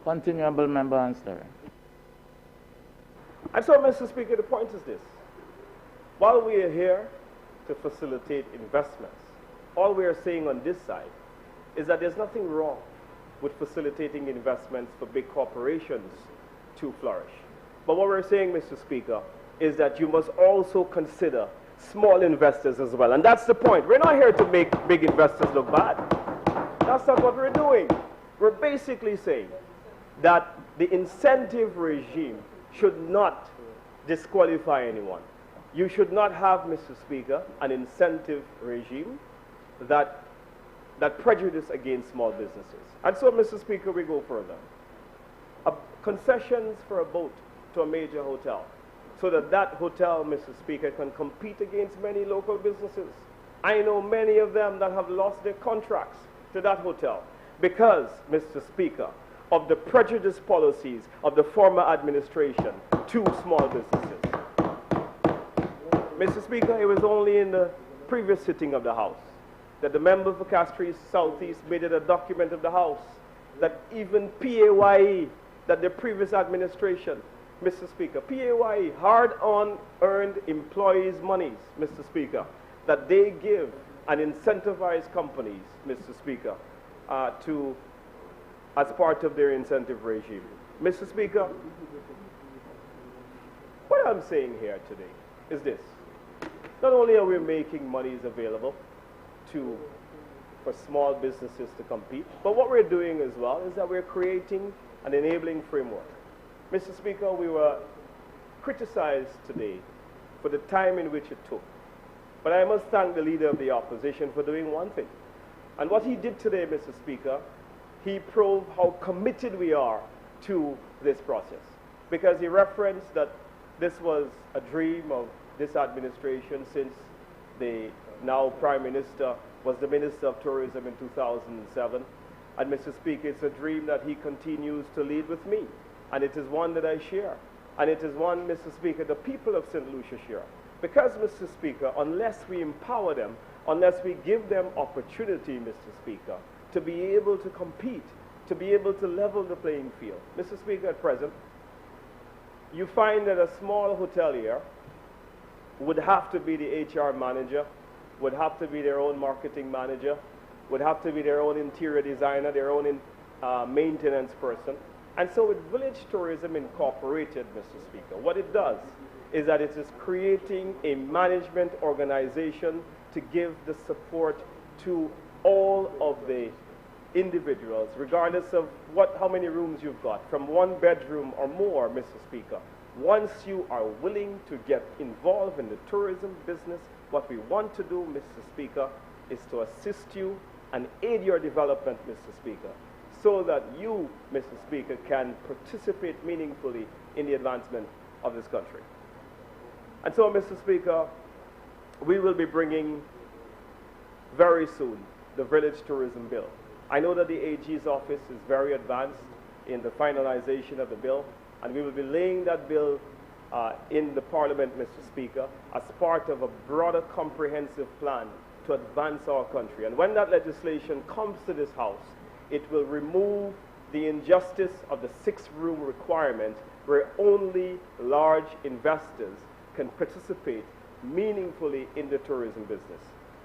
Continuable member answer. And so, Mr. Speaker, the point is this. While we are here to facilitate investments, all we are saying on this side is that there's nothing wrong with facilitating investments for big corporations to flourish. But what we're saying, Mr. Speaker, is that you must also consider small investors as well. And that's the point. We're not here to make big investors look bad. That's not what we're doing. We're basically saying that the incentive regime should not disqualify anyone. You should not have, Mr. Speaker, an incentive regime that prejudice against small businesses. And so, Mr. Speaker, we go further. Concessions for a boat to a major hotel, so that that hotel, Mr. Speaker, can compete against many local businesses. I know many of them that have lost their contracts to that hotel because, Mr. Speaker, of the prejudice policies of the former administration to small businesses. Mr. Speaker, it was only in the previous sitting of the House that the member for Castries Southeast made it a document of the House that even PAYE, that the previous administration, Mr. Speaker, PAYE, hard-on earned employees' monies, Mr. Speaker, that they give and incentivize companies, Mr. Speaker, as part of their incentive regime. Mr. Speaker, what I'm saying here today is this. Not only are we making monies available for small businesses to compete, but what we're doing as well is that we're creating an enabling framework. Mr. Speaker, we were criticized today for the time in which it took. But I must thank the leader of the opposition for doing one thing. And what he did today, Mr. Speaker, he proved how committed we are to this process. Because he referenced that this was a dream of this administration since the now Prime Minister was the Minister of Tourism in 2007. And Mr. Speaker, it's a dream that he continues to lead with me. And it is one that I share. And it is one, Mr. Speaker, the people of St. Lucia share. Because, Mr. Speaker, unless we empower them, unless we give them opportunity, Mr. Speaker, to be able to compete, to be able to level the playing field. Mr. Speaker, at present, you find that a small hotelier would have to be the HR manager, would have to be their own marketing manager, would have to be their own interior designer, their own maintenance person. And so with Village Tourism Incorporated, Mr. Speaker, what it does is that it is creating a management organization to give the support to all of the individuals, regardless of how many rooms you've got, from 1 bedroom or more, Mr. Speaker. Once you are willing to get involved in the tourism business, what we want to do, Mr. Speaker, is to assist you and aid your development, Mr. Speaker, so that you, Mr. Speaker, can participate meaningfully in the advancement of this country. And so, Mr. Speaker, we will be bringing very soon the Village Tourism Bill. I know that the AG's office is very advanced in the finalization of the bill, and we will be laying that bill in the Parliament, Mr. Speaker, as part of a broader comprehensive plan to advance our country. And when that legislation comes to this House, it will remove the injustice of the 6-room requirement where only large investors can participate meaningfully in the tourism business.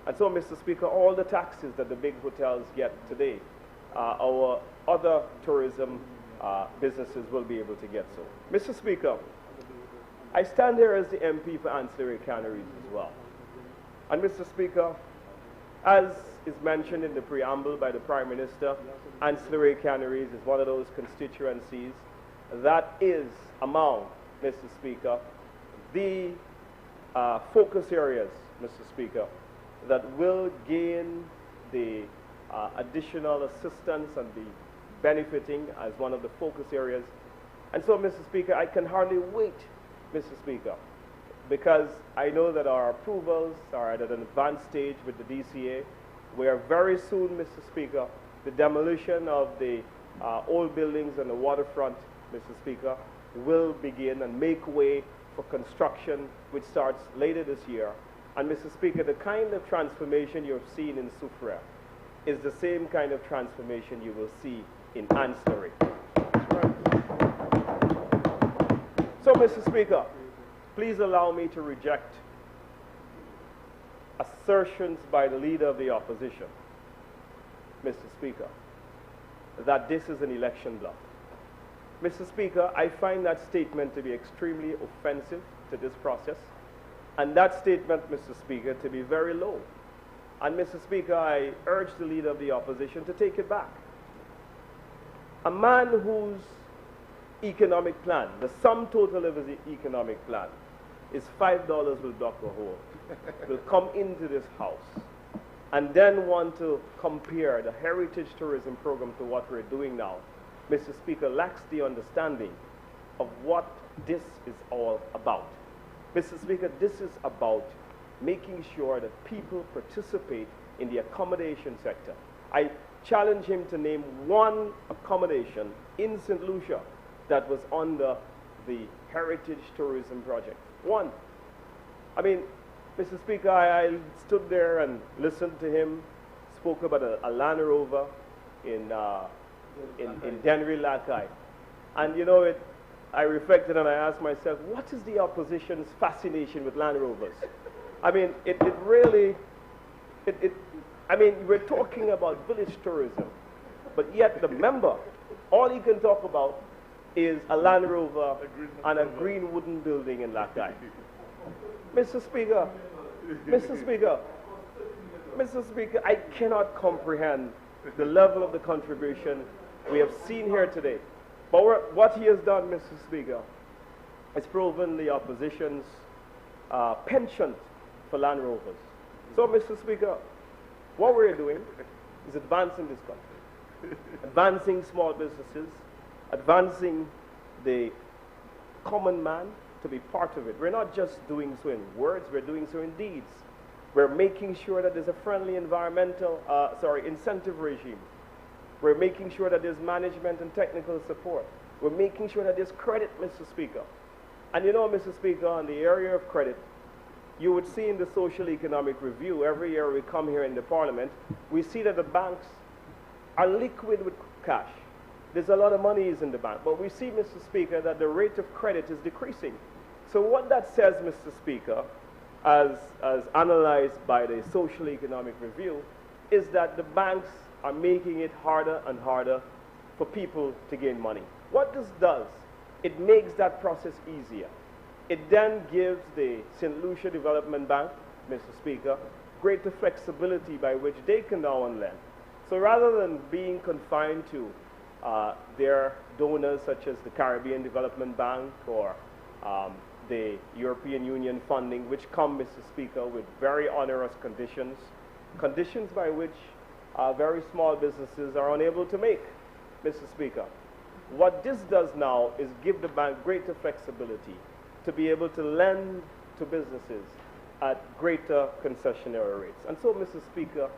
And so, Mr. Speaker, all the taxes that the big hotels get today, our other tourism businesses will be able to get so. Mr. Speaker, I stand here as the MP for ancillary canneries as well. And Mr. Speaker, as is mentioned in the preamble by the Prime Minister, ancillary canneries is one of those constituencies that is among, Mr. Speaker, the focus areas, Mr. Speaker, that will gain the additional assistance and be benefiting as one of the focus areas. And so, Mr. Speaker, I can hardly wait, Mr. Speaker, because I know that our approvals are at an advanced stage with the DCA, where very soon, Mr. Speaker, the demolition of the old buildings on the waterfront, Mr. Speaker, will begin and make way for construction, which starts later this year. And Mr. Speaker, the kind of transformation you have seen in Soufrière is the same kind of transformation you will see in ancillary. So, Mr. Speaker, please allow me to reject assertions by the leader of the opposition, Mr. Speaker, that this is an election bluff. Mr. Speaker, I find that statement to be extremely offensive to this process, and that statement, Mr. Speaker, to be very low. And Mr. Speaker, I urge the Leader of the Opposition to take it back. A man whose economic plan, the sum total of his economic plan, is $5 will block a hole, will come into this house and then want to compare the heritage tourism program to what we're doing now, Mr. Speaker, lacks the understanding of what this is all about. Mr. Speaker, this is about making sure that people participate in the accommodation sector. I challenge him to name one accommodation in St. Lucia that was under the heritage tourism project. One. I mean, Mr. Speaker, I stood there and listened to him, spoke about a Land Rover in Dennery Lakai. And you know, I reflected and I asked myself, what is the opposition's fascination with Land Rovers? I mean, I mean, we're talking about village tourism, but yet the member, all he can talk about is a Land Rover and a green wooden building in Lakai. Mr. Speaker, I cannot comprehend the level of the contribution we have seen here today. But what he has done, Mr. Speaker, is proven the opposition's penchant for Land Rovers. So, Mr. Speaker, what we're doing is advancing this country, advancing small businesses, advancing the common man to be part of it. We're not just doing so in words, we're doing so in deeds. We're making sure that there's a friendly incentive regime. We're making sure that there's management and technical support. We're making sure that there's credit, Mr. Speaker. And you know, Mr. Speaker, on the area of credit, you would see in the social economic review, every year we come here in the parliament, we see that the banks are liquid with cash. There's a lot of money is in the bank. But we see, Mr. Speaker, that the rate of credit is decreasing. So what that says, Mr. Speaker, as analyzed by the social economic review, is that the banks are making it harder and harder for people to gain money. What this does, it makes that process easier. It then gives the St. Lucia Development Bank, Mr. Speaker, greater flexibility by which they can now lend. So rather than being confined to their donors such as the Caribbean Development Bank or the European Union funding, which come, Mr. Speaker, with very onerous conditions by which very small businesses are unable to make, Mr. Speaker. What this does now is give the bank greater flexibility to be able to lend to businesses at greater concessionary rates. And so, Mr. Speaker,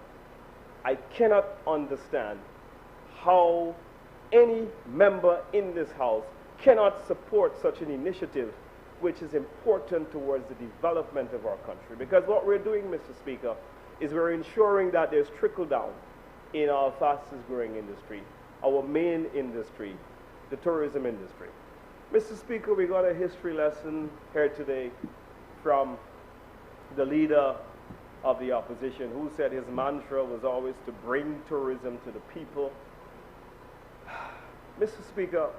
I cannot understand how any member in this House cannot support such an initiative which is important towards the development of our country. Because what we're doing, Mr. Speaker, is we're ensuring that there's trickle down in our fastest growing industry, our main industry, the tourism industry. Mr. Speaker, we got a history lesson here today from the Leader of the Opposition, who said his mantra was always to bring tourism to the people. Mr. Speaker,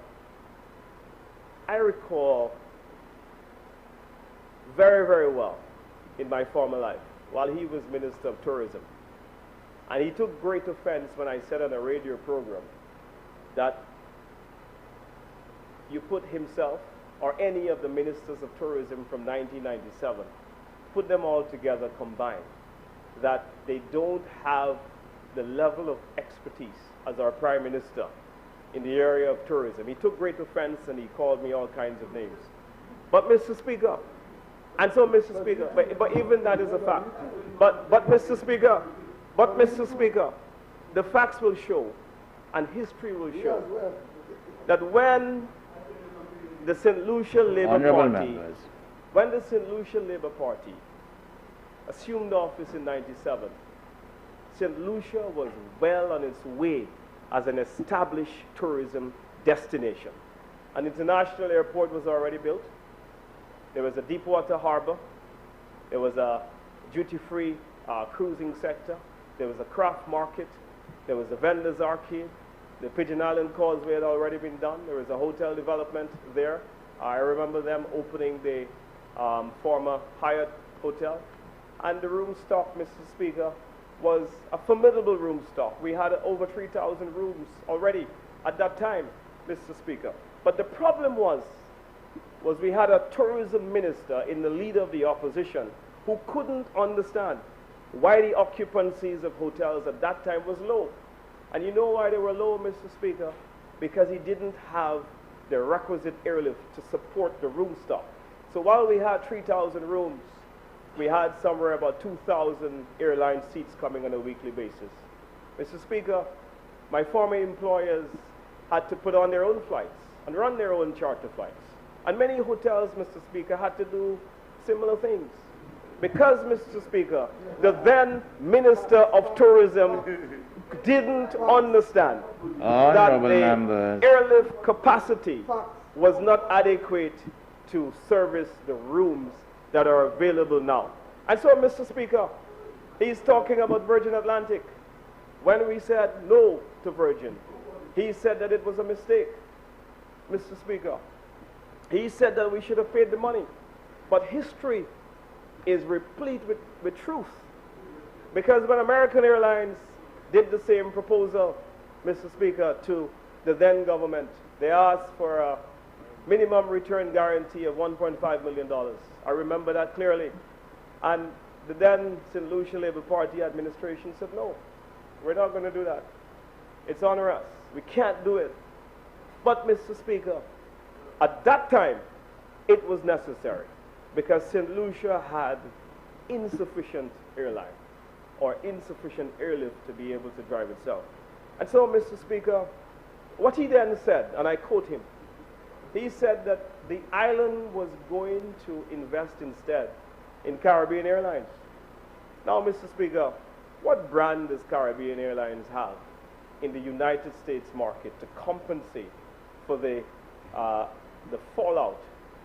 I recall very, very well in my former life while he was Minister of Tourism. And he took great offense when I said on a radio program that you put himself or any of the ministers of tourism from 1997, put them all together combined, that they don't have the level of expertise as our Prime Minister in the area of tourism. He took great offense and he called me all kinds of names. But Mr. Speaker, and so Mr. Speaker, but even that is a fact. But Mr. Speaker, the facts will show and history will show that when the St. Lucia Labour Party assumed office in 1997, St. Lucia was well on its way as an established tourism destination. An international airport was already built. There was a deep water harbor. There was a duty-free cruising sector. There was a craft market. There was a vendor's arcade. The Pigeon Island Causeway had already been done. There was a hotel development there. I remember them opening the former Hyatt Hotel. And the room stock, Mr. Speaker, was a formidable room stock. We had over 3,000 rooms already at that time, Mr. Speaker. But the problem was we had a tourism minister in the leader of the opposition who couldn't understand why the occupancies of hotels at that time was low. And you know why they were low, Mr. Speaker? Because he didn't have the requisite airlift to support the room stock. So while we had 3,000 rooms, we had somewhere about 2,000 airline seats coming on a weekly basis. Mr. Speaker, my former employers had to put on their own flights and run their own charter flights. And many hotels, Mr. Speaker, had to do similar things. Because, Mr. Speaker, the then Minister of Tourism didn't understand that the airlift capacity was not adequate to service the rooms that are available now. And so, Mr. Speaker, he's talking about Virgin Atlantic. When we said no to Virgin, he said that it was a mistake, Mr. Speaker. He said that we should have paid the money. But history is replete with truth. Because when American Airlines did the same proposal, Mr. Speaker, to the then government, they asked for a minimum return guarantee of $1.5 million. I remember that clearly. And the then St. Lucia Labour Party administration said, no, we're not going to do that. It's on us. We can't do it. But, Mr. Speaker, at that time, it was necessary because St. Lucia had insufficient airline or insufficient airlift to be able to drive itself. And so, Mr. Speaker, what he then said, and I quote him, he said that the island was going to invest instead in Caribbean Airlines. Now, Mr. Speaker, what brand does Caribbean Airlines have in the United States market to compensate for the fallout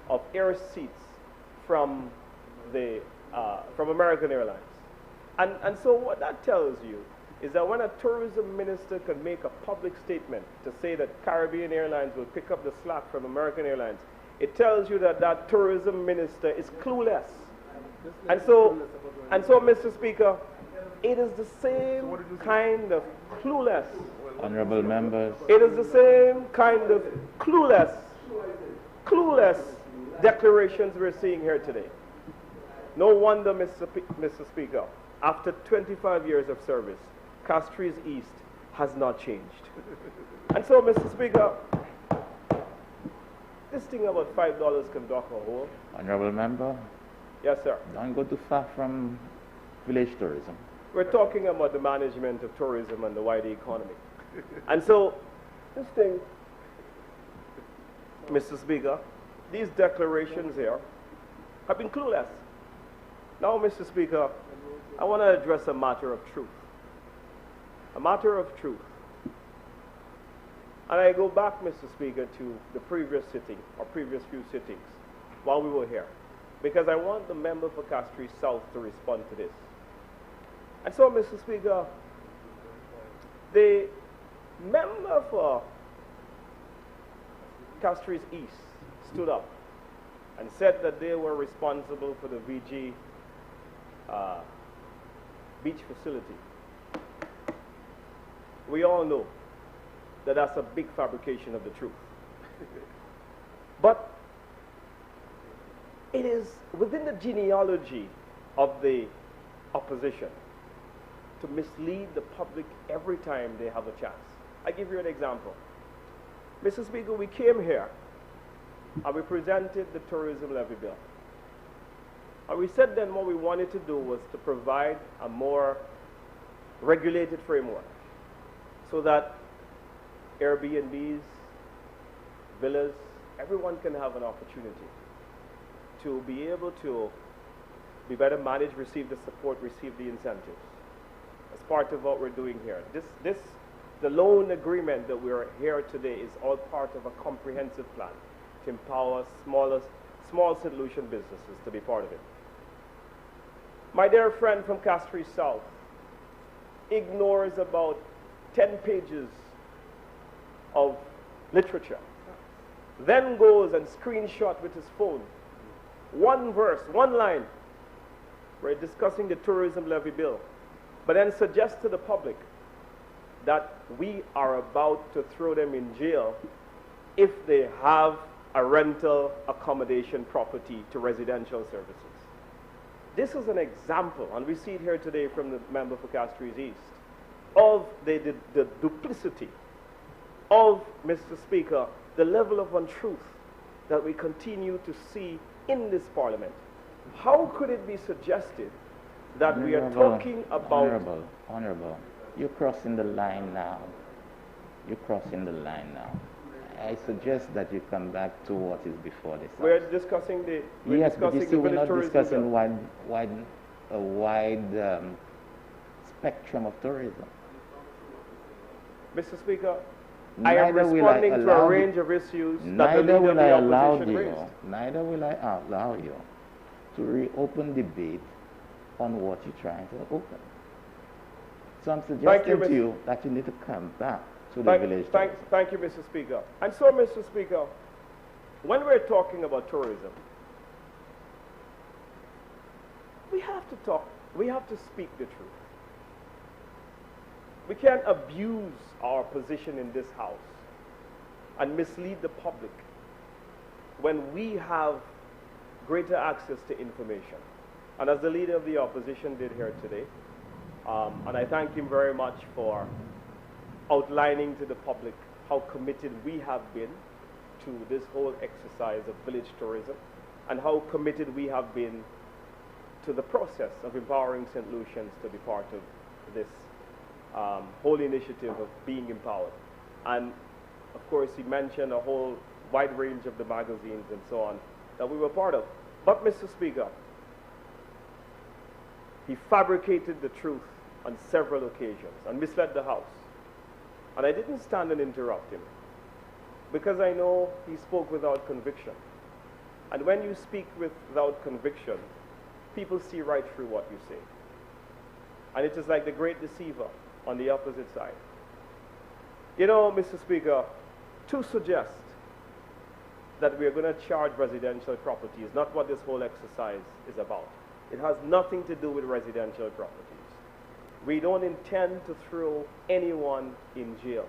of air seats from American Airlines? And so what that tells you is that when a tourism minister can make a public statement to say that Caribbean Airlines will pick up the slack from American Airlines, it tells you that that tourism minister is clueless. And so, Mr. Speaker, it is the same kind of clueless. Honorable members. It is the same kind of clueless declarations we're seeing here today. No wonder, Mr. Speaker, after 25 years of service, Castries East has not changed. And so, Mr. Speaker, this thing about $5 can dock a hole. Honorable member. Yes, sir. Don't go too far from village tourism. We're talking about the management of tourism and the wider economy. And so, this thing, Mr. Speaker, these declarations here have been clueless. Now, Mr. Speaker, I want to address a matter of truth. A matter of truth. And I go back, Mr. Speaker, to the previous sitting, or previous few sittings, while we were here. Because I want the member for Castries South to respond to this. And so, Mr. Speaker, the member for Castries East stood up and said that they were responsible for the VG beach facility. We all know that that's a big fabrication of the truth. But it is within the genealogy of the opposition to mislead the public every time they have a chance. I give you an example. Mr. Speaker, we came here and we presented the tourism levy bill. And we said then what we wanted to do was to provide a more regulated framework so that Airbnbs, villas, everyone can have an opportunity to be able to be better managed, receive the support, receive the incentives. As part of what we're doing here. The loan agreement that we're here today is all part of a comprehensive plan to empower small solution businesses to be part of it. My dear friend from Castries South ignores about 10 pages of literature, then goes and screenshot with his phone one verse, one line, we're discussing the tourism levy bill, but then suggests to the public that we are about to throw them in jail if they have a rental accommodation property to residential services. This is an example, and we see it here today from the member for Castries East, of the duplicity of, Mr. Speaker, the level of untruth that we continue to see in this parliament. How could it be suggested that we are talking about... Honorable, you're crossing the line now. You're crossing the line now. I suggest that you come back to what is before this. We're discussing the... Yes, but you see, we're not discussing a wide spectrum of tourism. Mr. Speaker, I am responding to a range of issues that the leader of the opposition raised. Neither will I allow you to reopen debate on what you're trying to open. So I'm suggesting to you that you need to come back to the village. Thank you, Mr. Speaker. And so, Mr. Speaker, when we're talking about tourism, we have to speak the truth. We can't abuse our position in this house and mislead the public when we have greater access to information. And as the leader of the opposition did here today, and I thank him very much for outlining to the public how committed we have been to this whole exercise of village tourism and how committed we have been to the process of empowering St. Lucians to be part of this whole initiative of being empowered. And of course he mentioned a whole wide range of the magazines and so on that we were part of. But Mr. Speaker, he fabricated the truth on several occasions and misled the House. And I didn't stand and interrupt him because I know he spoke without conviction. And when you speak without conviction, people see right through what you say. And it is like the great deceiver on the opposite side. You know, Mr. Speaker, to suggest that we are going to charge residential property is not what this whole exercise is about. It has nothing to do with residential properties. We don't intend to throw anyone in jail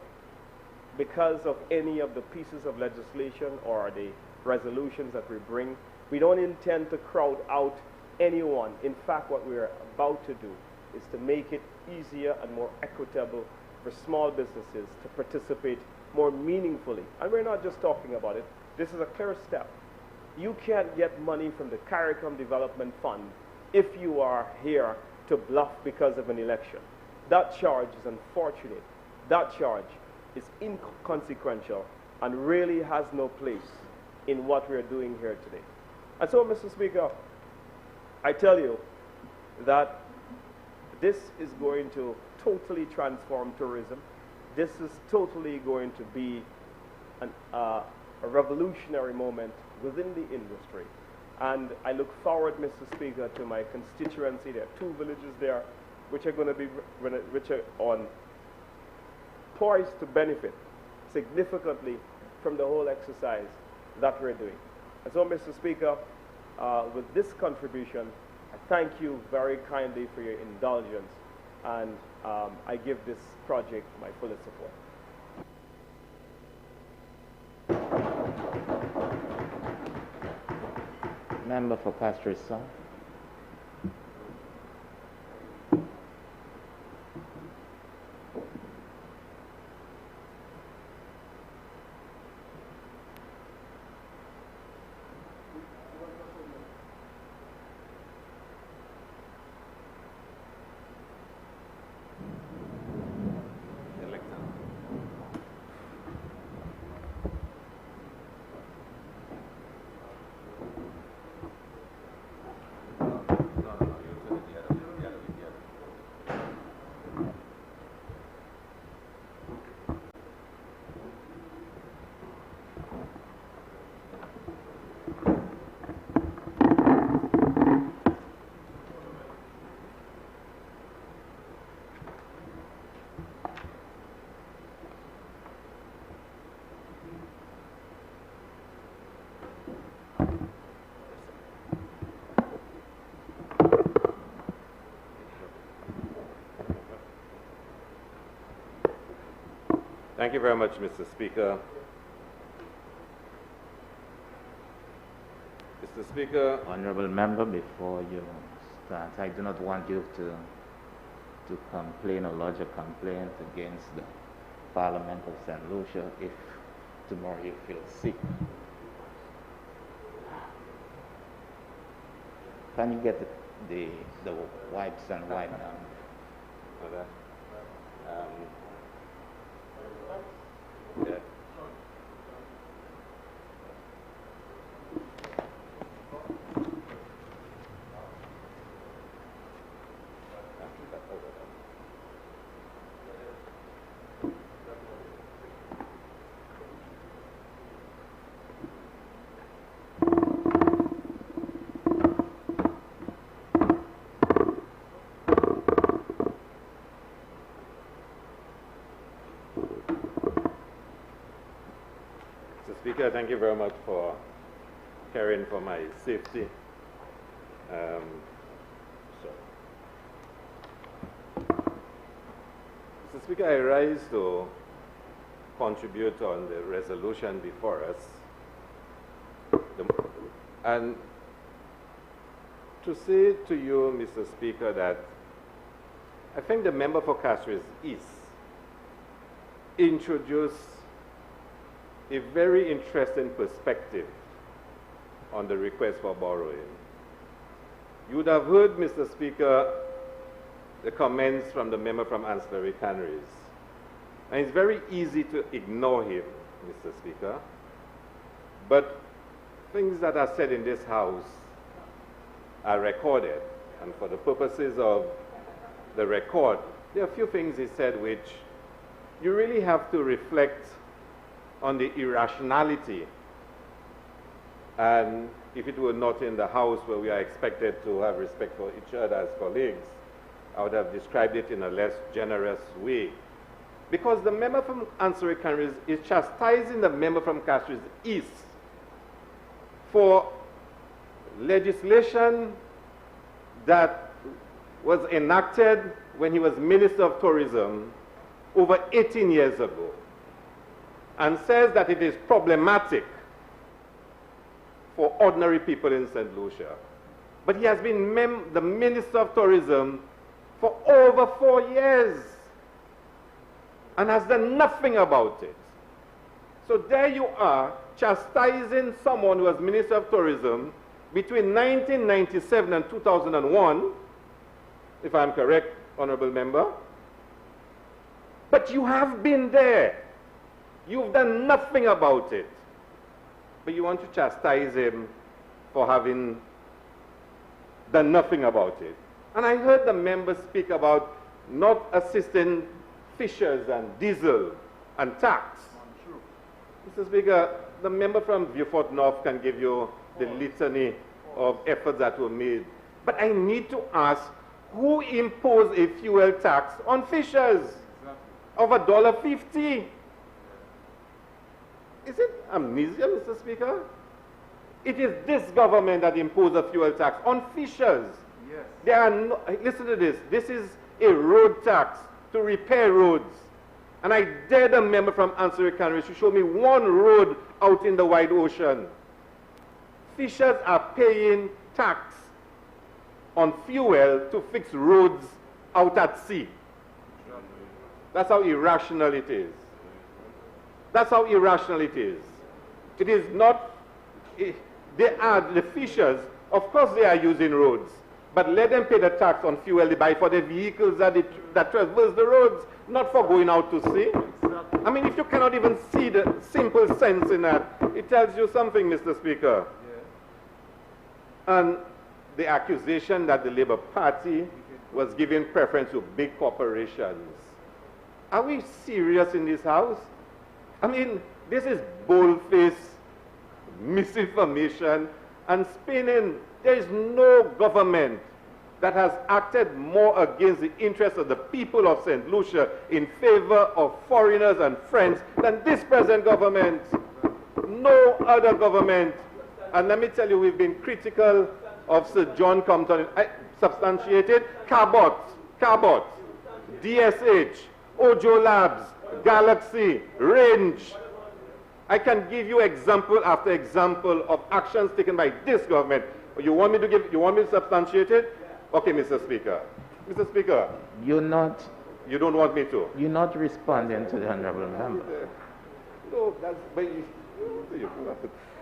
because of any of the pieces of legislation or the resolutions that we bring. We don't intend to crowd out anyone. In fact, what we are about to do is to make it easier and more equitable for small businesses to participate more meaningfully. And we're not just talking about it. This is a clear step. You can't get money from the CARICOM Development Fund if you are here to bluff because of an election. That charge is unfortunate. That charge is inconsequential and really has no place in what we are doing here today. And so, Mr. Speaker, I tell you that this is going to totally transform tourism. This is totally going to be a revolutionary moment within the industry. And I look forward, Mr. Speaker, to my constituency. There are 2 villages there which are going to be poised to benefit significantly from the whole exercise that we're doing. And so, Mr. Speaker, with this contribution, I thank you very kindly for your indulgence, and I give this project my fullest support. Member for Castries South. Thank you very much, Mr. Speaker. Mr. Speaker. Honorable member, before you start, I do not want you to complain or lodge a complaint against the Parliament of St. Lucia if tomorrow you feel sick. Can you get the wipes and wipe down? Yeah. Speaker, thank you very much for caring for my safety. Mr. Speaker, I rise to contribute on the resolution before us. And to say to you, Mr. Speaker, that I think the member for Castries East introduced a very interesting perspective on the request for borrowing. You would have heard, Mr. Speaker, the comments from the member from Ancillary Canneries. And it's very easy to ignore him, Mr. Speaker. But things that are said in this House are recorded. And for the purposes of the record, there are a few things he said which you really have to reflect on the irrationality. And if it were not in the House where we are expected to have respect for each other as colleagues, I would have described it in a less generous way. Because the member from Ancillary Canneries is chastising the member from Castries East for legislation that was enacted when he was Minister of Tourism over 18 years ago, and says that it is problematic for ordinary people in St. Lucia. But he has been the Minister of Tourism for over 4 years and has done nothing about it. So there you are, chastising someone who was Minister of Tourism between 1997 and 2001, if I'm correct, Honorable Member. But you have been there. You've done nothing about it. But you want to chastise him for having done nothing about it. And I heard the members speak about not assisting fishers and diesel and tax. Mr. Speaker, the member from Beaufort North can give you the litany of efforts that were made. But I need to ask, who imposed a fuel tax on fishers of $1.50? Is it amnesia, Mr. Speaker? It is this government that imposed a fuel tax on fishers. Yes. There are no, listen to this. This is a road tax to repair roads. And I dare the member from Ancillary Canneries to show me one road out in the wide ocean. Fishers are paying tax on fuel to fix roads out at sea. That's how irrational it is. That's how irrational it is. It is not, they are, the fishers, of course they are using roads, but let them pay the tax on fuel they buy for the vehicles that traverse the roads, not for going out to sea. I mean, if you cannot even see the simple sense in that, it tells you something, Mr. Speaker. Yeah. And the accusation that the Labour Party was giving preference to big corporations. Are we serious in this House? I mean, this is bold-faced misinformation and spinning. There is no government that has acted more against the interests of the people of St. Lucia in favor of foreigners and friends than this present government. No other government. And let me tell you, we've been critical of Sir John Compton. Substantiated, Cabot, DSH, Ojo Labs, Galaxy, Range. I can give you example after example of actions taken by this government. You want me to substantiate it? Okay, Mr. Speaker. Mr. Speaker. You don't want me to? You're not responding to the honorable member. No, that's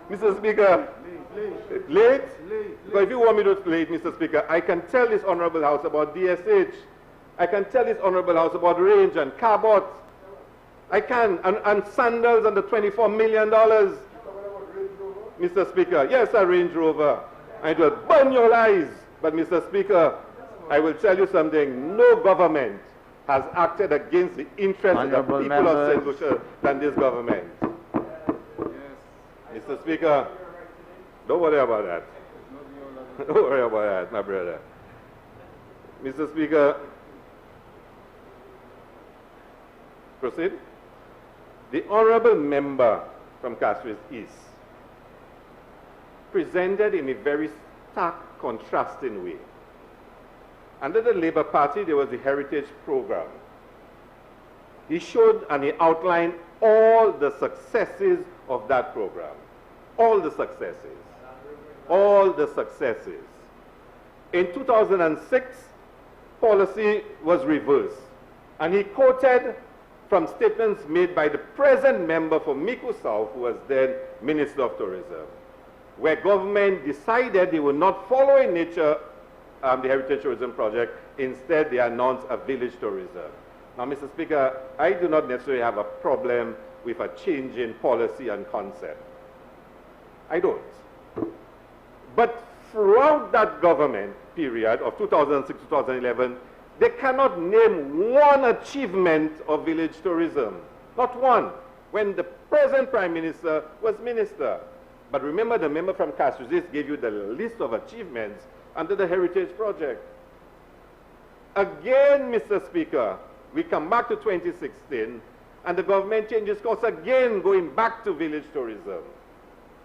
Mr. Speaker. Late? But if you want me to late, Mr. Speaker, I can tell this honorable house about DSH. I can tell this honorable house about Range and Cabot. I can, and sandals and the $24 million. Mr. Speaker, yes, a Range Rover. And it will burn your eyes. But Mr. Speaker, I will tell you something. No government has acted against the interests of the people of St. Lucia than this government. Yes. Mr. Speaker, don't worry about that. Don't worry about that, my brother. Mr. Speaker, proceed. The honorable member from Castries East presented in a very stark, contrasting way. Under the Labour Party, there was the Heritage Program. He showed and he outlined all the successes of that program. All the successes. All the successes. In 2006, policy was reversed. And he quoted from statements made by the present member for Mico South, who was then Minister of Tourism, where government decided they would not follow in nature the Heritage Tourism Project. Instead, they announced a village tourism. Now, Mr. Speaker, I do not necessarily have a problem with a change in policy and concept. I don't. But throughout that government period of 2006-2011, they cannot name one achievement of village tourism. Not one. When the present Prime Minister was Minister. But remember, the member from Castries East gave you the list of achievements under the Heritage Project. Again, Mr. Speaker, we come back to 2016, and the government changes course again, going back to village tourism.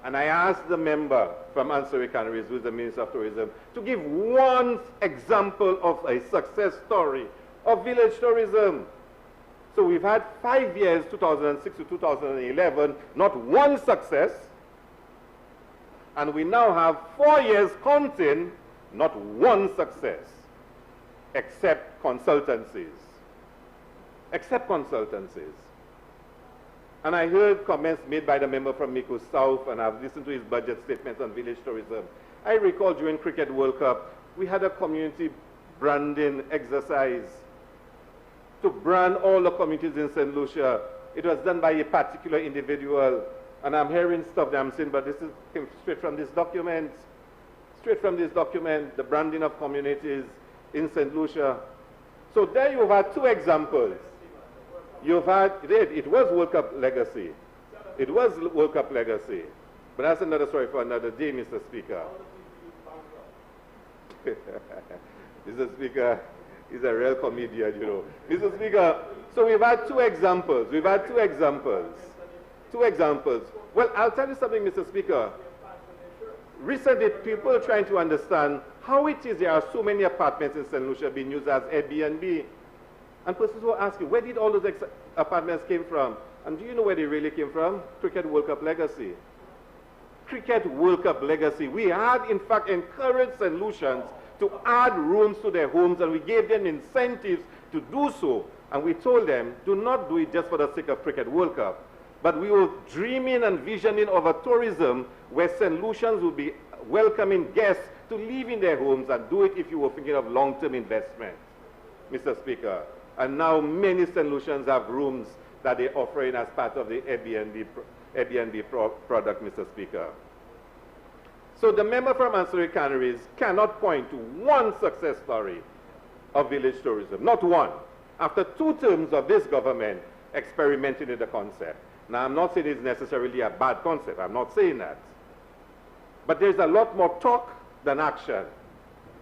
And I asked the member from Ancillary Canaries, who is the Minister of Tourism, to give one example of a success story of village tourism. So we've had 5 years, 2006 to 2011, not one success. And we now have 4 years counting, not one success, except consultancies. Except consultancies. And I heard comments made by the member from Mico South, and I've listened to his budget statements on village tourism. I recall during Cricket World Cup, we had a community branding exercise to brand all the communities in St. Lucia. It was done by a particular individual, and I'm hearing stuff that I'm saying, but this came straight from this document. Straight from this document, the branding of communities in St. Lucia. So there you've had two examples. You've had, it was World Cup legacy. It was World Cup legacy. But that's another story for another day, Mr. Speaker. Mr. Speaker, he's a real comedian, you know. Mr. Speaker, so we've had two examples. We've had two examples. Two examples. Well, I'll tell you something, Mr. Speaker. Recently, people are trying to understand how it is there are so many apartments in St. Lucia being used as Airbnb. And persons will ask you, where did all those apartments came from? And do you know where they really came from? Cricket World Cup legacy. Cricket World Cup legacy. We had, in fact, encouraged St. Lucians to add rooms to their homes, and we gave them incentives to do so. And we told them, do not do it just for the sake of Cricket World Cup. But we were dreaming and visioning of a tourism where St. Lucians would be welcoming guests to live in their homes and do it if you were thinking of long-term investment, Mr. Speaker. And now many St. Lucians have rooms that they're offering as part of the Airbnb product, Mr. Speaker. So the member from Ancillary Canaries cannot point to one success story of village tourism, not one. After 2 terms of this government experimenting with the concept. Now, I'm not saying it's necessarily a bad concept. I'm not saying that. But there's a lot more talk than action.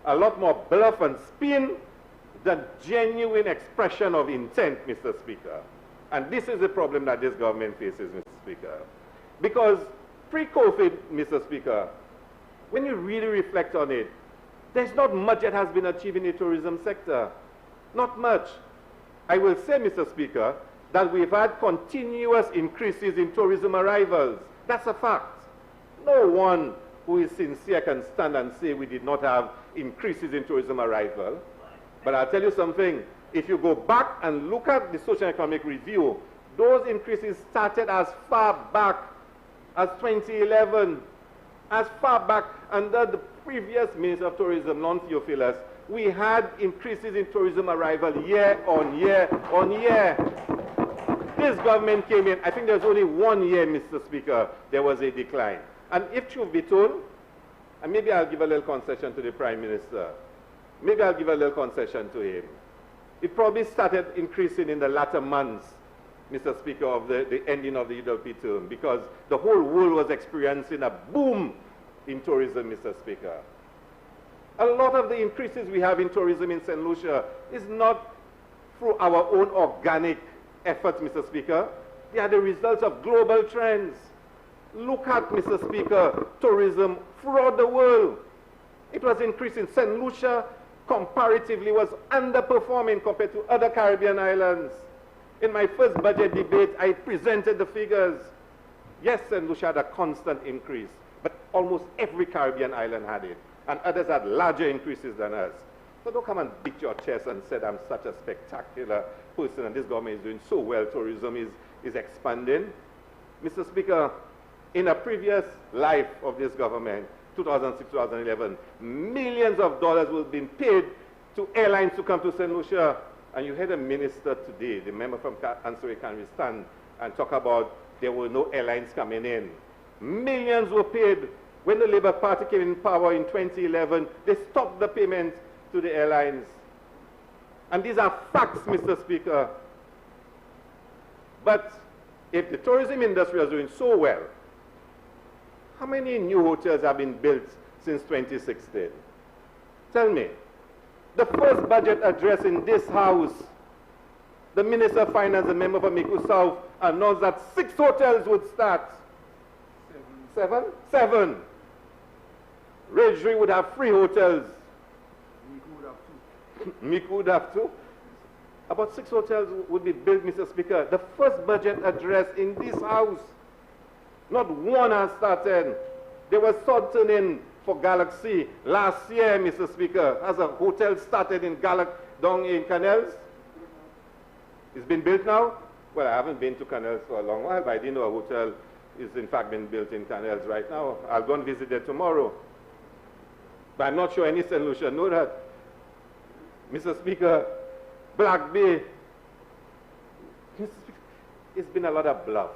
A lot more bluff and spin than genuine expression of intent, Mr. Speaker. And this is the problem that this government faces, Mr. Speaker. Because pre-COVID, Mr. Speaker, when you really reflect on it, there's not much that has been achieved in the tourism sector. Not much. I will say, Mr. Speaker, that we've had continuous increases in tourism arrivals. That's a fact. No one who is sincere can stand and say we did not have increases in tourism arrival. But I'll tell you something. If you go back and look at the socio-economic review, those increases started as far back as 2011. As far back under the previous Minister of Tourism, Lon Theophilus, we had increases in tourism arrival year on year on year. This government came in, I think there was only 1 year, Mr. Speaker, there was a decline. And if truth be told, and maybe I'll give a little concession to the Prime Minister, maybe I'll give a little concession to him. It probably started increasing in the latter months, Mr. Speaker, of the ending of the UWP term, because the whole world was experiencing a boom in tourism, Mr. Speaker. A lot of the increases we have in tourism in St. Lucia is not through our own organic efforts, Mr. Speaker. They are the results of global trends. Look at, Mr. Speaker, tourism throughout the world. It was increasing. St. Lucia, comparatively, was underperforming compared to other Caribbean islands. In my first budget debate, I presented the figures. Yes, St. Lucia had a constant increase, but almost every Caribbean island had it, and others had larger increases than us. So don't come and beat your chest and say I'm such a spectacular person and this government is doing so well, tourism is expanding. Mr. Speaker, in a previous life of this government, 2006-2011, millions of dollars were being paid to airlines to come to St. Lucia. And you heard a minister today, the member from Ansari Canary, stand and talk about there were no airlines coming in. Millions were paid. When the Labour Party came in power in 2011, they stopped the payment to the airlines. And these are facts, Mr. Speaker. But if the tourism industry is doing so well, how many new hotels have been built since 2016? Tell me. The first budget address in this House, the Minister of Finance, the member for Miku South, announced that 6 hotels would start. 7? 7. Ridgeway would have 3 hotels. Miku would have 2. About 6 hotels would be built, Mr. Speaker. The first budget address in this House, not one has started. There was something in for Galaxy last year, Mr. Speaker, as a hotel started in down in Canals. It's been built now? Well, I haven't been to Canals for a long while, but I didn't know a hotel is in fact being built in Canals right now. I'll go and visit there tomorrow. But I'm not sure any St. Lucia know that. Mr. Speaker, Black Bay, Mr. Speaker, it's been a lot of bluff.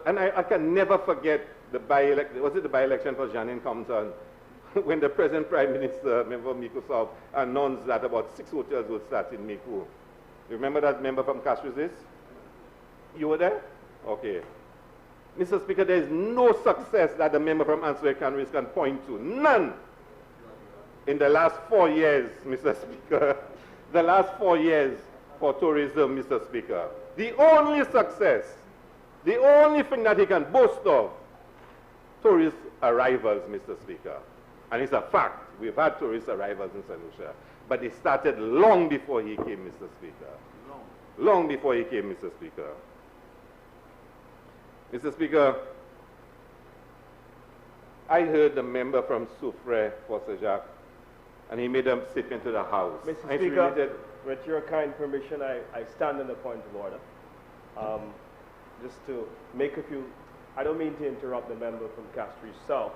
And I can never forget the by-election, was it the by-election for Janine Compton, when the present Prime Minister, member of Miku South, announced that about 6 hotels would start in Miku. You remember that member from Castries? You were there? Okay. Mr. Speaker, there is no success that the member from Answer Canaries can point to. None. In the last 4 years, Mr. Speaker, the last 4 years for tourism, Mr. Speaker. The only success, the only thing that he can boast of, tourist arrivals, Mr. Speaker. And it's a fact. We've had tourist arrivals in St. Lucia. But it started long before he came, Mr. Speaker. Long before he came, Mr. Speaker. Mr. Speaker, I heard the member from Soufrière, Jacques, and he made a statement to the House. Mr. Speaker, with your kind permission, I stand on the point of order. Just to make a few, I don't mean to interrupt the member from Castries South,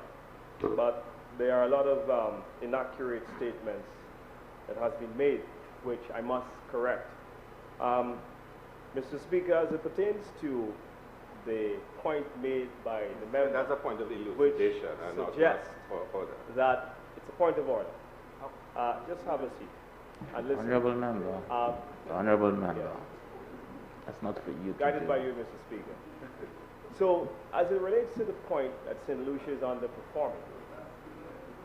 but there are a lot of inaccurate statements that has been made, which I must correct. Mr. Speaker, as it pertains to the point made by the member, that's a point of elucidation, which suggests that it's a point of order. Just have a seat and listen. Honorable member. Honorable member. Yeah. That's not for you. Guided by you, Mr. Speaker. So, as it relates to the point that St. Lucia is underperforming,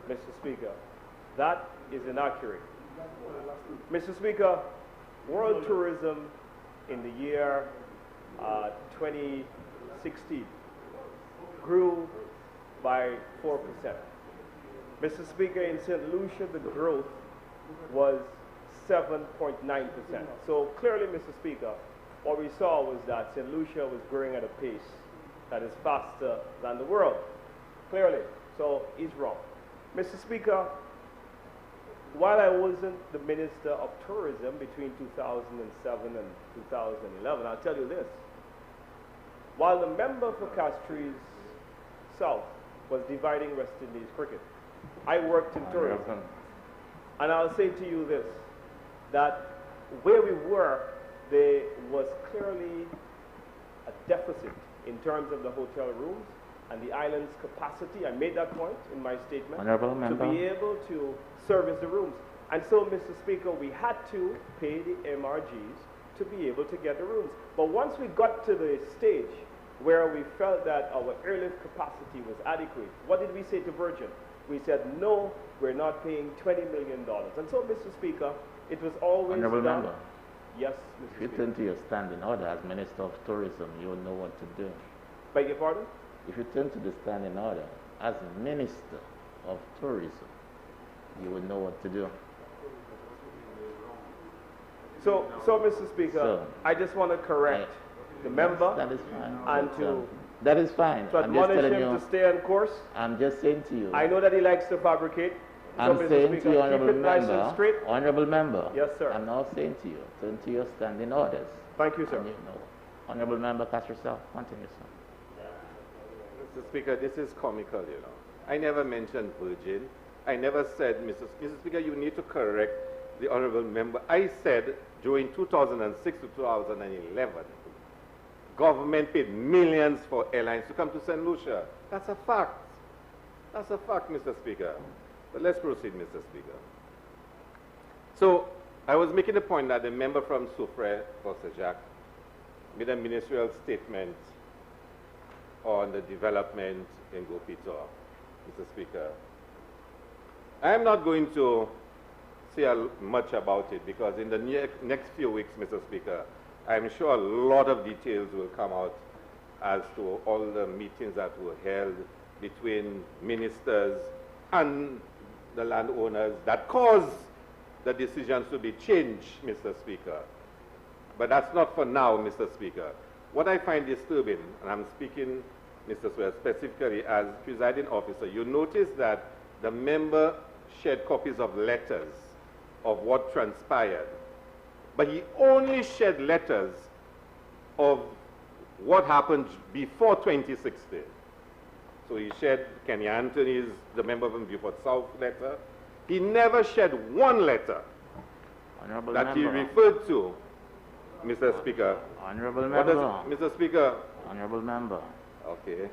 Mr. Speaker, that is inaccurate. Mr. Speaker, world tourism in the year 2016 grew by 4%. Mr. Speaker, in St. Lucia, the growth was 7.9%. So clearly, Mr. Speaker, what we saw was that St. Lucia was growing at a pace that is faster than the world, clearly. So he's wrong. Mr. Speaker, while I wasn't the Minister of Tourism between 2007 and 2011, I'll tell you this. While the member for Castries South was dividing West Indies cricket, I worked in tourism. And I'll say to you this, that where we were, there was clearly a deficit in terms of the hotel rooms and the island's capacity. I made that point in my statement. Honourable Member. To be able to service the rooms. And so, Mr. Speaker, we had to pay the MRGs to be able to get the rooms. But once we got to the stage where we felt that our airlift capacity was adequate, what did we say to Virgin? We said, no, we're not paying $20 million. And so, Mr. Speaker, it was always Honourable done. Member. Yes, If Mr. you Speaker. turn to your standing order as Minister of Tourism, you will know what to do. Beg your pardon? If you turn to the standing order as Minister of Tourism, you will know what to do. So Mr. Speaker, So, I just want to correct the member That is fine. and But, to that is fine. to I'm just admonish telling him you. to stay on course. I'm just saying to you. I know that he likes to fabricate. I'm so, Mr. saying Speaker, to you, keep Honourable it nice and Member. straight. Honourable Member. Yes, sir. I'm now saying to you, turn to your standing orders. Thank you, sir. And you know. Honourable Member, cast yourself. Continue, sir. Mr. Speaker, this is comical, you know. I never mentioned Virgin. I never said, Mr. Speaker, you need to correct the honourable member. I said during 2006 to 2011, government paid millions for airlines to come to St. Lucia. That's a fact. That's a fact, Mr. Speaker. But let's proceed, Mr. Speaker. So, I was making the point that the member from Soufrière, Jacques, made a ministerial statement on the development in Gopito, Mr. Speaker. I am not going to say much about it because in the next few weeks, Mr. Speaker, I'm sure a lot of details will come out as to all the meetings that were held between ministers and the landowners that caused the decisions to be changed, Mr. Speaker. But that's not for now, Mr. Speaker. What I find disturbing, and I'm speaking, Mr. Swear, specifically as presiding officer, you notice that the member shared copies of letters of what transpired. But he only shared letters of what happened before 2016. So he shared Kenny Anthony's, the member from Beaufort South letter. He never shared one letter Honourable that Member. he referred to, Mr. Speaker. Honourable What does Member. Mr. Speaker? Honourable Member. Okay.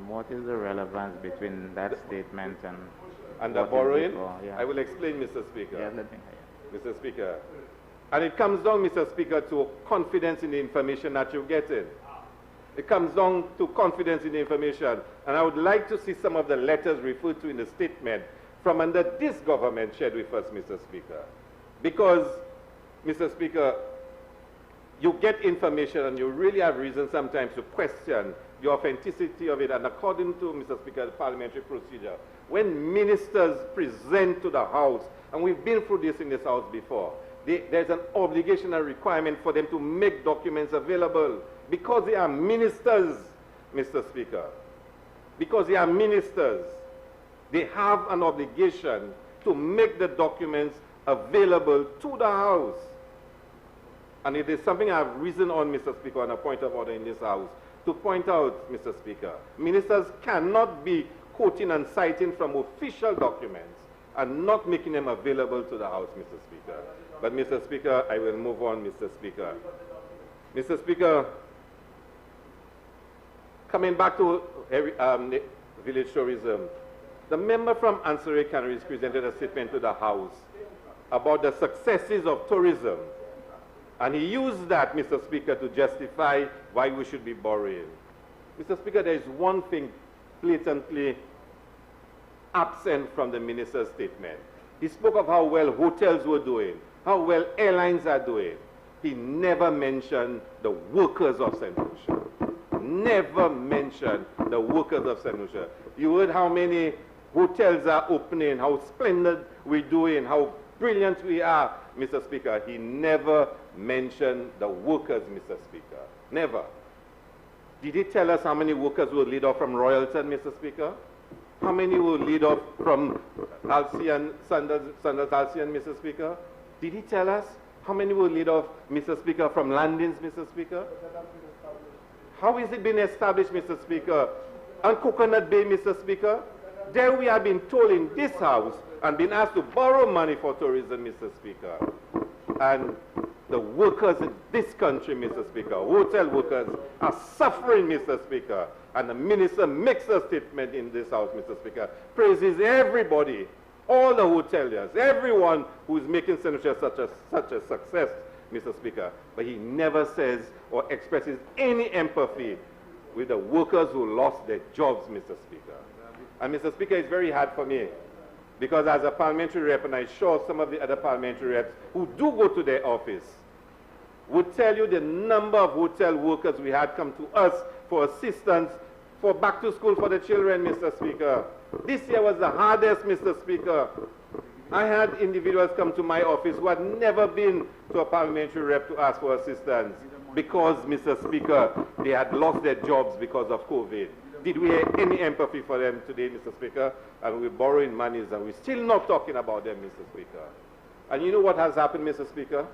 What is the relevance between that statement and the what is borrowing? before? Yeah. I will explain, Mr. Speaker. Yeah, let me hear. Mr. Speaker. And it comes down, Mr. Speaker, to confidence in the information that you're getting. It comes down to confidence in the information. And I would like to see some of the letters referred to in the statement from under this government shared with us, Mr. Speaker. Because, Mr. Speaker, you get information and you really have reason sometimes to question the authenticity of it. And according to, Mr. Speaker, the parliamentary procedure, when ministers present to the House, and we've been through this in this House before, there's an obligation and requirement for them to make documents available because they are ministers, Mr. Speaker. Because they are ministers, they have an obligation to make the documents available to the House. And it is something I have risen on, Mr. Speaker, on a point of order in this House, to point out, Mr. Speaker, ministers cannot be quoting and citing from official documents and not making them available to the House, Mr. Speaker. But, Mr. Speaker, I will move on, Mr. Speaker. Mr. Speaker, coming back to village tourism, the member from Ansari Canaries presented a statement to the House about the successes of tourism. And he used that, Mr. Speaker, to justify why we should be borrowing. Mr. Speaker, there is one thing blatantly absent from the minister's statement. He spoke of how well hotels were doing, how well airlines are doing. He never mentioned the workers of St. Lucia. Never mentioned the workers of St. Lucia. You heard how many hotels are opening, how splendid we're doing, how brilliant we are. Mr. Speaker, he never mentioned the workers, Mr. Speaker. Never. Did he tell us how many workers were laid off from Royalton, Mr. Speaker? How many were laid off from Alcian, Sanders Alcian, Mr. Speaker? Did he tell us how many were laid off, Mr. Speaker, from Landings, Mr. Speaker? How is it been established, Mr. Speaker? On Coconut Bay, Mr. Speaker? There we have been told in this House and been asked to borrow money for tourism, Mr. Speaker. And the workers in this country, Mr. Speaker, hotel workers, are suffering, Mr. Speaker. And the minister makes a statement in this House, Mr. Speaker, praises everybody, all the hoteliers, everyone who is making St. Lucia such a success, Mr. Speaker. But he never says or expresses any empathy with the workers who lost their jobs, Mr. Speaker. And Mr. Speaker, it's very hard for me, because as a parliamentary rep, and I'm sure some of the other parliamentary reps who do go to their office would tell you the number of hotel workers we had come to us for assistance for back to school for the children, Mr. Speaker. This year was the hardest, Mr. Speaker. I had individuals come to my office who had never been to a parliamentary rep to ask for assistance because, Mr. Speaker, they had lost their jobs because of COVID. Did we have any empathy for them today, Mr. Speaker? And we're borrowing monies and we're still not talking about them, Mr. Speaker. And you know what has happened, Mr. Speaker?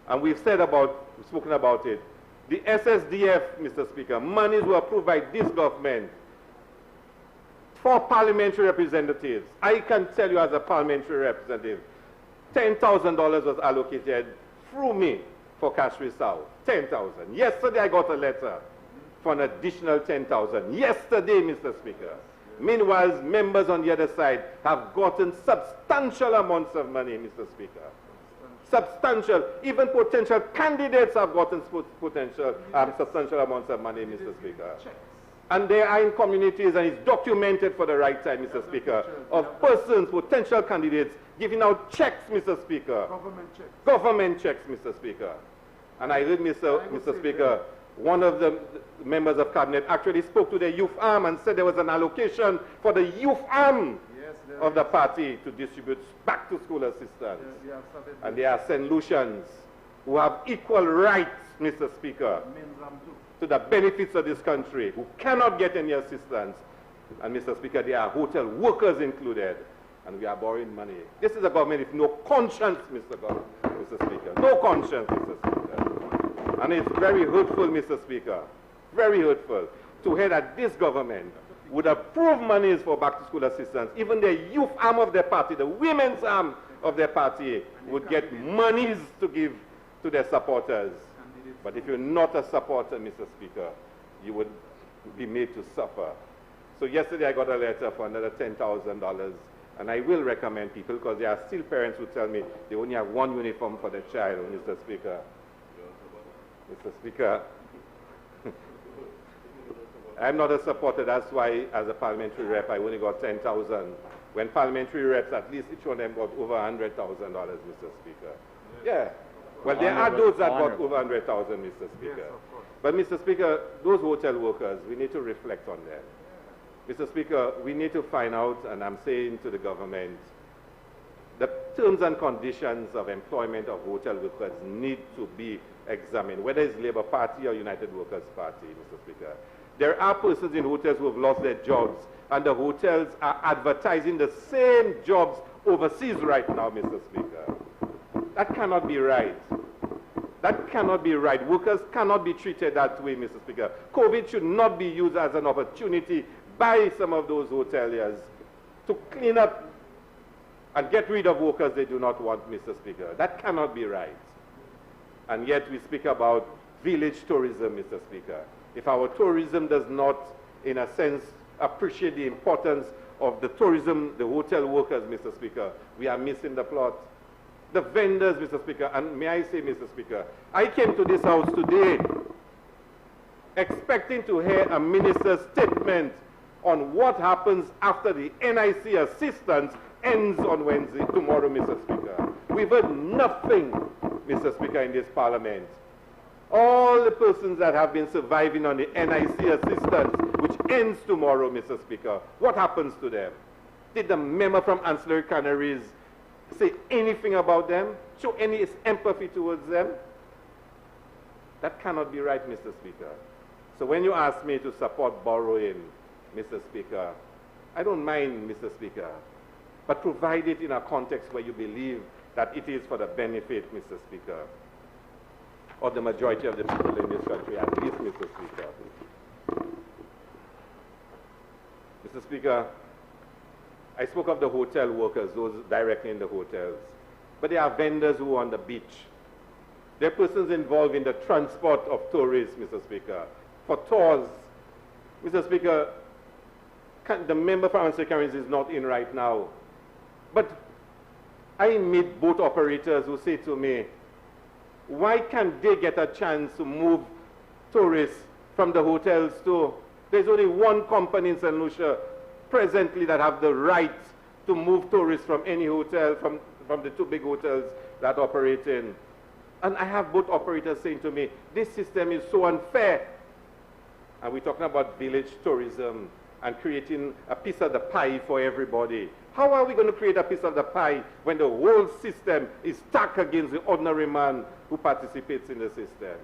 And we've spoken about it. The SSDF, Mr. Speaker, monies were approved by this government for parliamentary representatives. I can tell you as a parliamentary representative, $10,000 was allocated through me for Castries South. 10,000. Yesterday I got a letter for an additional 10,000. Yesterday, Mr. Speaker. Meanwhile, members on the other side have gotten substantial amounts of money, Mr. Speaker. Substantial. Even potential candidates have gotten substantial amounts of money, Mr. Speaker. And they are in communities, and it's documented for the right time, Mr. Speaker, of persons, potential candidates, giving out checks, Mr. Speaker. Government checks, Mr. Speaker. And I heard, Mr. Speaker, one of the members of cabinet actually spoke to the youth arm and said there was an allocation for the youth arm of the party to distribute back to school assistance. And there are St. Lucians who have equal rights, Mr. Speaker, to the benefits of this country, who cannot get any assistance. And Mr. Speaker, there are hotel workers included, and we are borrowing money. This is a government with no conscience, Mr. Speaker. No conscience, Mr. Speaker. And it's very hurtful, Mr. Speaker, very hurtful to hear that this government would approve monies for back-to-school assistance. Even the youth arm of their party, the women's arm of their party, would get monies to give to their supporters. But if you're not a supporter, Mr. Speaker, you would be made to suffer. So yesterday I got a letter for another $10,000, and I will recommend people, because there are still parents who tell me they only have one uniform for their child, Mr. Speaker. Mr. Speaker, I'm not a supporter. That's why, as a parliamentary rep, I only got 10,000. When parliamentary reps, at least each one of them got over $100,000, Mr. Speaker. Yeah. Well, there are those that got over 100,000, Mr. Speaker. Yes, but, Mr. Speaker, those hotel workers, we need to reflect on them. Mr. Speaker, we need to find out, and I'm saying to the government, the terms and conditions of employment of hotel workers need to be examined, whether it's Labour Party or United Workers Party, Mr. Speaker. There are persons in hotels who have lost their jobs, and the hotels are advertising the same jobs overseas right now, Mr. Speaker. That cannot be right. That cannot be right. Workers cannot be treated that way, Mr. Speaker. COVID should not be used as an opportunity by some of those hoteliers to clean up and get rid of workers they do not want, Mr. Speaker. That cannot be right. And yet we speak about village tourism, Mr. Speaker. If our tourism does not, in a sense, appreciate the importance of the tourism, the hotel workers, Mr. Speaker, we are missing the plot. The vendors, Mr. Speaker, and may I say, Mr. Speaker, I came to this house today expecting to hear a minister's statement on what happens after the NIC assistance ends on Wednesday, tomorrow, Mr. Speaker. We've heard nothing, Mr. Speaker, in this parliament. All the persons that have been surviving on the NIC assistance, which ends tomorrow, Mr. Speaker, what happens to them? Did the member from Ancillary Canaries say anything about them, show any empathy towards them. That cannot be right, Mr. Speaker. So when you ask me to support borrowing, Mr. Speaker, I don't mind, Mr. Speaker, but provide it in a context where you believe that it is for the benefit, Mr. Speaker, of the majority of the people in this country, at least, Mr. Speaker. Mr. Speaker, I spoke of the hotel workers, those directly in the hotels. But there are vendors who are on the beach. There are persons involved in the transport of tourists, Mr. Speaker, for tours. Mr. Speaker, the member for Answer Carries is not in right now. But I meet boat operators who say to me, why can't they get a chance to move tourists from the hotels to? There's only one company in St. Lucia presently that have the right to move tourists from any hotel, from the two big hotels that operate in. And I have boat operators saying to me, this system is so unfair. And we're talking about village tourism and creating a piece of the pie for everybody. How are we going to create a piece of the pie when the whole system is stacked against the ordinary man who participates in the system?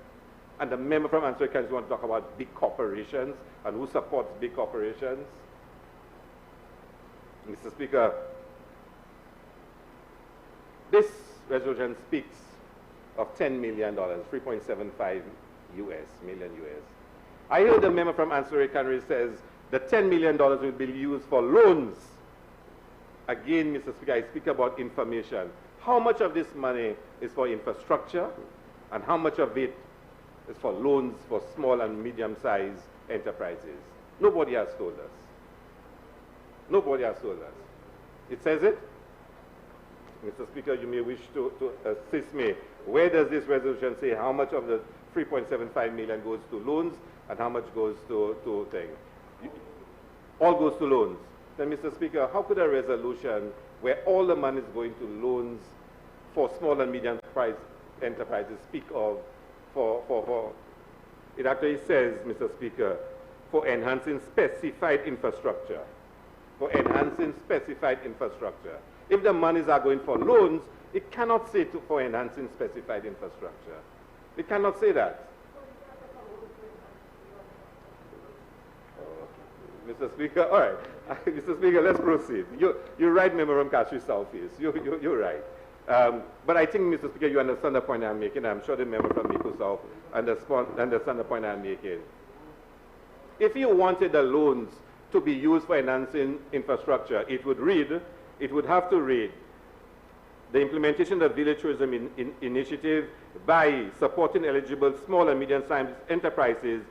And the member from Answer Kansas want to talk about big corporations and who supports big corporations. Mr. Speaker, this resolution speaks of $10 million, 3.75 million US. I heard the member from Answer Kansas says the $10 million will be used for loans. Again, Mr. Speaker, I speak about information. How much of this money is for infrastructure and how much of it is for loans for small and medium-sized enterprises? Nobody has told us. Nobody has told us. It says it. Mr. Speaker, you may wish to assist me. Where does this resolution say how much of the 3.75 million goes to loans and how much goes to things? All goes to loans. Then, Mr. Speaker, how could a resolution where all the money is going to loans for small and medium-sized enterprises speak of it actually says, Mr. Speaker, for enhancing specified infrastructure. For enhancing specified infrastructure. If the monies are going for loans, it cannot say for enhancing specified infrastructure. It cannot say that. Mr. Speaker, all right. Mr. Speaker, let's proceed. You're right, member from Castro Southeast. You're right. But I think, Mr. Speaker, you understand the point I'm making. I'm sure the member from Mico South understand the point I'm making. If you wanted the loans to be used for enhancing infrastructure, it would have to read the implementation of village tourism initiative by supporting eligible small and medium-sized enterprises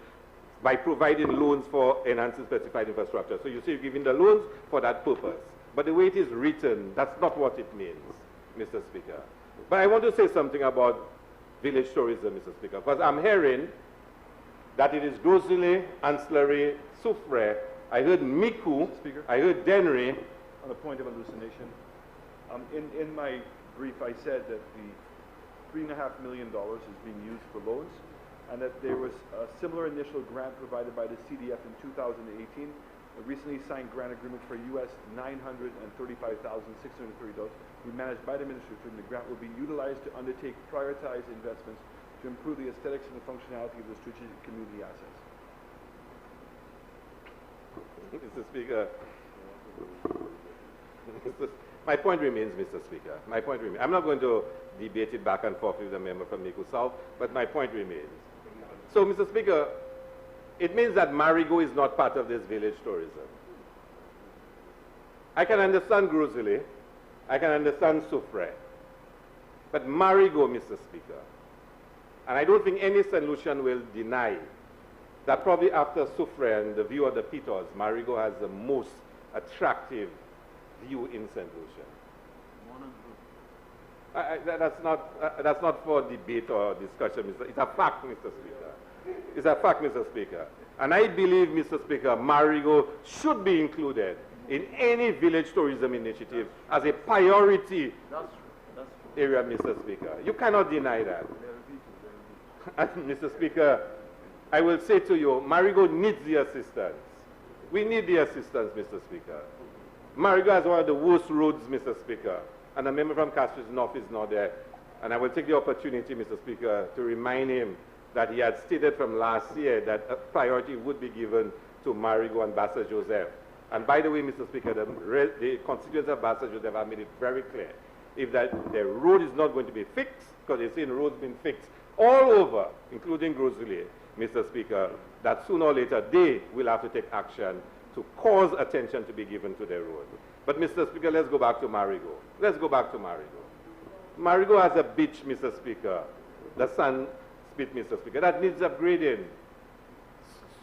by providing loans for enhancing specified infrastructure. So you see, you're giving the loans for that purpose. But the way it is written, that's not what it means, Mr. Speaker. But I want to say something about village tourism, Mr. Speaker, because I'm hearing that it is grocery, ancillary, soufre. I heard Miku, I heard Denry. On the point of hallucination, in my brief, I said that the $3.5 million is being used for loans, and that there was a similar initial grant provided by the CDF in 2018, a recently signed grant agreement for US $935,630 to be managed by the Ministry of Tourism. The grant will be utilized to undertake prioritized investments to improve the aesthetics and the functionality of the strategic community assets. Mr. Speaker, my point remains, Mr. Speaker. My point remains. I'm not going to debate it back and forth with the member from Mico South, but my point remains. So, Mr. Speaker, it means that Marigo is not part of this village tourism. I can understand Grozile, I can understand Soufre, but Marigo, Mr. Speaker, and I don't think any St. Lucian will deny that probably after Soufre and the view of the Peters, Marigo has the most attractive view in St. Lucia. That's not for debate or discussion, Mr. It's a fact, Mr. Speaker. It's a fact, Mr. Speaker. And I believe, Mr. Speaker, Marigo should be included in any village tourism initiative as a priority area, Mr. Speaker. You cannot deny that. And, Mr. Speaker, I will say to you, Marigo needs the assistance. We need the assistance, Mr. Speaker. Marigo has one of the worst roads, Mr. Speaker. and the member from Castries North is not there. And I will take the opportunity, Mr. Speaker, to remind him that he had stated from last year that a priority would be given to Marigot and Bassa Joseph. And by the way, Mr. Speaker, the constituents of Bassa Joseph have made it very clear. If the road is not going to be fixed, because they've seen roads being fixed all over, including Grosley, Mr. Speaker, that sooner or later they will have to take action to cause attention to be given to their road. But Mr. Speaker, let's go back to Marigot. Let's go back to Marigot. Marigot has a beach, Mr. Speaker, the sun spit, Mr. Speaker, that needs upgrading.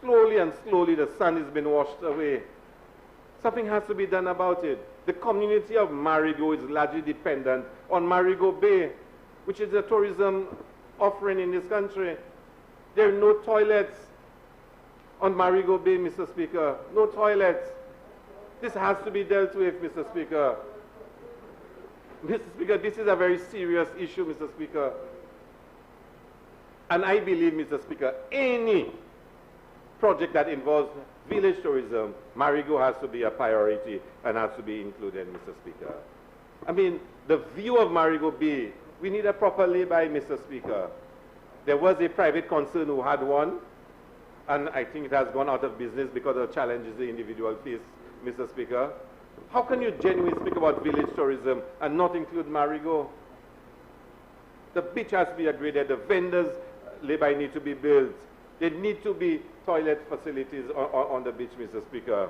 Slowly and slowly the sun has been washed away. Something has to be done about it. The community of Marigot is largely dependent on Marigot Bay, which is a tourism offering in this country. There are no toilets on Marigot Bay, Mr. Speaker. No toilets. This has to be dealt with, Mr. Speaker. Mr. Speaker, this is a very serious issue, Mr. Speaker. And I believe, Mr. Speaker, any project that involves village tourism, Marigot has to be a priority and has to be included, Mr. Speaker. I mean, the view of Marigot Bay, we need a proper lay-by, Mr. Speaker. There was a private concern who had one, and I think it has gone out of business because of the challenges the individual face, Mr. Speaker. How can you genuinely speak about village tourism and not include Marigot? The beach has to be upgraded, the vendors' lay-by need to be built. There need to be toilet facilities on the beach, Mr. Speaker.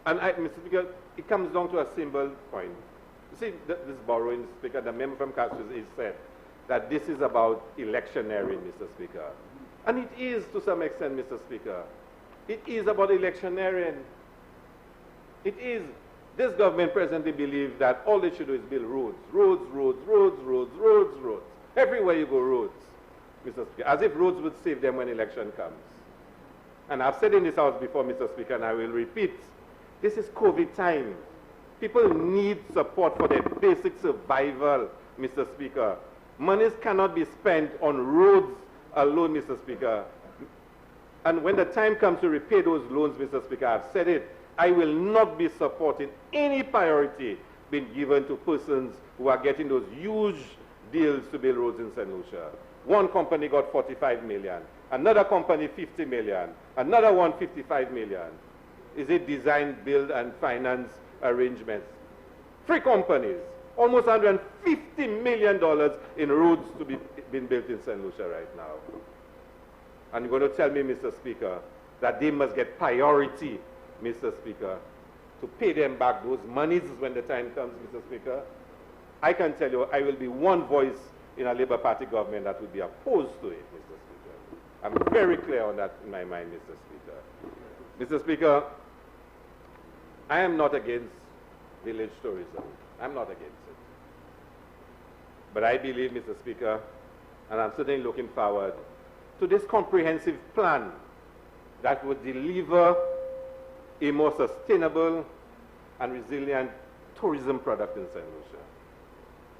And Mr. Speaker, it comes down to a simple point. You see, this borrowing, Speaker, the member from Castries is said that this is about electioneering, Mr. Speaker. And it is to some extent, Mr. Speaker. It is about electioneering. It is. This government presently believes that all they should do is build roads. Roads, roads, roads, roads, roads, roads. Everywhere you go, roads, Mr. Speaker. As if roads would save them when election comes. And I've said in this house before, Mr. Speaker, and I will repeat, this is COVID time. People need support for their basic survival, Mr. Speaker. Monies cannot be spent on roads alone, Mr. Speaker. And when the time comes to repay those loans, Mr. Speaker, I've said it, I will not be supporting any priority being given to persons who are getting those huge deals to build roads in St. Lucia. One company got 45 million, another company 50 million, another one 55 million. Is it design, build, and finance arrangements? 3 companies, almost $150 million in roads to be being built in St. Lucia right now. And you're going to tell me, Mr. Speaker, that they must get priority, Mr. Speaker, to pay them back those monies when the time comes, Mr. Speaker. I can tell you, I will be one voice in a Labour Party government that would be opposed to it, Mr. Speaker. I'm very clear on that in my mind, Mr. Speaker. Mr. Speaker, I am not against village tourism. I'm not against it. But I believe, Mr. Speaker, and I'm certainly looking forward to this comprehensive plan that would deliver a more sustainable and resilient tourism product in St. Lucia.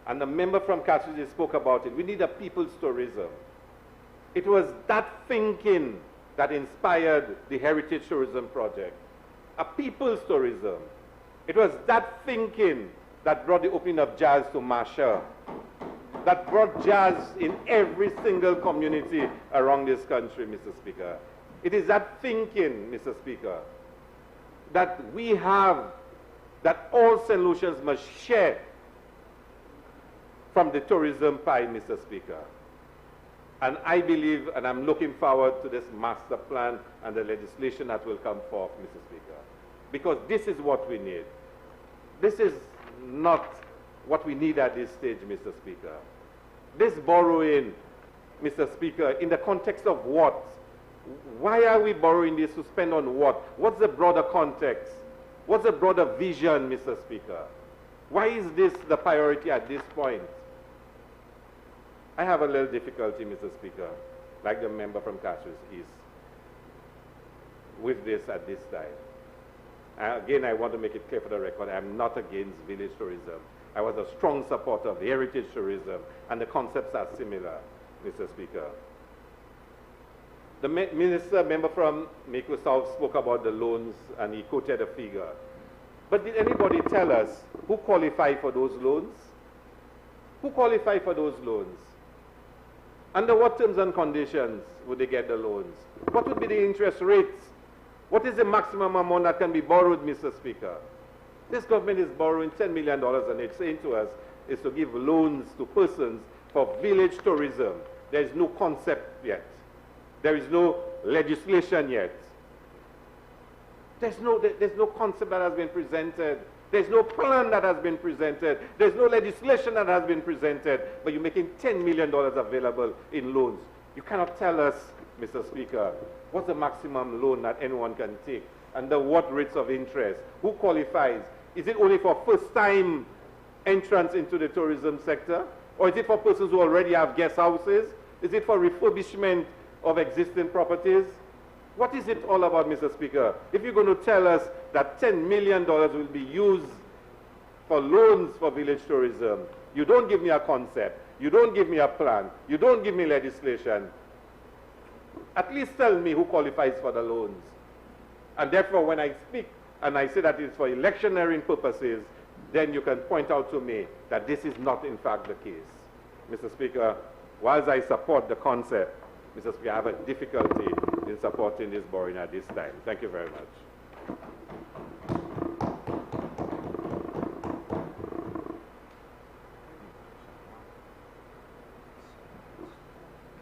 And the member from Castries spoke about it. We need a people's tourism. It was that thinking that inspired the Heritage Tourism Project. A people's tourism. It was that thinking that brought the opening of jazz to Masha, that brought jazz in every single community around this country, Mr. Speaker. It is that thinking, Mr. Speaker, that we have, that all St. Lucians must share from the tourism pie, Mr. Speaker. And I believe, and I'm looking forward to this master plan and the legislation that will come forth, Mr. Speaker. Because this is what we need. This is not what we need at this stage, Mr. Speaker. This borrowing, Mr. Speaker, in the context of what? Why are we borrowing this to spend on what? What's the broader context? What's the broader vision, Mr. Speaker? Why is this the priority at this point? I have a little difficulty, Mr. Speaker, like the member from Castries is, with this at this time. Again, I want to make it clear for the record, I'm not against village tourism. I was a strong supporter of the heritage tourism, and the concepts are similar, Mr. Speaker. The member from Mako South spoke about the loans, and he quoted a figure. But did anybody tell us who qualify for those loans? Who qualify for those loans? Under what terms and conditions would they get the loans? What would be the interest rates? What is the maximum amount that can be borrowed, Mr. Speaker? This government is borrowing $10 million and it's saying to us is to give loans to persons for village tourism. There is no concept yet. There is no legislation yet. There's no concept that has been presented. There's no plan that has been presented. There's no legislation that has been presented. But you're making $10 million available in loans. You cannot tell us, Mr. Speaker, what's the maximum loan that anyone can take? Under what rates of interest? Who qualifies? Is it only for first-time entrance into the tourism sector? Or is it for persons who already have guest houses? Is it for refurbishment of existing properties? What is it all about, Mr. Speaker? If you're going to tell us that $10 million will be used for loans for village tourism, you don't give me a concept, you don't give me a plan, you don't give me legislation. At least tell me who qualifies for the loans. And therefore, when I speak and I say that it's for electioneering purposes, then you can point out to me that this is not in fact the case. Mr. Speaker, whilst I support the concept, Mr. Speaker, I have a difficulty in supporting this borrowing at this time. Thank you very much.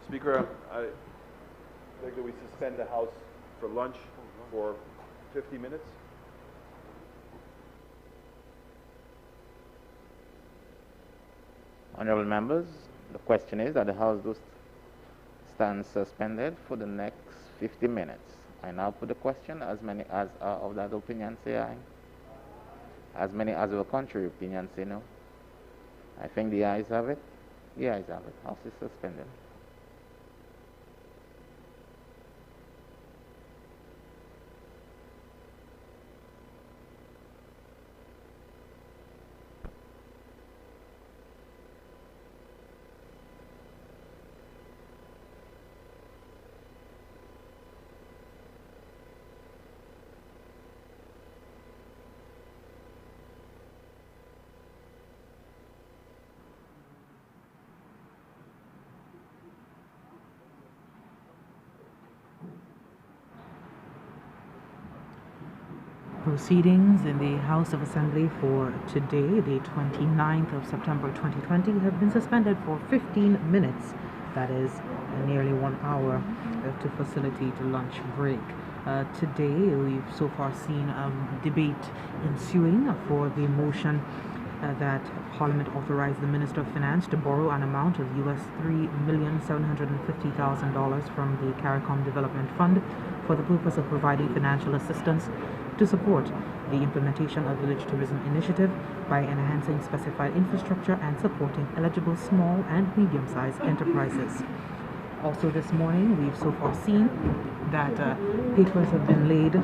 Speaker, I think that we suspend the House for lunch for 50 minutes. Honorable members, the question is that the House does stand suspended for the next 50 minutes. I now put the question. As many as are of that opinion say aye. As many as of a contrary opinion say no. I think the ayes have it. The ayes have it. House is suspended. Proceedings in the House of Assembly for today, the 29th of September 2020, have been suspended for 15 minutes. That is nearly 1 hour to facilitate a lunch break. Today, we've so far seen debate ensuing for the motion that Parliament authorized the Minister of Finance to borrow an amount of US $3,750,000 from the CARICOM Development Fund for the purpose of providing financial assistance to support the implementation of Village Tourism Initiative by enhancing specified infrastructure and supporting eligible small and medium-sized enterprises. Also this morning, we've so far seen that papers have been laid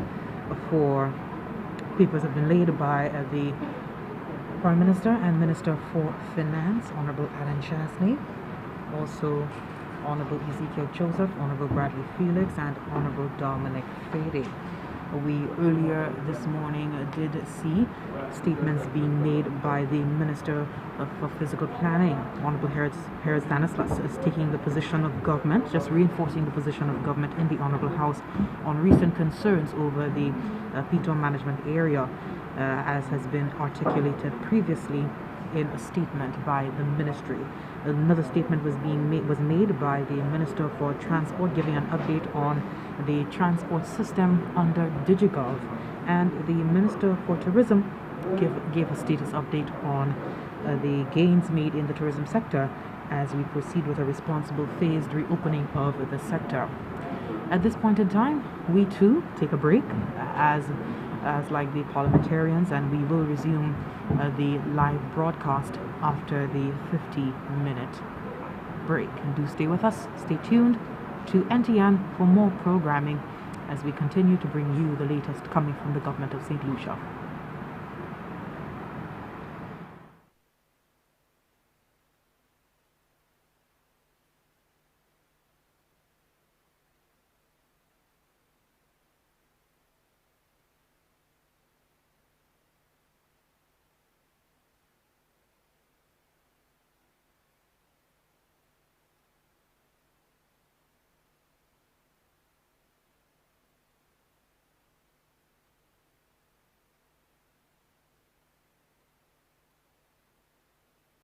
by the Prime Minister and Minister for Finance, Honorable Alan Chasney, also Honorable Ezekiel Joseph, Honorable Bradley Felix, and Honorable Dominic Fady. We earlier this morning did see statements being made by the Minister for Physical Planning, Honorable Harris Stanislaus, is taking the position of government, just reinforcing the position of government in the Honorable House on recent concerns over the Peto management area, as has been articulated previously in a statement by the ministry. Another statement was made by the Minister for Transport, giving an update on the transport system under DigiGov, and the Minister for Tourism gave a status update on the gains made in the tourism sector as we proceed with a responsible phased reopening of the sector. At this point in time, we too take a break as like the parliamentarians, and we will resume the live broadcast after the 50-minute break. And do stay with us, stay tuned to NTN for more programming as we continue to bring you the latest coming from the government of St. Lucia.